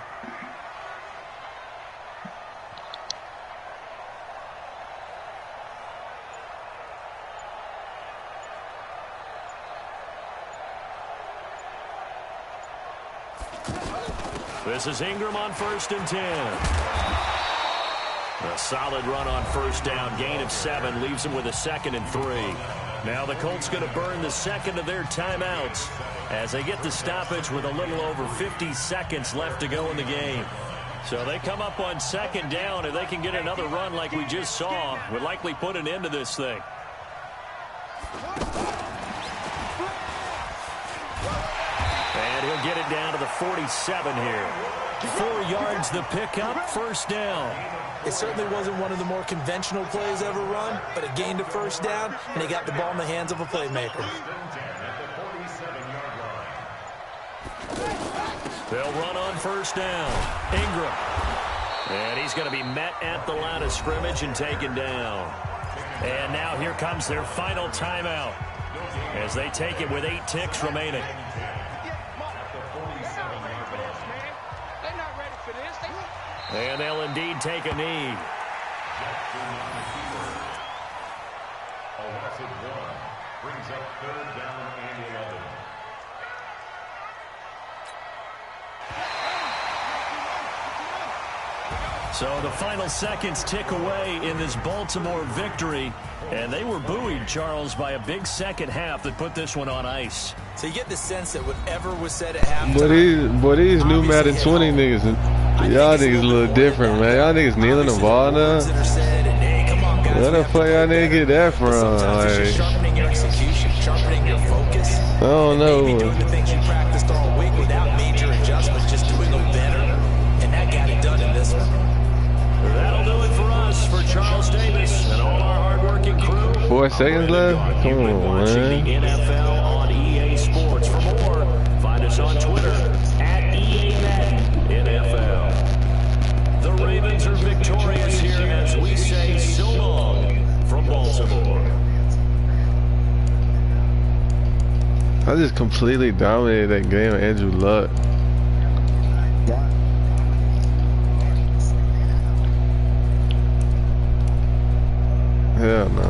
This is Ingram on 1st and 10. A solid run on first down. Gain of 7 leaves him with a 2nd and 3. Now the Colts going to burn the second of their timeouts as they get the stoppage with a little over 50 seconds left to go in the game. So they come up on 2nd down, and they can get another run like we just saw. Would likely put an end to this thing. And he'll get it down to the 47 here. 4 yards the pickup, first down. It certainly wasn't one of the more conventional plays ever run, but it gained a first down, and he got the ball in the hands of a playmaker. They'll run on first down. Ingram. And he's going to be met at the line of scrimmage and taken down. And now here comes their final timeout as they take it with 8 ticks remaining. And they'll indeed take a knee. Brings up 3rd down and 11. So the final seconds tick away in this Baltimore victory. And they were buoyed, Charles, by a big second half that put this one on ice. So you get the sense that whatever was said at halftime. But these new Madden 20 niggas, y'all niggas a little different, man. Y'all niggas kneeling the ball now. Where the fuck y'all niggas get that from? Like, Sharpening your execution, sharpening your focus. I don't know. Maybe doing the things you practiced all week without major adjustments, just doing them better. And that got it done in this one. That'll do it for us, for Charles Davis and all our hardworking crew. 4 seconds left? Come on, man. The NFL on EA Sports. For more, find us on Twitter at EA Madden NFL. The Ravens are victorious here as we say so long from Baltimore. I just completely dominated that game with Andrew Luck. Hell no.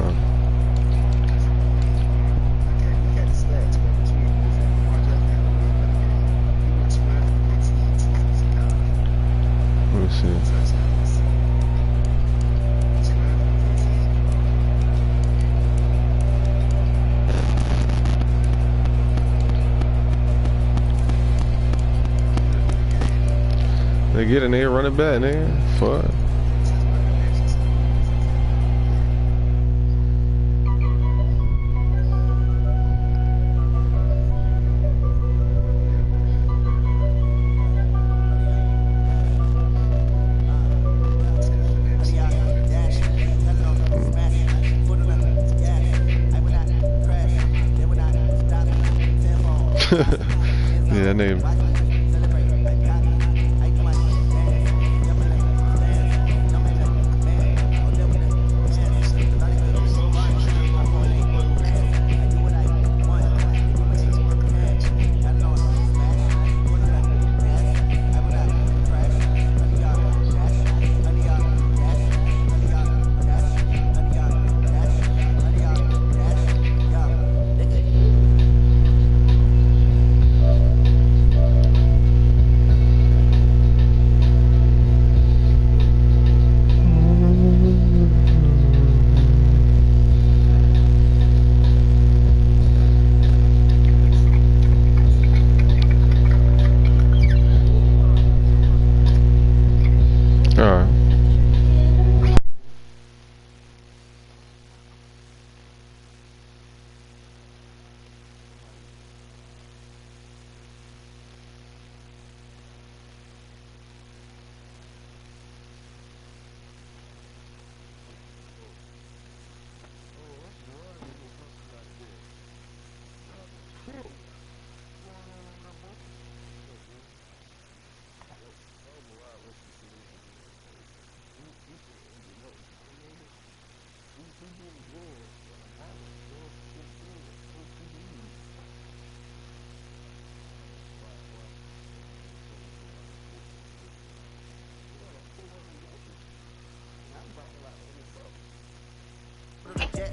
Let me see. They get a nigga running back, nigga. Fuck. Yeah, that nigga.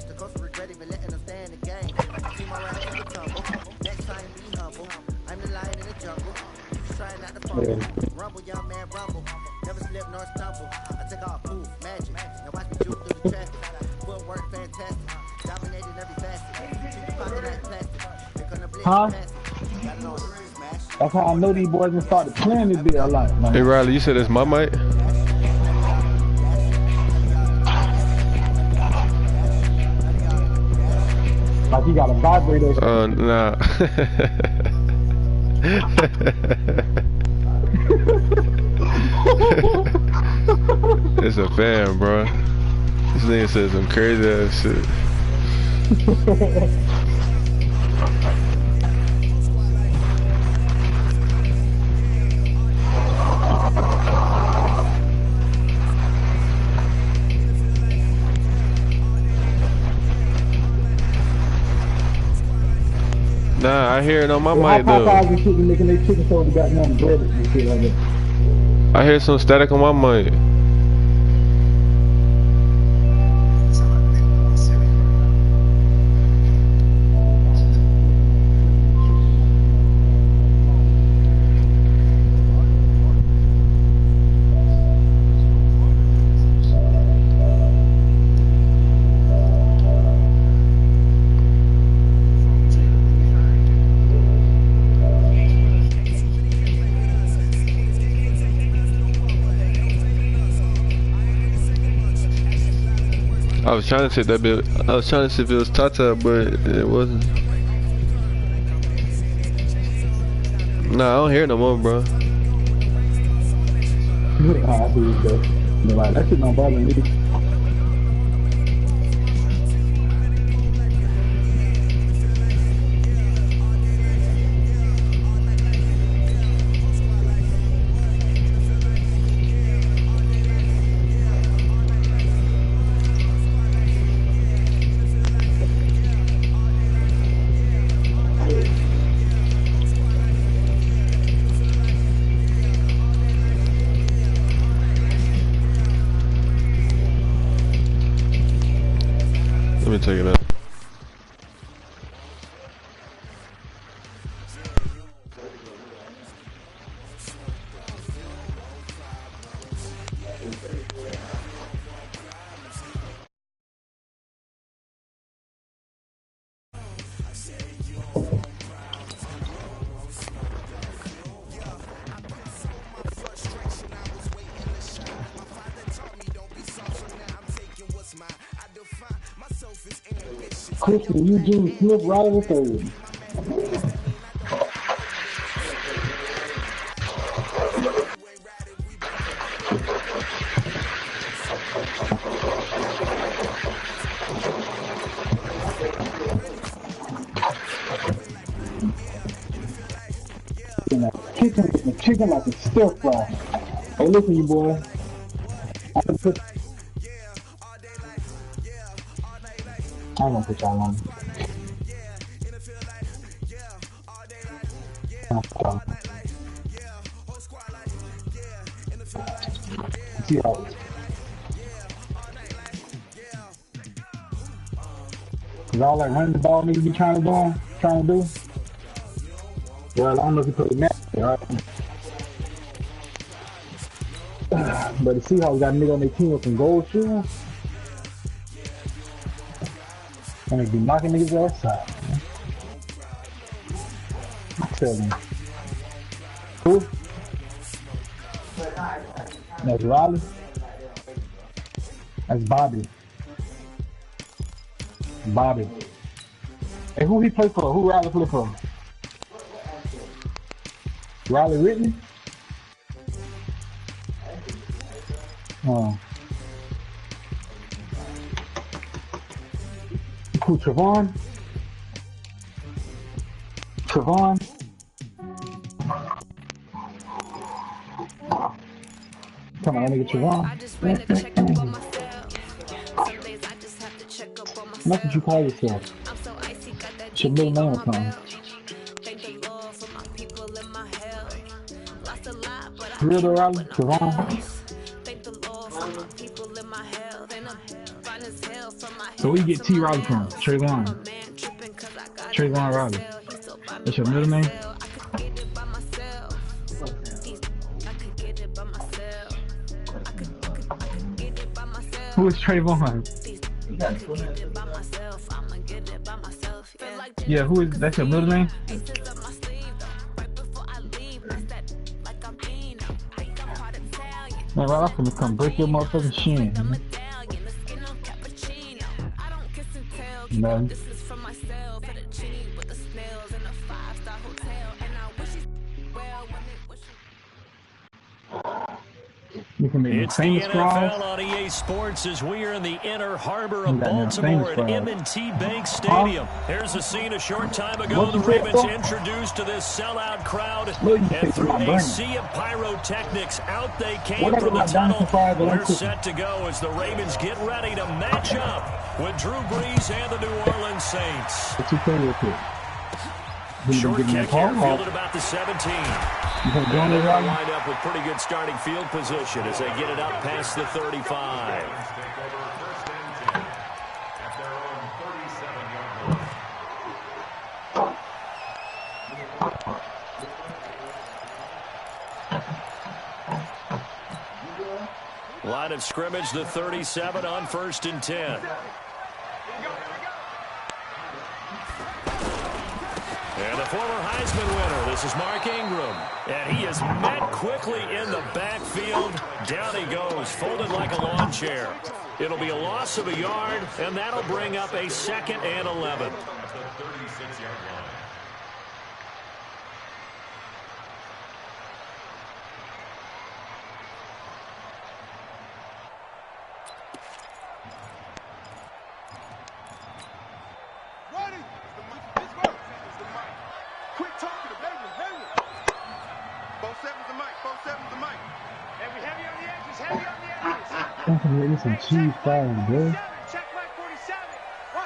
The coach regret even letting them stay in the game. I see my rap in the tumble. Next time be humble. I'm the lion in the jungle. You just trying not to fumble. Rumble, young man, rumble. Never slip nor stumble. I take off poof, magic. Now watch me juke through the traffic. Footwork fantastic. Dominating every facet. Treat the pocket like plastic. They're gonna blitz massive. Gotta know it's smash. That's how I know these boys gonna start playing this bit a lot. Man. Hey Riley, you said it's my mic? Like you got a vibrator. Nah. It's a fan, bro. This nigga said some crazy ass shit. Nah, I hear it on my mic though. I hear some static on my mic. I was trying to take that bit. I was trying to see if it was Tata, but it wasn't. Nah, I don't hear it no more, bro. That shit don't bother me. finna take it up. Christian Eugene Smith, Riley III. Chicken like a stir fry. Hey, listen, you boy. I'm gonna put y'all on. Seahawks. Cause all that running the ball niggas be trying to do. Well, I don't know if you put the match, right? But the Seahawks got a nigga on their team with some gold shoes. And they be knocking niggas outside. I tell them. Who? That's Riley. That's Bobby. Hey, who he play for? Who Riley play for? Riley Whitney? Oh. Who, Trevon? Come on, let me get Trevon. That's what you call yourself. It's your middle name or something. Real though, Riley? Trevon? So where you get T. Riley from? Trayvon Riley. That's your middle name? Who is Trayvon? Yeah, who is, that's your middle name? Man, I'm gonna come break your motherfucking shin, man. It's the NFL on EA Sports as we are in the inner harbor of Baltimore at M&T Bank Stadium. There's a scene a short time ago the Ravens introduced to this sellout crowd, and through a sea of pyrotechnics, out they came from the tunnel. We're set to go as the Ravens get ready to match up with Drew Brees and the New Orleans Saints. Short kick here, fielded about the 17. And they're going to wind up with pretty good starting field position as they get it up past the 35. Line of scrimmage, the 37 on 1st and 10. And the former Heisman winner, this is Mark Ingram. And he is met quickly in the backfield. Down he goes, folded like a lawn chair. It'll be a loss of a yard, and that'll bring up a 2nd and 11. Make me some cheese fries, bro.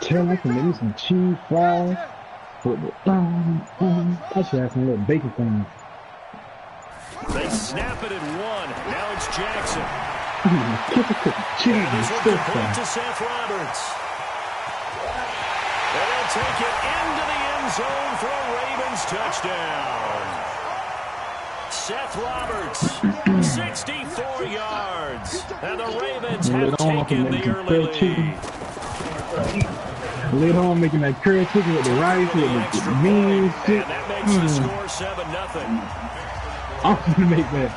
Tell me to make me some cheese fries. I should have some little bacon things. They snap it at 1. Now it's Jackson. Cheese and this will complete to Seth Roberts. And they'll take it into the end zone for a Ravens touchdown. Seth Roberts, 64 yards. And the Ravens have taken the early lead. Later on, making that curry chicken with the rice, with the beans, shit. And that makes the score 7-0. I'm gonna make that.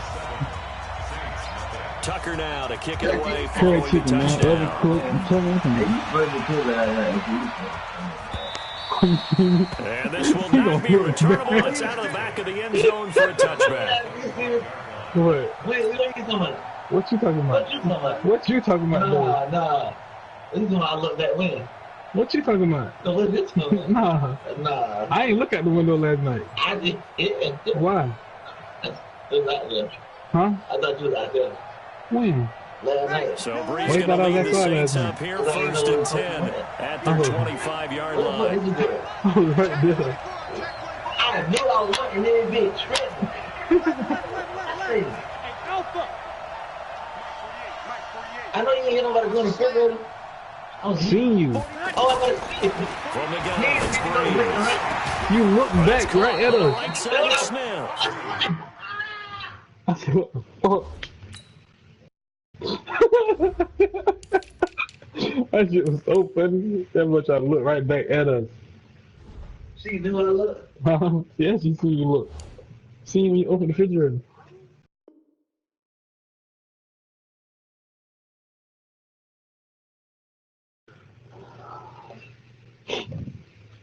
Tucker now to kick it away Curry following the chicken, man. touchdown. And this will not be returnable. It's out of the back of the end zone for a touchback. What? Wait, what are you talking about? What you talking about? What you talking about? Nah. This is when I look that way. What you talking about? So what is this? Nah. I ain't look out the window last night. I did it. Why? It was out there. Huh? I thought you was out there. When? Last night. So Breeze going to lead the Saints up here, 1st and 10 at their 25-yard line. I was right there. I knew I was looking at this bitch. I know you ain't hear nobody going to refrigerator. I seen you. Oh, I got to see it. From the gun, it's Breeze. You look back right at us. Right side of Smith. I said, what the fuck? That shit was so funny. That much I look right back at us. She knew what I looked. Yeah, she seen you look. Seen when you open the refrigerator.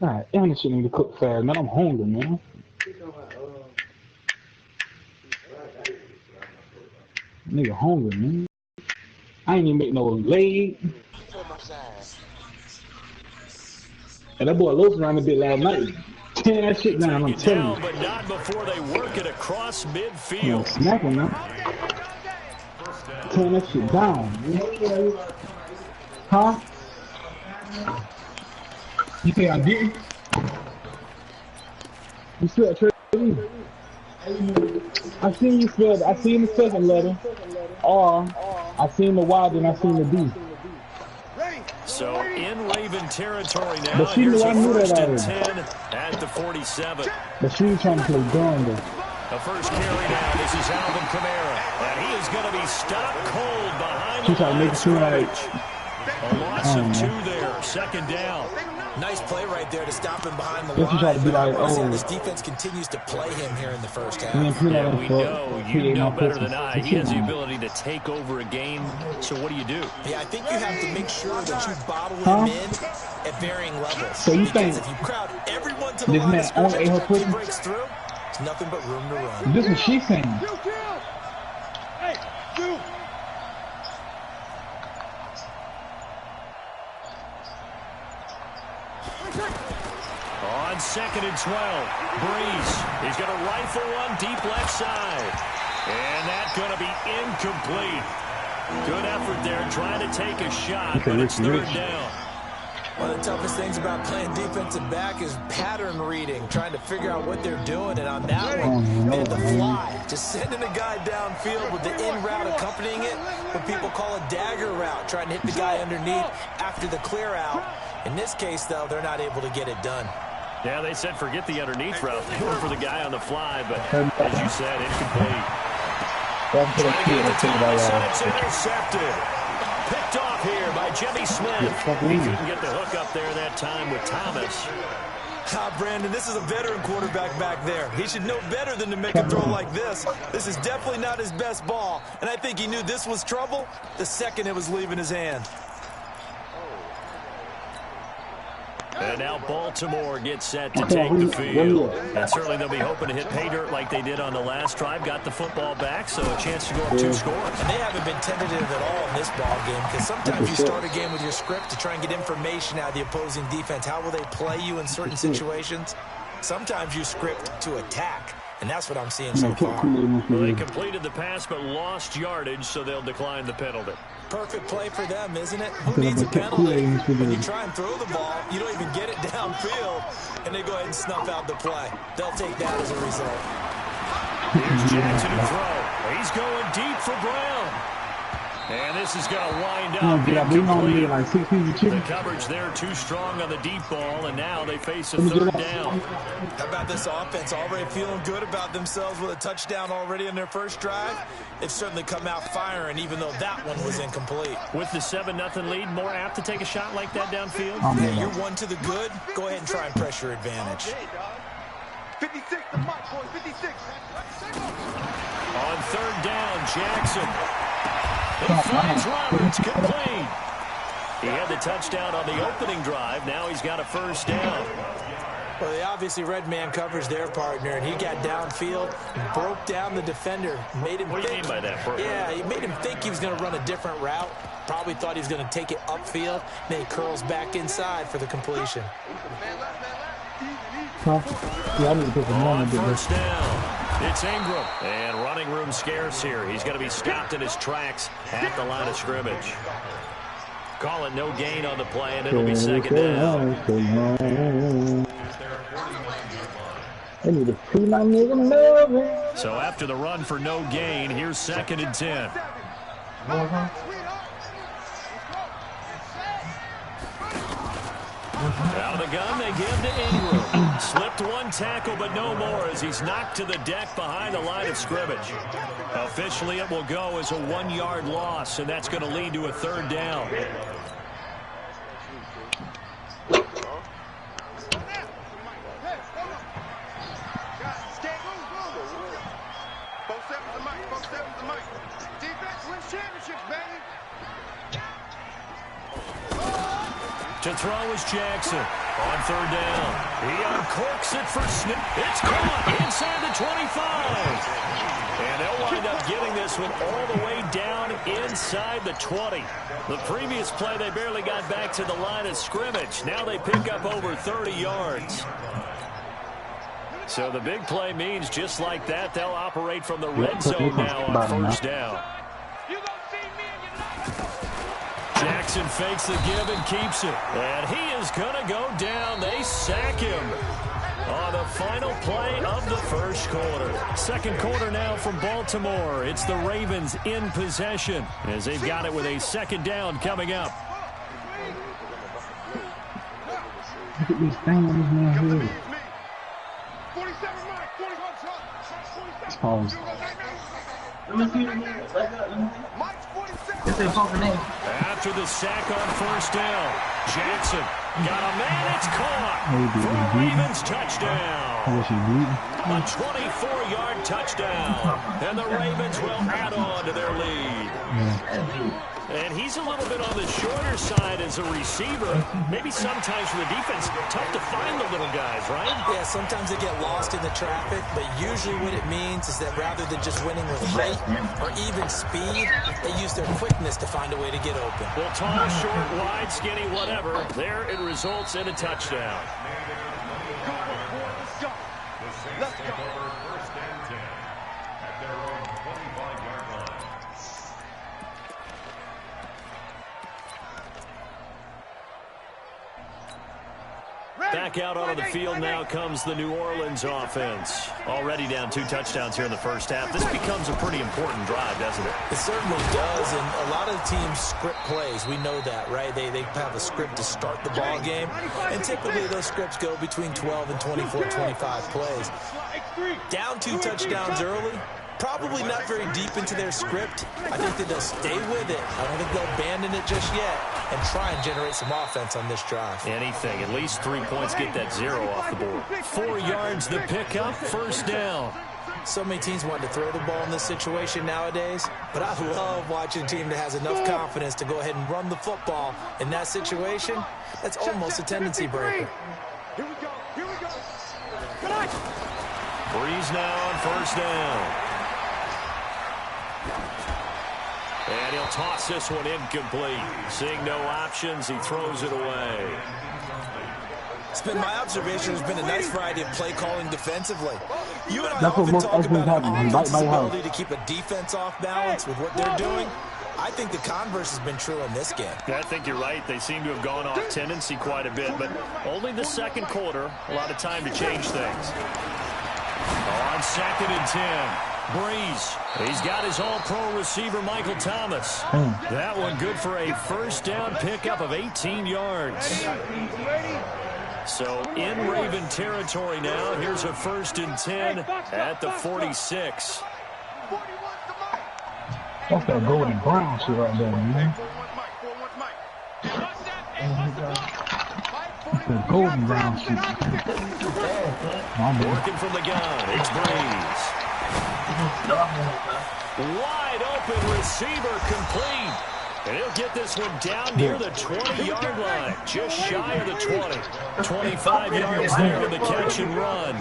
Alright, damn, this shit need to cook fast, man. I'm hungry, man. Nigga hungry, man. I ain't even make no leg. And that boy Los around a bit last night. Tearing that shit down, I'm telling you. But not before they work it across midfield. You know, snapping, man. Tearing that shit down, man. Huh? You think I didn't? You still trade me? I seen you spell. I seen the second letter, R. I seen the Y, then I seen the D. So in Raven territory now. But she knew I knew that 1st and already. 10 at the 47. But she was trying to play dumb though. The first carry now. This is Alvin Kamara, and he is going to be stopped cold behind She the trying to make it seem like a loss of 2 there. 2nd down. Nice play right there to stop him behind the Guess you try to be like, line. oh. This defense continues to play him here in the first half. We Yeah, we know. You know better than I. He has the ability to take over a game. So what do you do? Yeah, I think you have to make sure that you bottle him in at varying levels. So you think if you crowd everyone to the this line man of scrimmage, only ate her he pussy? breaks through. It's nothing but room to run. This is what she's saying. Hey, you. On 2nd and 12, Breeze. He's going to rifle one deep left side. And that's going to be incomplete. Good effort there, trying to take a shot, but it's 3rd down. One of the toughest things about playing defensive back is pattern reading, trying to figure out what they're doing. And on that one, man, the fly, just sending a guy downfield with the in route accompanying it, what people call a dagger route, trying to hit the guy underneath after the clear out. In this case, though, they're not able to get it done. Yeah, they said forget the underneath route. They went for the guy on the fly, but as you said, incomplete. It's intercepted. Picked off here by Jimmy Smith. He couldn't get the hook up there that time with Thomas. Brandon, this is a veteran quarterback back there. He should know better than to make a throw like this. This is definitely not his best ball, and I think he knew this was trouble the second it was leaving his hand. And now Baltimore gets set to take the field. And certainly they'll be hoping to hit pay dirt like they did on the last drive. Got the football back, so a chance to go up 2 scores. And they haven't been tentative at all in this ball game, because sometimes you start a game with your script to try and get information out of the opposing defense. How will they play you in certain situations? Sometimes you script to attack, and that's what I'm seeing so far. Well, they completed the pass but lost yardage, so they'll decline the penalty. Perfect play for them, isn't it? Who needs a penalty? When you try and throw the ball, you don't even get it downfield, and they go ahead and snuff out the play. They'll take that as a result. Here's Jackson to throw. He's going deep for Brown. And this is going to wind up incomplete. The coverage there too strong on the deep ball, and now they face a third down. How about this offense already feeling good about themselves with a touchdown already in their first drive? They've certainly come out firing, even though that one was incomplete. With the 7-0 lead, more apt to take a shot like that downfield? Yeah, you're one to the good. Go ahead and try and press your advantage. 56, the mic, boys, 56. On third down, Jackson. He finds Roberts, complete. He had the touchdown on the opening drive. Now he's got a first down. Well, they obviously read man coverage their partner, and he got downfield, broke down the defender, made him What do you mean by that, bro? Yeah, he made him think he was going to run a different route. Probably thought he was going to take it upfield. Then he curls back inside for the completion. On first down, it's Ingram. And running room scarce here. He's going to be stopped in his tracks at the line of scrimmage. Call it no gain on the play, and it'll be second down. So after the run for no gain, here's 2nd and 10. Out of the gun, they give to Ingram. Slipped one tackle, but no more as he's knocked to the deck behind the line of scrimmage. Officially, it will go as a 1-yard loss, and that's going to lead to a third down. To throw is Jackson. On third down. He uncorks it for Snip. It's caught inside the 25. And they'll wind up getting this one all the way down inside the 20. The previous play, they barely got back to the line of scrimmage. Now they pick up over 30 yards. So the big play means just like that, they'll operate from the red zone now on first down. Jackson fakes the give and keeps it. And he is going to go down. They sack him on the final play of the first quarter. Second quarter now from Baltimore. It's the Ravens in possession as they've got it with a second down coming up. Look at this thing on his man here. Pause. After the sack on first down, Jackson got a man. It's caught for a Ravens touchdown. A 24-yard touchdown. And the Ravens will add on to their lead. And he's a little bit on the shorter side as a receiver. Maybe sometimes for the defense, tough to find the little guys, right? Yeah, sometimes they get lost in the traffic, but usually what it means is that rather than just winning with height or even speed, they use their quickness to find a way to get open. Well, tall, short, wide, skinny, whatever. There it results in a touchdown. Let's go. First and 10 at their own 25-yard line. Back out onto the field now comes the New Orleans offense. Already down 2 touchdowns here in the first half. This becomes a pretty important drive, doesn't it? It certainly does, and a lot of teams script plays. We know that, right? They have a script to start the ball game, and typically those scripts go between 12 and 24, 25 plays. Down 2 touchdowns early, probably not very deep into their script. I think that they'll stay with it. I don't think they'll abandon it just yet and try and generate some offense on this drive. Anything. At least 3 points, get that 0 off the board. 4 yards the pickup, first down. So many teams want to throw the ball in this situation nowadays, but I love watching a team that has enough confidence to go ahead and run the football. In that situation, that's almost a tendency breaker. Here we go. Here we go. Breeze now on first down. And he'll toss this one incomplete. Seeing no options, he throws it away. It's been my observation. There's been a nice variety of play calling defensively. You and I often talk about an offense's ability to keep a defense off balance with what they're doing. I think the converse has been true in this game. I think you're right. They seem to have gone off tendency quite a bit, but only the second quarter. A lot of time to change things. On 2nd and 10. Breeze. He's got his all-pro receiver, Michael Thomas. That one good for a first down pickup of 18 yards. So in Raven territory now. Here's a 1st and 10 at the 46. That's that golden brown shit right there, man. That's that golden brown shit. Working from the gun. It's Breeze. Wide open receiver complete. And he'll get this one down near the 20-yard line. Just shy of the 20. 25 yards there to the catch and run.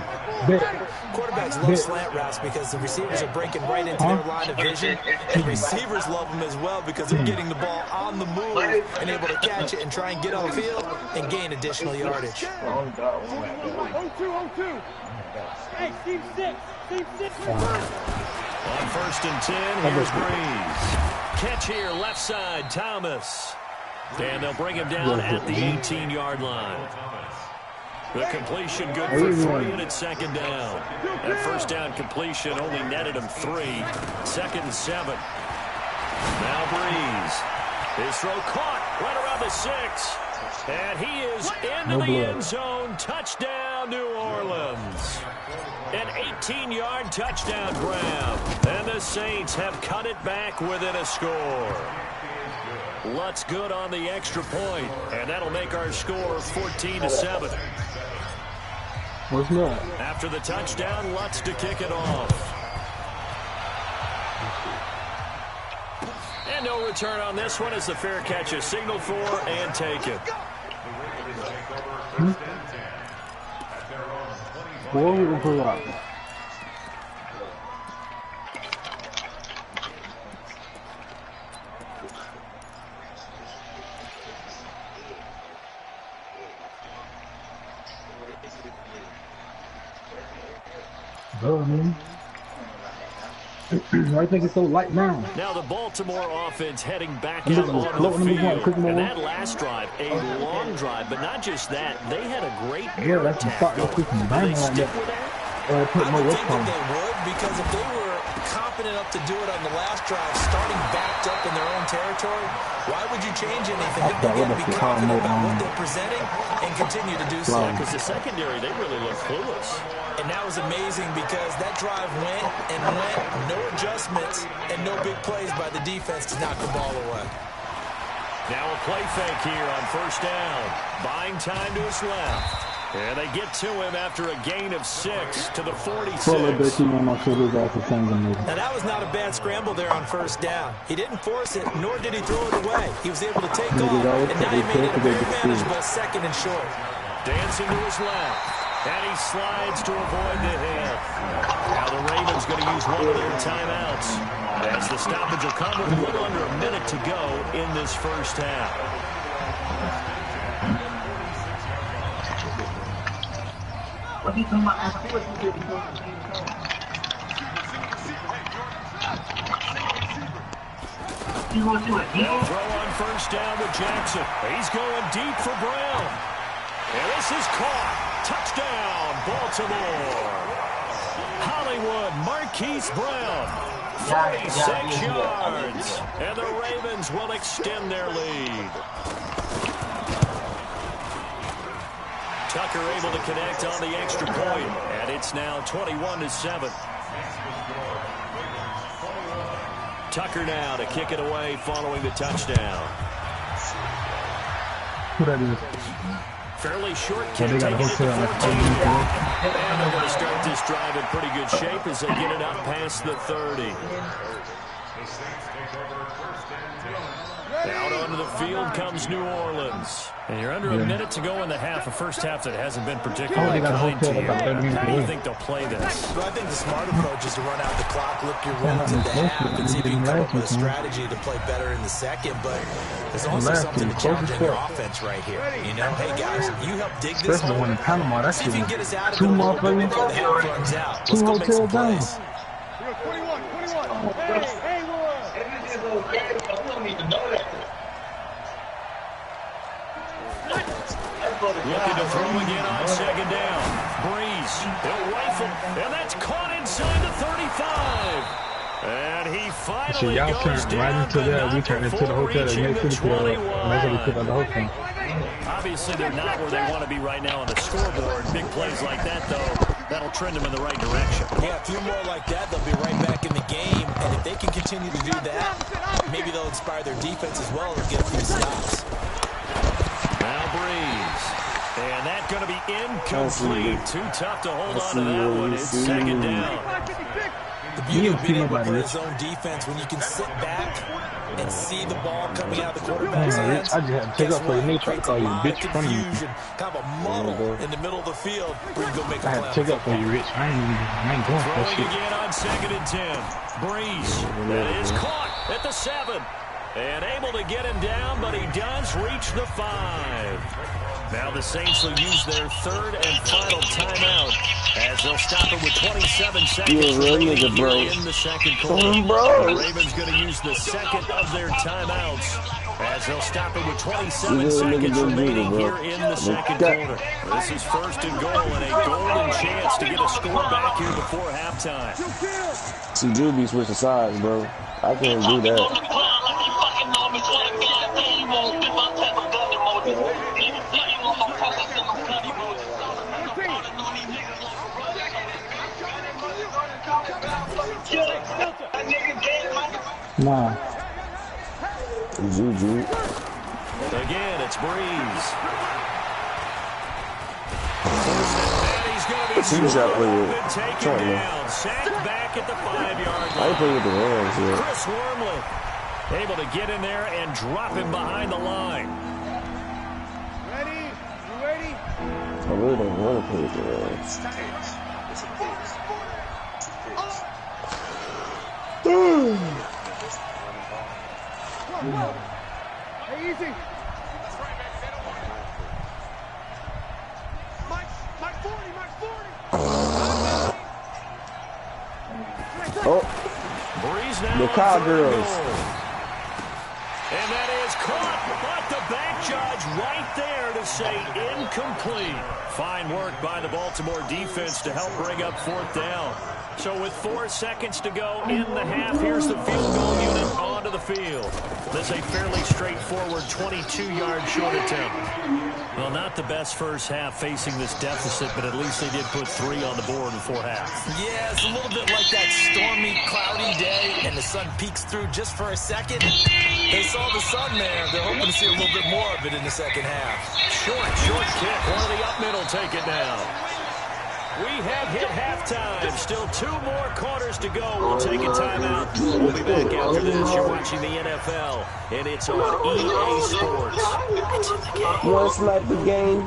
Quarterbacks love slant routes because the receivers are breaking right into their line of vision. And receivers love them as well because they're getting the ball on the move and able to catch it and try and get on the field and gain additional yardage. On 1st and 10, here's Breeze. Catch here, left side, Thomas. And they'll bring him down at the 18-yard line. The completion good for 3, and it's 2nd down. That 1st down completion only netted him 3. 2nd and 7. Now Breeze. His throw caught right around the 6. And he is into the end zone. Touchdown, New Orleans. An 18-yard touchdown grab. And the Saints have cut it back within a score. Lutz good on the extra point. And that'll make our score 14-7. What's that? After the touchdown, Lutz to kick it off. And no return on this one as the fair catch is signaled for and taken. Whoa, we pull up. Why do you think it's so light now? Now the Baltimore offense heading back out on the field. And that last drive, a long drive, but not just that. They had a great air attack going. Do they stick with that? I would think that they would, because if they were confident enough to do it on the last drive, starting backed up in their own territory, why would you change anything? They've got to be confident about what they're presenting and continue to do so. Because the secondary, they really look clueless. And that was amazing because that drive went and went, no adjustments and no big plays by the defense to knock the ball away. Now a play fake here on 1st down. Buying time to his left. And they get to him after a gain of 6 to the 46. Now that was not a bad scramble there on 1st down. He didn't force it, nor did he throw it away. He was able to take off, and now he made it a very manageable 2nd and short. Dancing to his left. And he slides to avoid the hit. Now the Ravens going to use one of their timeouts as the stoppage will come with a little under a minute to go in this 1st half. What are you talking about? They'll throw on 1st down with Jackson. He's going deep for Brown. And this is caught. Touchdown, Baltimore. Hollywood, Marquise Brown. 46 yards. And the Ravens will extend their lead. Tucker able to connect on the extra point. And it's now 21-7. Tucker now to kick it away following the touchdown. Who that is? Fairly short kick, taking it to 14. And they're going to start this drive in pretty good shape as they get it up past the 30. Out onto the field comes New Orleans. And you're under a minute to go in the half, a 1st half that hasn't been particularly kind to you. How do you think they'll play this? Well, I think the smart approach is to run out the clock, look your wins at the half, and see if you can come up with a strategy to play better in the 2nd. But there's also something to challenge in your offense right here. You know, hey, guys, you help dig this hole. See if you can get us out of it a little bit before the half runs out. Let's go make some plays. 21. Hey, we don't need to know that. Looking to throw again on 2nd down. Breeze, he'll rifle, and that's caught inside the 35. See, y'all turned right into that. We turned into the hotel that next to the field. And that's what we put on the hotel. Obviously, they're not where they want to be right now on the scoreboard. Big plays like that, though, that'll trend them in the right direction. Yeah, a few more like that, they'll be right back in the game. And if they can continue to do that, maybe they'll inspire their defense as well and get a few stops. Now Breeze. And that's going to be incomplete. Too tough to hold on to that one. It's second down. The beauty of being able to play zone defense when you can sit back and see the ball coming out of the quarterback's hands. I just had to take up for your name, try to call you a bitch from you. Kind of a muddle in the middle of the field where you go make a play. I had to take up for you, Rich. I ain't going for that shit. Throwing again on 2nd and 10. Breeze. That is caught at the 7. And able to get him down, but he does reach the 5. Now the Saints will use their 3rd and final timeout as they'll stop it with 27 seconds remaining in the second quarter. The Ravens going to use the 2nd of their timeouts as they'll stop it with 27 seconds remaining here in the second quarter. This is 1st and goal and a golden chance to get a score back here before halftime. See, Drew be switching sides, bro. I can't do that. Nah. Juju. Again, it's Breeze. He's out playing. Taken down. Sacked back at the 5-yard line. I ain't playing with the Rams yet. Chris Wormley able to get in there and drop him behind the line. Ready? You ready? I really don't want to play with the Rams. Hey, easy. Mike 40, Mike 40. Oh, Breeze now the Cowgirls. And that is caught, but the back judge right there to say incomplete. Fine work by the Baltimore defense to help bring up 4th down. So with 4 seconds to go in the half, here's the field goal unit onto the field. This is a fairly straightforward 22-yard short attempt. Well, not the best first half facing this deficit, but at least they did put 3 on the board before half. Yeah, it's a little bit like that stormy, cloudy day, and the sun peeks through just for a second. They saw the sun there. They're hoping to see a little bit more of it in the second half. Short kick. One of the up middle take it down. We have hit halftime. Still 2 more quarters to go. We'll take a timeout. We'll be back after this. You're watching the NFL, and it's on EA Sports. You want to snipe the game?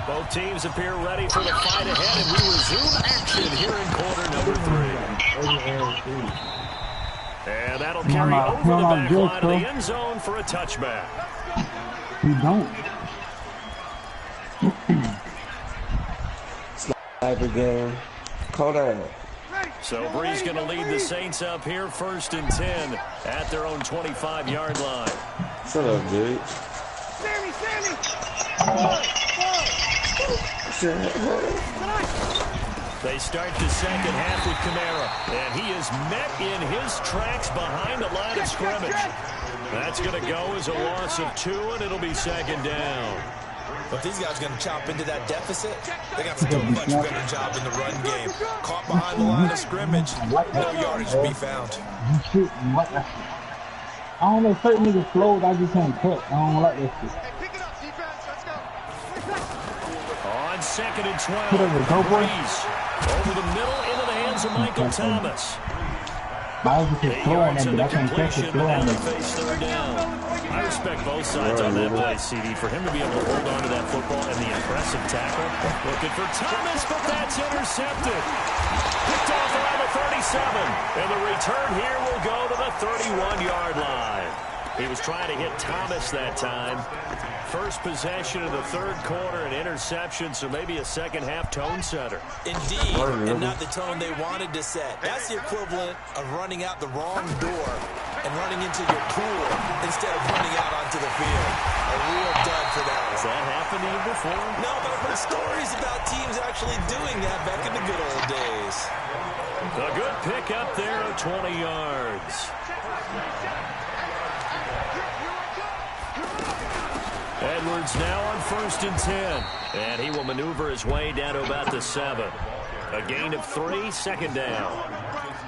Both teams appear ready for the fight ahead, and we resume action here in quarter number 3. And that'll carry over the back line of the end zone for a touchback. You don't. Sniper game. Call down. So Breeze going to lead the Saints up here 1st and 10 at their own 25-yard line. Shut up, dude. They start the second half with Kamara, and he is met in his tracks behind the line of scrimmage. That's going to go as a loss of 2, and it'll be 2nd down. But these guys are going to chop into that deficit. They got to do a much better job in the run game. Caught behind the line of scrimmage, no yardage to be found. I don't know, certain niggas flows, I just can't cut. I don't like that shit. Pick it up, defense. Let's go. On 2nd and 12, Breeze over the middle into the hands of Michael Thomas. I was just throwing them, but I can't catch it throwing them. I respect both sides on that play, CD. For him to be able to hold on to that football and the impressive tackle. Looking for Thomas, but that's intercepted. Picked off around the 37. And the return here will go to the 31-yard line. He was trying to hit Thomas that time. First possession of the 3rd quarter, an interception, so maybe a second-half tone setter. Indeed, and not the tone they wanted to set. That's the equivalent of running out the wrong door and running into your pool instead of running out onto the field. A real dud for that one. Has that happened to you before? No, but I've heard stories about teams actually doing that back in the good old days. A good pick up there of 20 yards. Edwards now on 1st and 10. And he will maneuver his way down to about the 7. A gain of 3, 2nd down.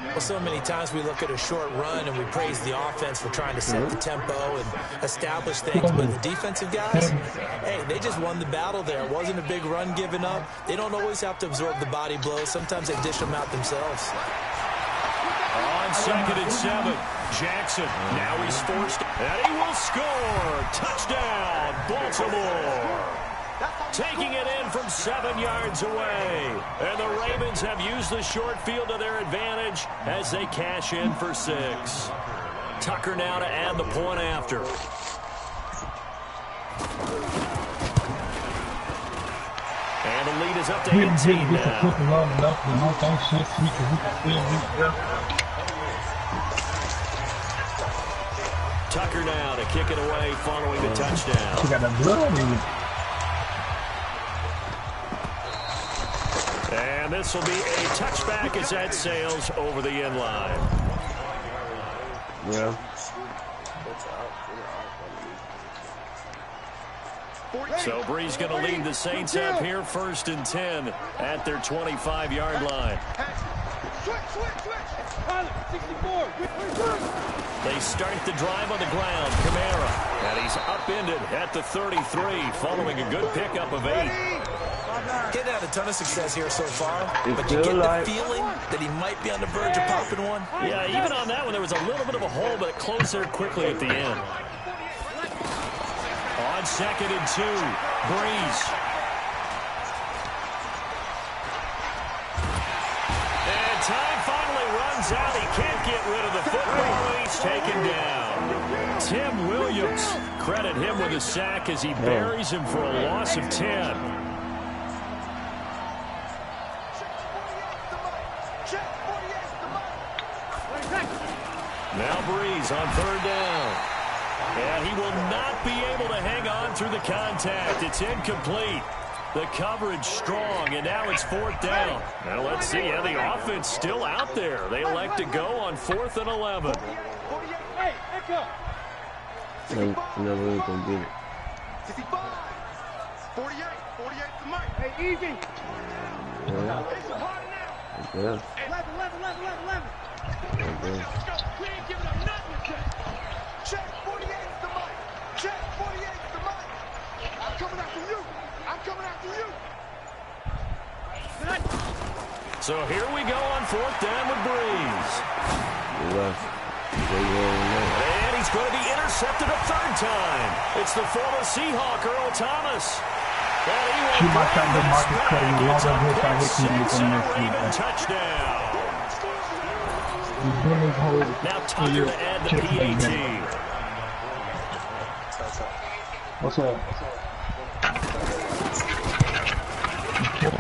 Well, so many times we look at a short run and we praise the offense for trying to set the tempo and establish things, but the defensive guys, hey, they just won the battle there. It wasn't a big run given up. They don't always have to absorb the body blows. Sometimes they dish them out themselves. On 2nd and 7, Jackson. Now he's forced, and he will score. Touchdown, Baltimore. Taking it in from 7 yards away. And the Ravens have used the short field to their advantage as they cash in for 6. Tucker now to add the point after. And the lead is up to 18 now. Tucker now to kick it away following the touchdown. She got that blood in it. And this will be a touchback as that sails over the end line. Yeah. So Bree's going to lead the Saints up here 1st and 10 at their 25-yard line. They start the drive on the ground. Kamara. And he's upended at the 33 following a good pickup of 8. Getting had a ton of success here so far, but you get the feeling that he might be on the verge of popping one. Yeah, even on that one, there was a little bit of a hole, but it closed there quickly at the end. On 2nd and 2, Breeze. And time finally runs out. He can't get rid of the football, and he's taken down. Tim Williams, credit him with a sack as he buries him for a loss of 10. Now Breeze on 3rd down. And he will not be able to hang on through the contact. It's incomplete. The coverage strong, and now it's 4th down. Now let's see. Yeah, the offense still out there. They elect to go on 4th and 11. Hey, Echo. Never really gonna get it. 65. 48 to Mike. Hey, easy. Yeah. Yeah. 11. Okay. We ain't giving up nothing today. Check 48 to Mike. Check 48 to Mike. I'm coming after you. So here we go on 4th down with Breeze. And he's going to be intercepted a 3rd time. It's the former Seahawk, Earl Thomas. And he will bring this back. It's a pick 6 and a Raven touchdown. Now Tucker to add the PAT. What's up?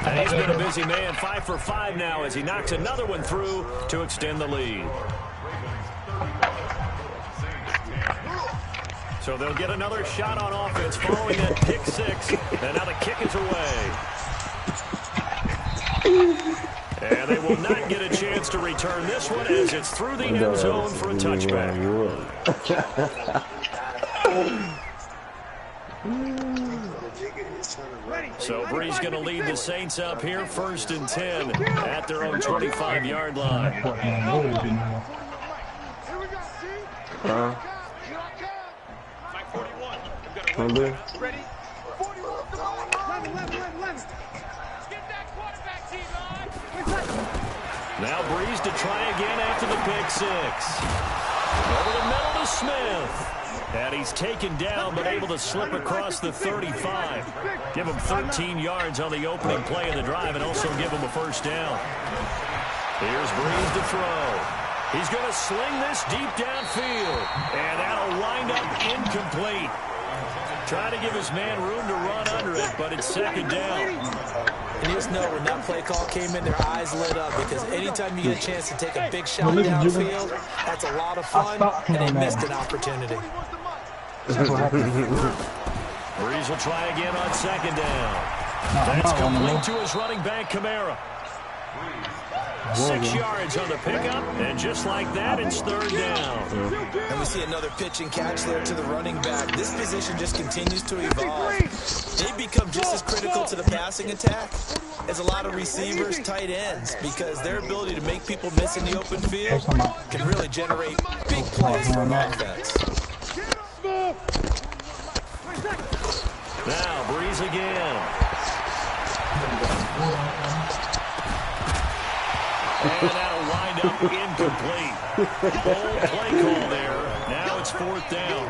And he's been a busy man, 5 for 5 now as he knocks another one through to extend the lead. So they'll get another shot on offense following that pick 6. And now the kick is away. And they will not get a chance to return this one as it's through the end zone for a touchback. So Bree's going to lead the Saints up here 1st and 10 at their own 25-yard line. Now Breeze to try again after the pick 6. Over the middle to Smith. And he's taken down, but able to slip across the 35. Give him 13 yards on the opening play of the drive and also give him a 1st down. Here's Breeze to throw. He's going to sling this deep downfield. And that'll wind up incomplete. Trying to give his man room to run under it, but it's 2nd down. And you just know when that play call came in, their eyes lit up because anytime you get a chance to take a big shot downfield, that's a lot of fun, and they missed an opportunity. Breeze will try again on second down. That's complete to his running back, Kamara. 6 yards on the pickup, and just like that, it's third down. And we see another pitch and catch there to the running back. This position just continues to evolve. They become just as critical to the passing attack as a lot of receivers, tight ends, because their ability to make people miss in the open field can really generate big plays for an offense. Now, Breeze again. And that'll wind up incomplete. Bold play call there. Now it's fourth down.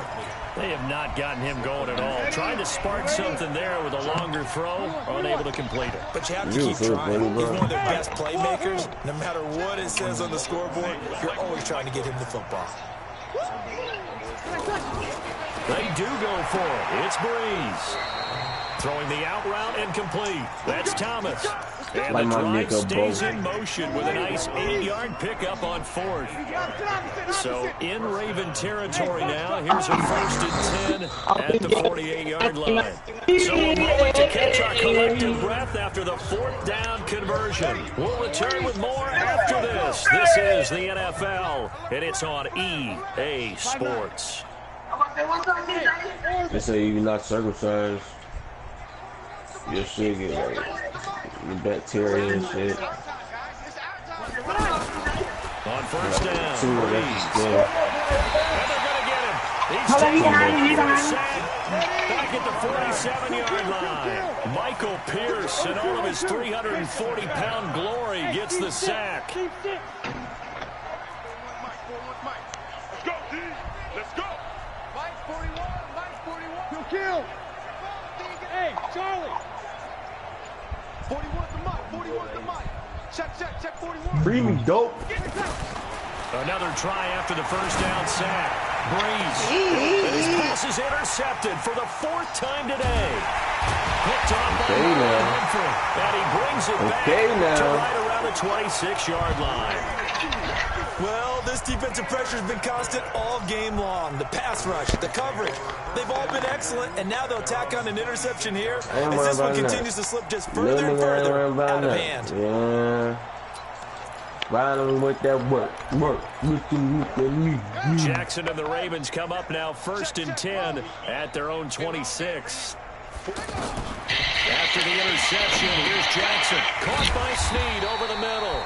They have not gotten him going at all. Trying to spark something there with a longer throw, unable to complete it. But you have to keep trying. He's one of their best playmakers. No matter what it says on the scoreboard, you're always trying to get him the football. They do go for it. It's Breeze. Throwing the out route incomplete. That's Thomas. And the drive stays in motion with a nice 8-yard pickup on fourth. So in Raven territory now. Here's a 1st and 10 at the 48-yard line. So a moment to catch our collective breath after the 4th down conversion. We'll return with more after this. This is the NFL, and it's on EA Sports. They say you're not circumcised, your shit get like the bacteria and shit. On first down, Breeze. And they're going to get him. He's taken for a sack back at the 47-yard line. Michael Pierce and all of his 340-pound glory gets the sack. Kill. Hey, Charlie. 41 to Mike. 41 to Mike. Check 41. Free me, dope. Another try after the first down sack. Breeze. And his pass is intercepted for the 4th time today. Picked off by Humphrey. And he brings it back to right around the 26-yard line. Well, this defensive pressure has been constant all game long. The pass rush, the coverage, they've all been excellent, and now they'll tack on an interception here as this one continues to slip just further and further out of hand. Yeah. Riding with that work. Jackson and the Ravens come up now 1st and 10 at their own 26. After the interception, here's Jackson. Caught by Snead over the middle.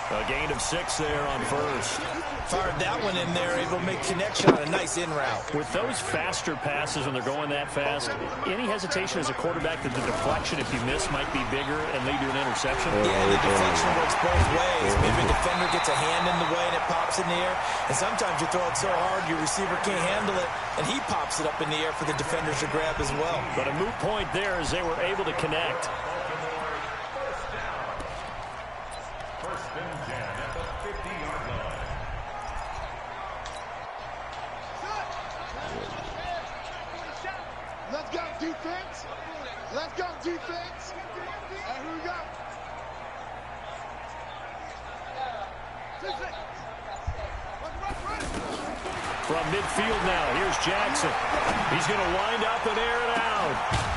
A gain of 6 there on first. Fired that one in there, able to make connection on a nice in route. With those faster passes when they're going that fast, any hesitation as a quarterback that the deflection, if you miss, might be bigger and lead to an interception? Yeah, the deflection works both ways. Maybe a defender gets a hand in the way and it pops in the air. And sometimes you throw it so hard your receiver can't handle it, and he pops it up in the air for the defenders to grab as well. But a moot point there as they were able to connect. Let's go, defense. Let's go, defense. And here we go. From midfield now, here's Jackson. He's going to wind up and air it out.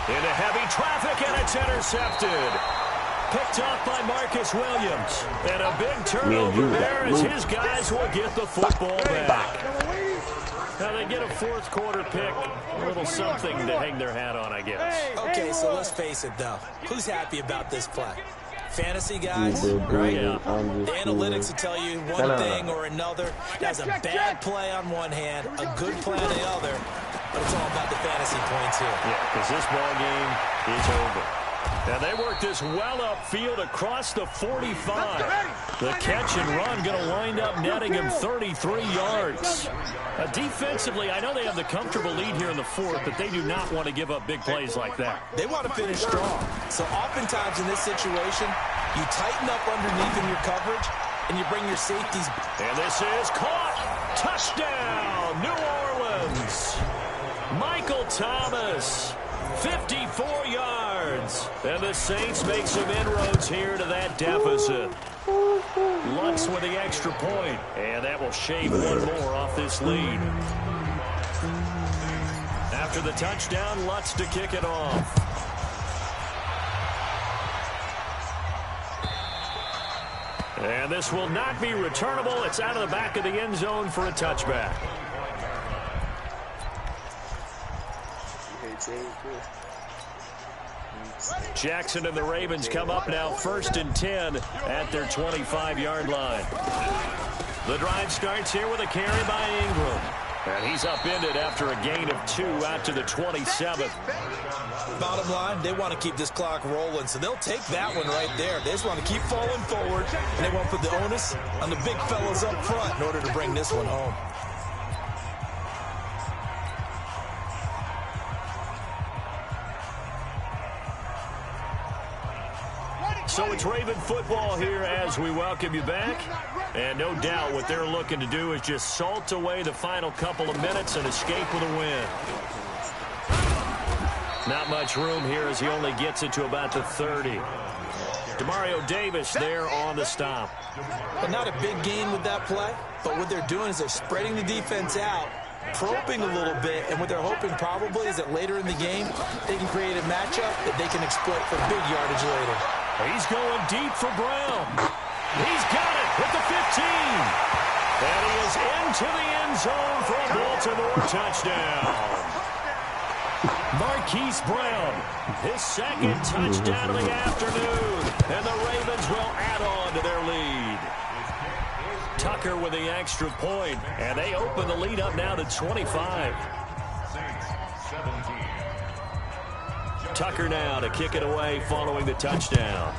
Into heavy traffic, and it's intercepted. Picked off by Marcus Williams. And a big turnover there as his guys will get the football back. Now they get a 4th quarter pick. A little something to hang their hat on, I guess. Okay, so let's face it, though. Who's happy about this play? Fantasy guys? Right. Yeah. The analytics will tell you one thing or another. That's a bad play on one hand, a good play on the other. But it's all about the fantasy points here. Yeah, because this ball game is over. And they work this well upfield across the 45. The catch and run going to wind up netting him 33 yards. Defensively, I know they have the comfortable lead here in the 4th, but they do not want to give up big plays like that. They want to finish strong. So oftentimes in this situation, you tighten up underneath in your coverage, and you bring your safeties. And this is caught. Touchdown, New Orleans. Michael Thomas. 54 yards. And the Saints make some inroads here to that deficit. Lutz with the extra point. And that will shave one more off this lead. After the touchdown, Lutz to kick it off. And this will not be returnable. It's out of the back of the end zone for a touchback. Jackson and the Ravens come up now 1st and 10 at their 25-yard line. The drive starts here with a carry by Ingram. And he's upended after a gain of 2 out to the 27th. Bottom line, they want to keep this clock rolling, so they'll take that one right there. They just want to keep falling forward, and they want to put the onus on the big fellas up front in order to bring this one home. So it's Raven football here as we welcome you back. And no doubt what they're looking to do is just salt away the final couple of minutes and escape with a win. Not much room here as he only gets it to about the 30. Demario Davis there on the stop. But not a big gain with that play. But what they're doing is they're spreading the defense out, probing a little bit, and what they're hoping probably is that later in the game they can create a matchup that they can exploit for big yardage later. He's going deep for Brown. He's got it with the 15. And he is into the end zone for a Baltimore touchdown. Marquise Brown, his second touchdown of the afternoon. And the Ravens will add on to their lead. Tucker with the extra point, and they open the lead up now to 25. Tucker now to kick it away following the touchdown.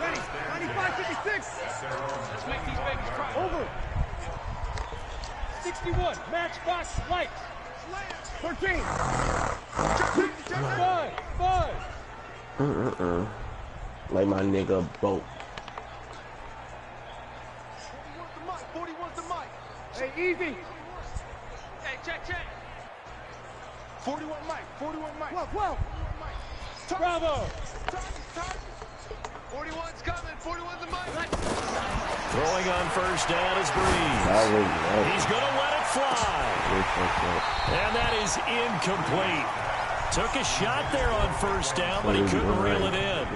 Ready. 95-56. Let's make these babies cry. Over. 61. Matchbox light. 13. 5. Like my nigga Boat. 41's the mic. Hey, easy. Hey, check. 41 mic. 12. Bravo. 41's coming. 41's the mic. Throwing on first down is Breeze. He's going to let it fly. And that is incomplete. Took a shot there on first down, but he couldn't reel it in.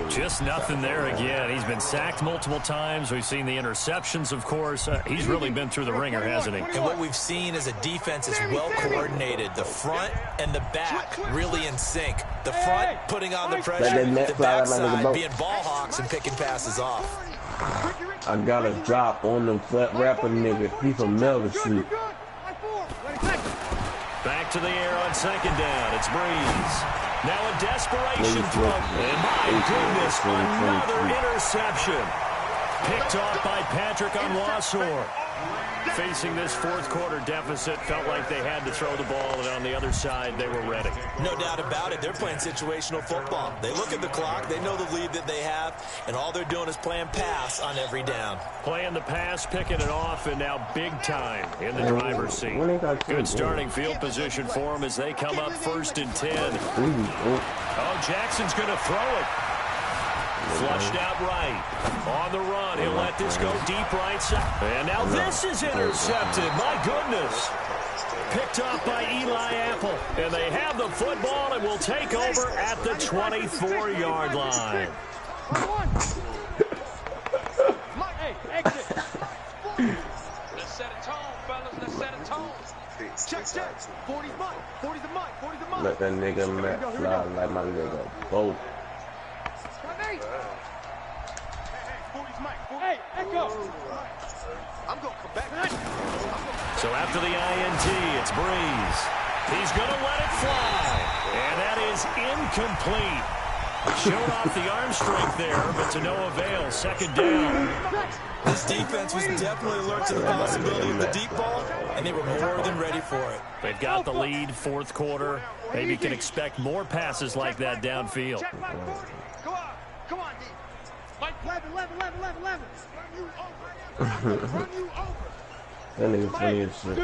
Just nothing there again. He's been sacked multiple times. We've seen the interceptions, of course. He's really been through the ringer, hasn't he? And what we've seen is a defense is well coordinated. The front and the back really in sync. The front putting on the pressure, the backside being ball hawks and picking passes off. I got a drop on them flat rapper nigga. He from Melvin Street. Back to the air on second down. It's Breeze. Now a desperation throw. And my goodness, another interception. Picked off by Patrick Onwuasor. Facing this fourth quarter deficit, felt like they had to throw the ball, and on the other side, they were ready. No doubt about it. They're playing situational football. They look at the clock. They know the lead that they have, and all they're doing is playing pass on every down. Playing the pass, picking it off, and now big time in the driver's seat. Good starting field position for them as they come up 1st and 10. Oh, Jackson's going to throw it. Flushed out right. On the run, he'll let this go deep right side. And now this is intercepted. My goodness. Picked off by Eli Apple. And they have the football and will take over at the 24-yard line. Hey, exit. Let's set a tone, fellas. Let's set a tone. Check. 40's mine. 40's the mic. 40's the mic. Let that nigga Matt fly like my nigga Boat. Hey, echo. I'm going to come back. So after the INT, it's Breeze. He's going to let it fly. And that is incomplete. Showed off the arm strength there, but to no avail. Second down. This defense was definitely alert to the possibility of the deep ball, and they were more than ready for it. They've got the lead, fourth quarter. Maybe can expect more passes like that downfield. Check my 40. Go on. Come on, D. 11. Run you over. That nigga funny as shit.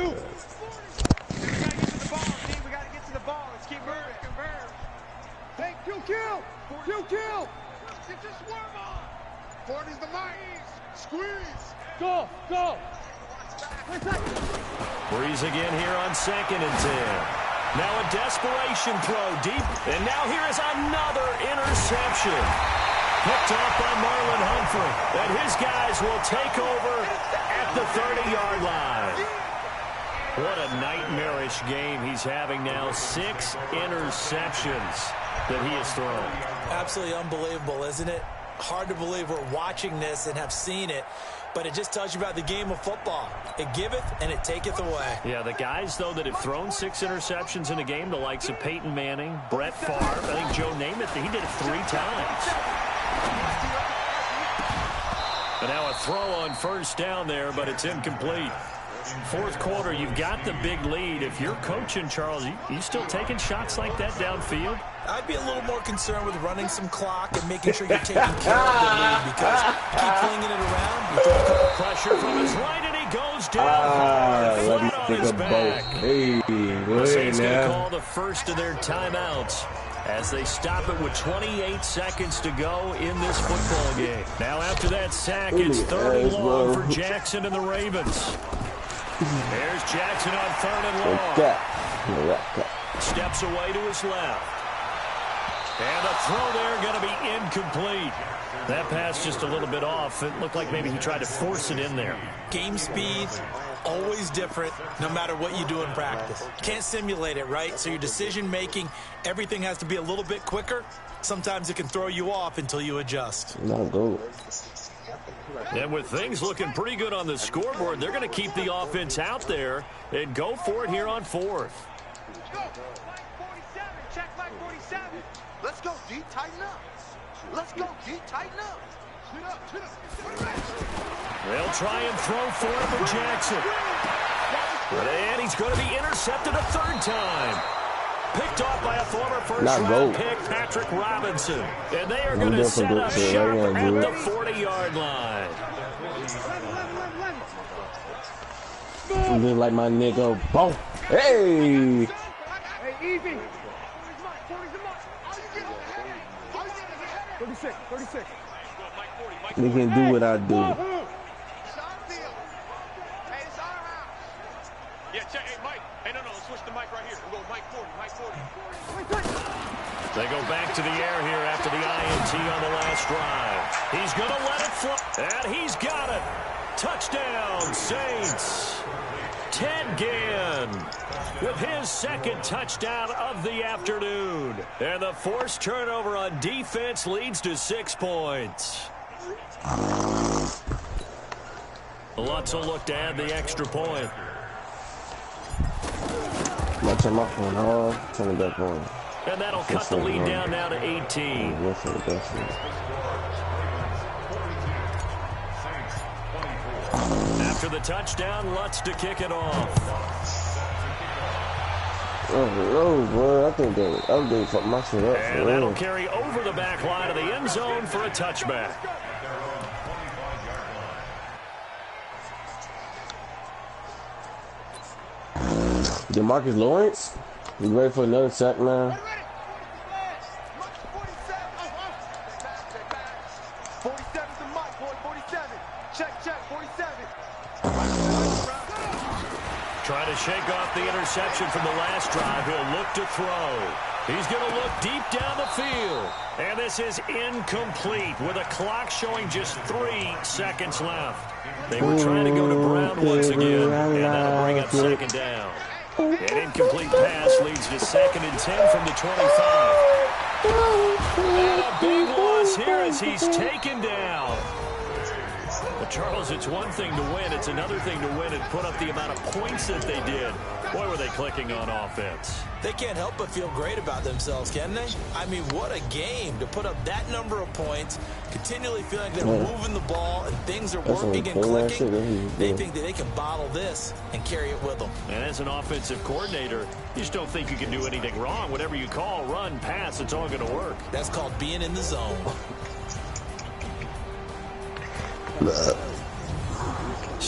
We gotta get to the ball. Let's keep moving. Hey, kill. Get your swerve on. 40's the mic. Squeeze. Go. Breeze again here on 2nd and 10. Now a desperation throw deep. And now here is another interception. Picked off by Marlon Humphrey. And his guys will take over at the 30-yard line. What a nightmarish game he's having now. 6 interceptions that he has thrown. Absolutely unbelievable, isn't it? Hard to believe we're watching this and have seen it, but it just tells you about the game of football. It giveth and it taketh away. Yeah, the guys, though, that have thrown 6 interceptions in a game, the likes of Peyton Manning, Brett Favre, I think Joe Namath, he did it 3 times. And now a throw on first down there, but it's incomplete. 4th quarter, you've got the big lead. If you're coaching, Charles, you still taking shots like that downfield? I'd be a little more concerned with running some clock and making sure you're taking care of the lead, because keep flinging it around. You throw a couple pressure from his right, and he goes down. Flat on his back. Hey, the Saints going to call the first of their timeouts as they stop it with 28 seconds to go in this football game. Now after that sack, it's 3rd and long for Jackson and the Ravens. There's Jackson on 3rd and long. Steps away to his left. And the throw there going to be incomplete. That pass just a little bit off. It looked like maybe he tried to force it in there. Game speed, always different, no matter what you do in practice. Can't simulate it, right? So your decision-making, everything has to be a little bit quicker. Sometimes it can throw you off until you adjust. Not good. And with things looking pretty good on the scoreboard, they're going to keep the offense out there and go for it here on 4th. Let's go. Mike 47. Check Mike 47. Let's go, D. Tighten up. Let's go, D. Tighten up. Chin up. They'll try and throw for it for Jackson. And he's going to be intercepted a 3rd time. Picked off by a former first-round pick, Patrick Robinson. And they are going to set up shop at the 40-yard line. Just like my nigga, boom. Hey! Hey, Evie. 36. They can do what I do. Hey, it's our house. Yeah, check. Hey, Mike. Hey, no, let's switch the mic right here. We'll go Mike 40. They go back to the air here after the INT on the last drive. He's going to let it fly. And he's got it. Touchdown, Saints. Ted Ginn with his 2nd touchdown of the afternoon. And the forced turnover on defense leads to 6 points. Lutz will look to add the extra point. I'm turn my phone off, turn it back on. And that'll cut the lead down now to 18. After the touchdown, Lutz to kick it off. Oh, bro, I think they fucked my shit up. And that'll carry over the back line of the end zone for a touchback. DeMarcus Lawrence, you ready for another sack, man? 47's the mic, boy. 47. Check, 47. Trying to shake off the interception from the last drive. He'll look to throw. He's going to look deep down the field. And this is incomplete with a clock showing just 3 seconds left. They were trying to go to Brown once again, and that'll bring up 2nd down. An incomplete pass leads to 2nd and 10 from the 25. And a big loss here as he's taken down. Well, Charles, it's one thing to win. It's another thing to win and put up the amount of points that they did. Boy, were they clicking on offense. They can't help but feel great about themselves, can they? I mean, what a game to put up that number of points, continually feeling like they're moving the ball and things are working and clicking. They think that they can bottle this and carry it with them. And as an offensive coordinator, you just don't think you can do anything wrong. Whatever you call, run, pass, it's all going to work. That's called being in the zone.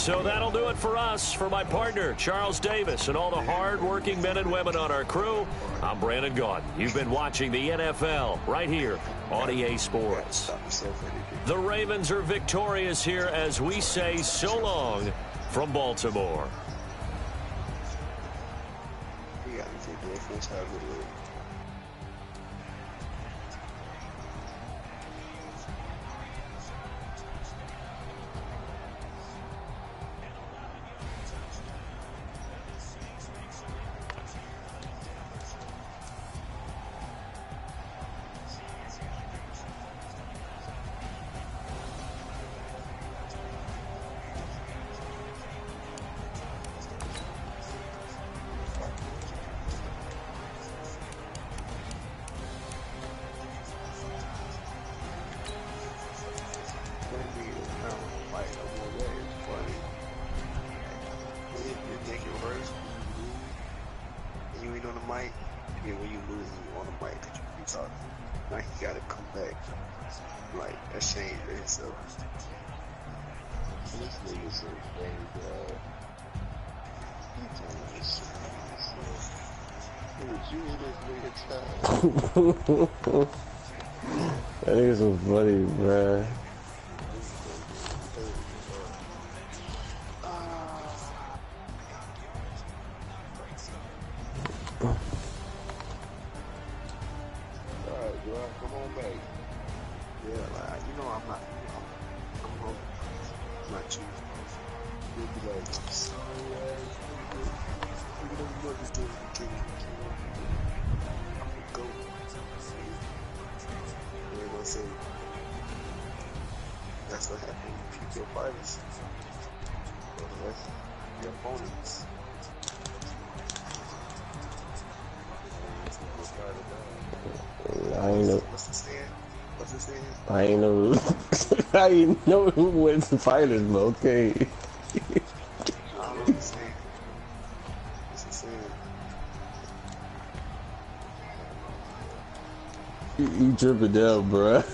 So that'll do it for us. For my partner, Charles Davis, and all the hard-working men and women on our crew, I'm Brandon Gaudin. You've been watching the NFL right here on EA Sports. The Ravens are victorious here as we say so long from Baltimore. That is so funny, bruh. I ain't know who wins the fighters, but okay. You tripping down, bruh.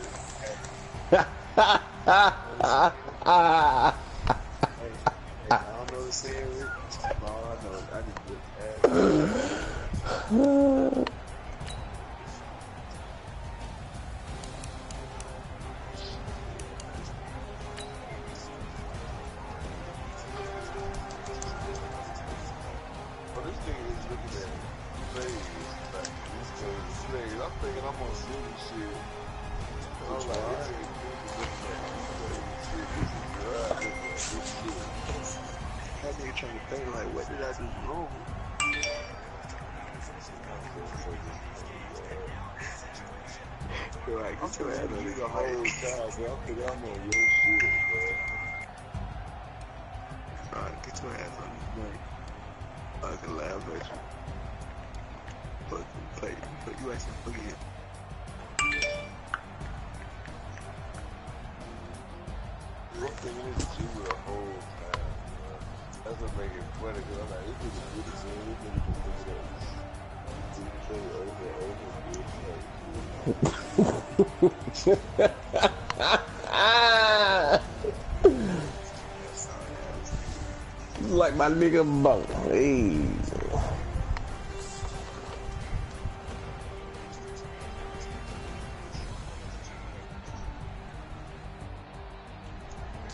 Like my nigga Bunk. Hey.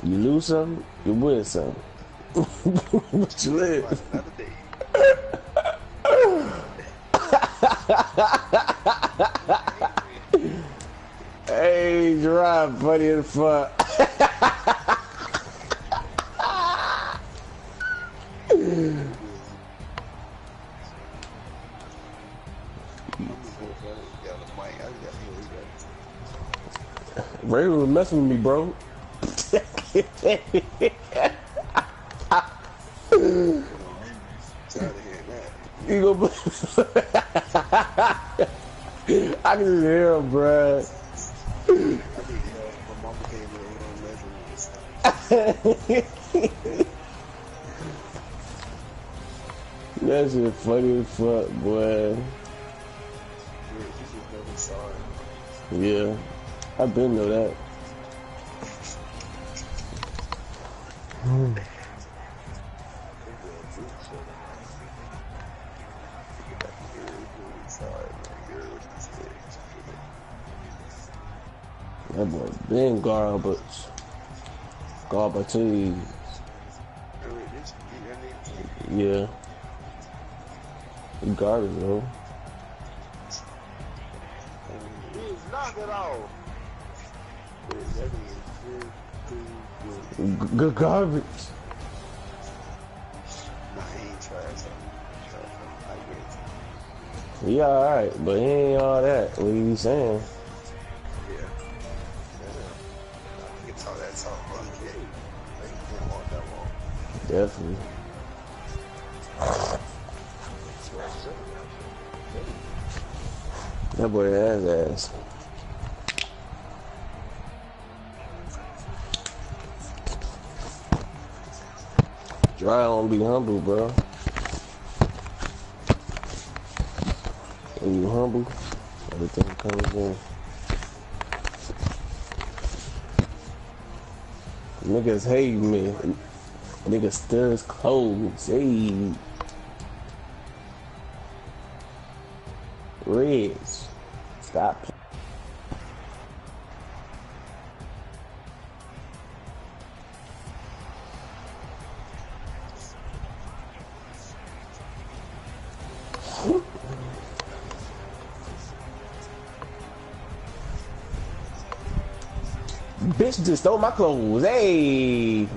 You lose some, you win some. But you live. Hey, Gerard, funny as fuck. Ray was messing with me, bro. You go. I can just hear him, bruh. That shit funny as fuck, boy. Yeah, I been know that. That boy been garbage. Garbage. Yeah. He garbage, bro. Knock it off. Good garbage. Nah, he ain't trash. He alright, but he ain't all that. What you be saying? Yeah. He gets all that talk, bro. He didn't want that long. Definitely. That boy ass. Dry don't be humble, bro. When you humble, everything comes in. Niggas hate me. Niggas still his clothes. Hey. Reds. Stop. Bitch just stole my clothes. Hey.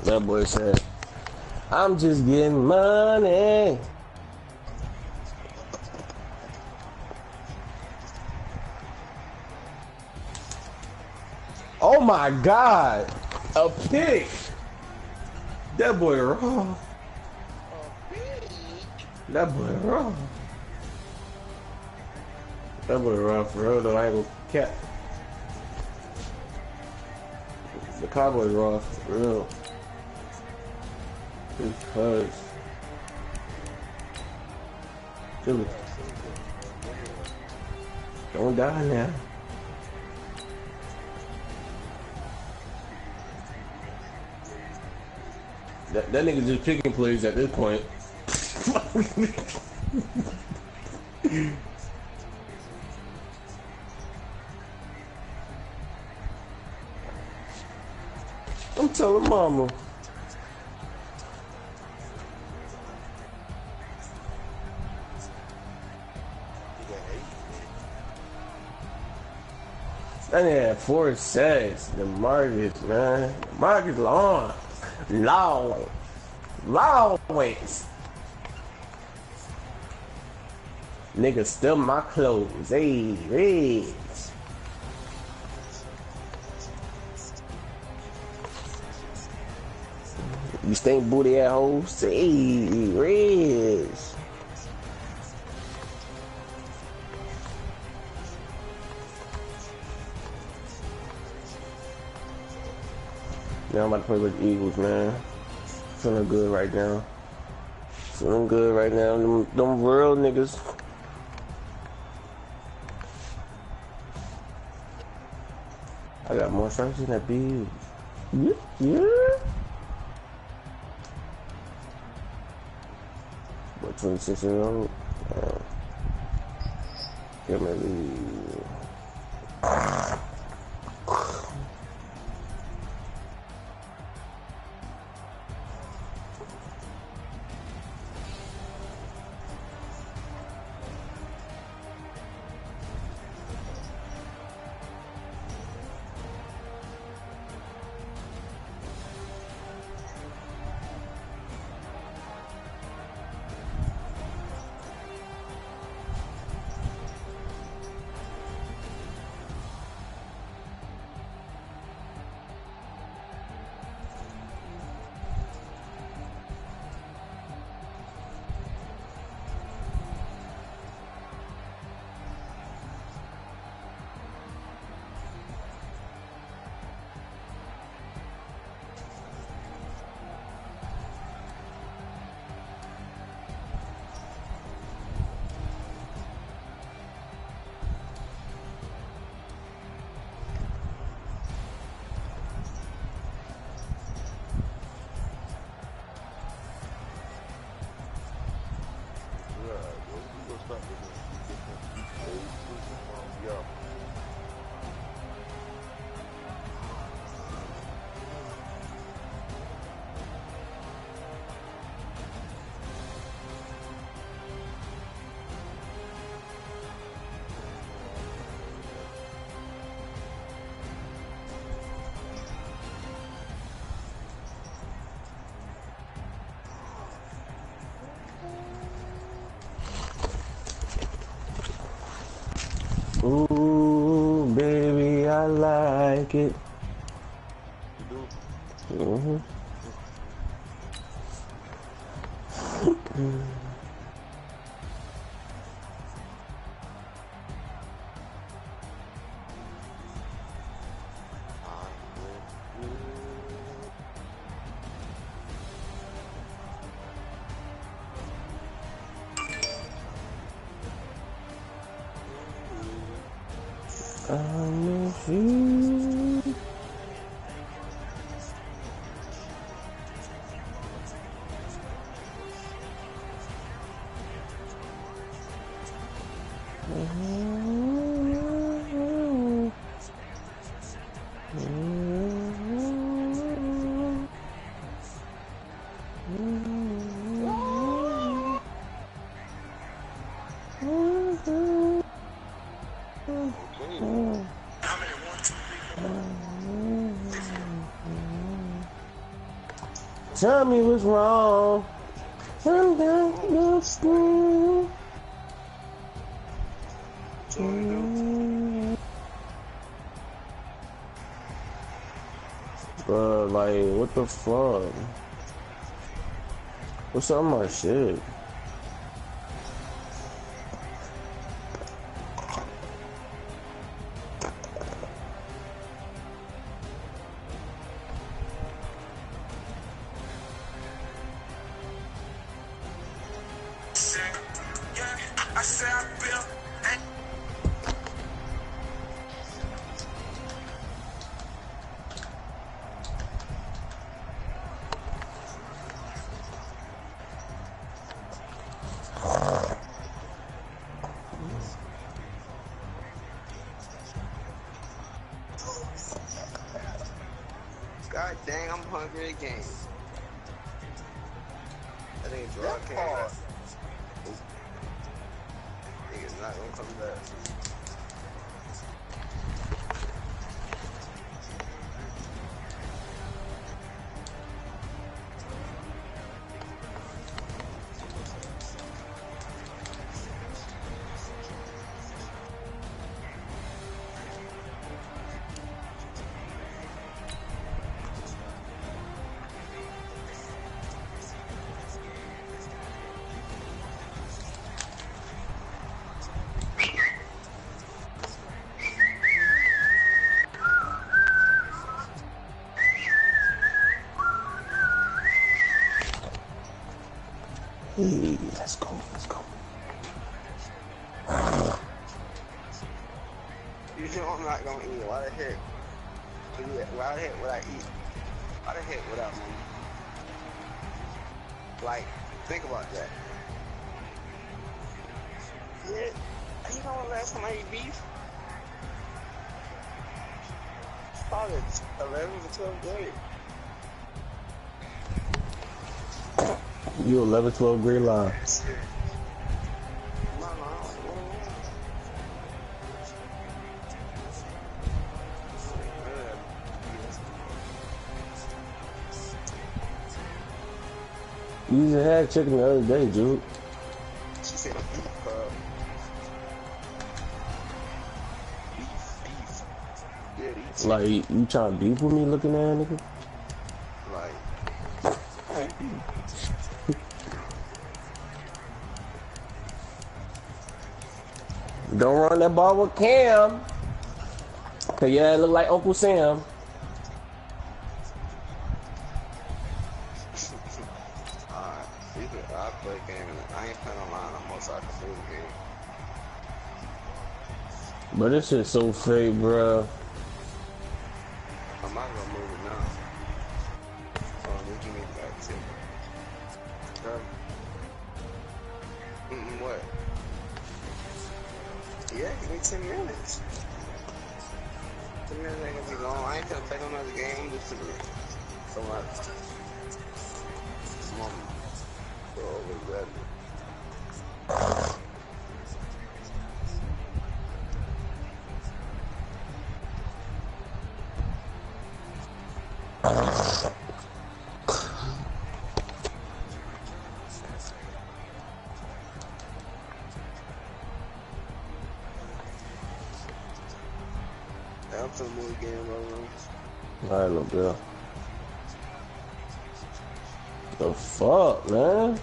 That boy said, I'm just getting money. Oh my God, a pig. That boy raw. That boy raw. That boy raw for real though, I ain't gonna cap. The Cowboys raw for real. Because dude, don't die now. That nigga just picking plays at this point. I'm telling mama. That nigga had 4 sacks. The Marcus, man. Marcus long. Lawrence. Nigga steal my clothes. Hey, Reds. You stink booty at hoes. Hey, Reds. Now I'm about to play with the Eagles, man. Feeling good right now. Feeling good right now. Them real niggas. I got more strikes than that big. Yeah. What, 26 years old? Give me the... like it. Mm-hmm. I miss you. Tell me what's wrong. I'm down your school. Bro, like, what the fuck? What's up with my shit? God dang, I'm hungry again. I think draw came out. Nigga's not gonna come back. Hey, let's go, let's go. You know I'm not gonna eat. Why the heck? Why the heck would I eat? Why the heck would I money? Like, think about that. Yeah, you know when last time I ate beef? Probably 11th or 12th grade. You 11, 12 grade line. You just had chicken the other day, dude. She said beef, beef. Like, you trying to beef with me looking at nigga? Like, don't run that ball with Cam. Cause yeah, it look like Uncle Sam. I play a game and I ain't playing online no more, so I can play the game. But this shit's so fake, bruh. I'm not gonna move it now. You give me back to what? Yeah, give me 10 minutes. 10 minutes ain't gonna be long. I ain't gonna play no other game. I'm just gonna so much. I'm gonna move the game Alright, little girl. The fuck, man?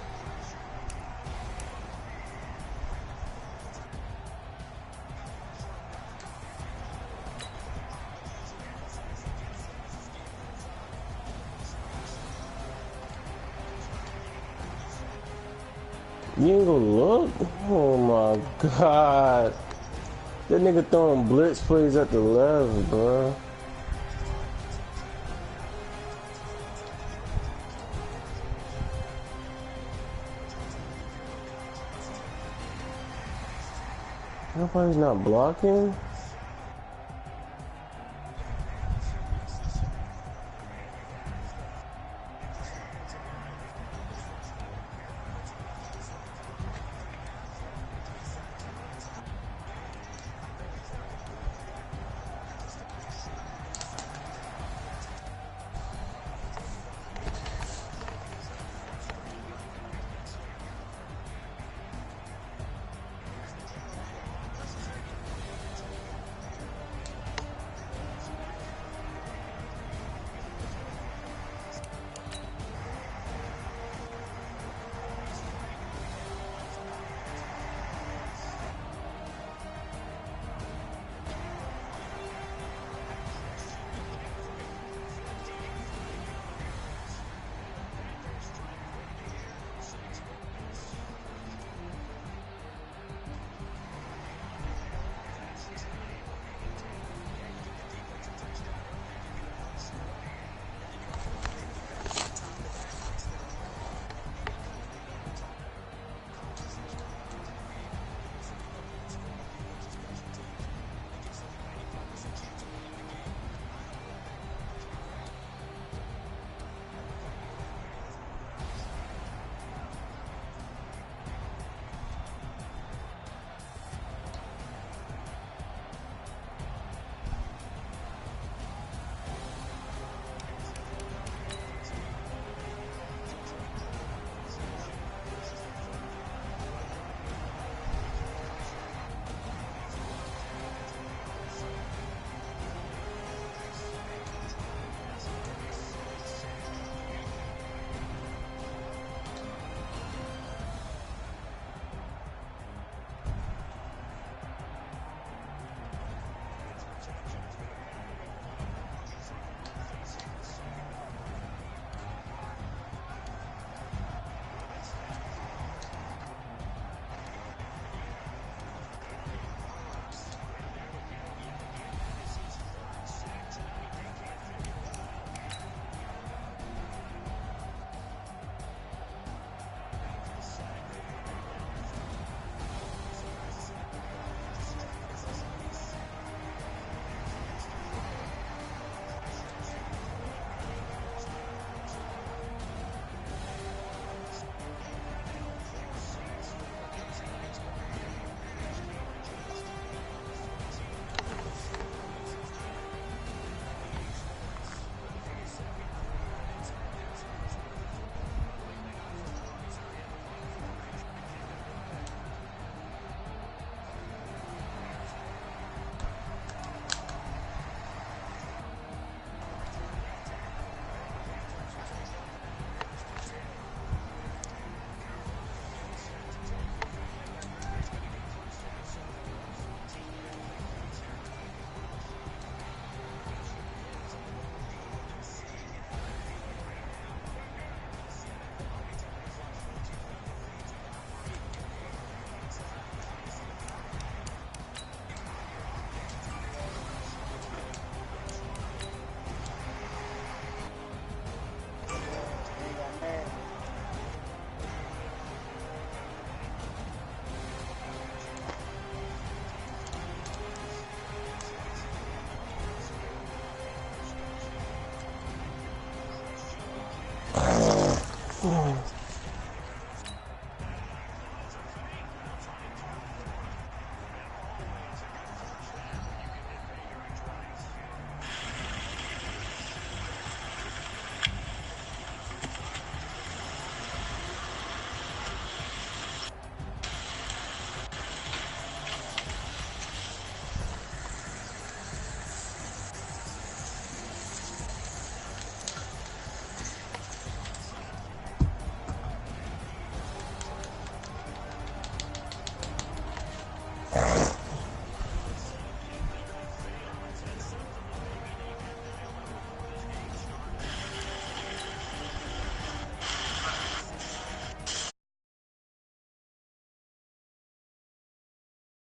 You ain't gonna look? Oh my god. That nigga throwing blitz plays at the left, bro. Nobody's not blocking?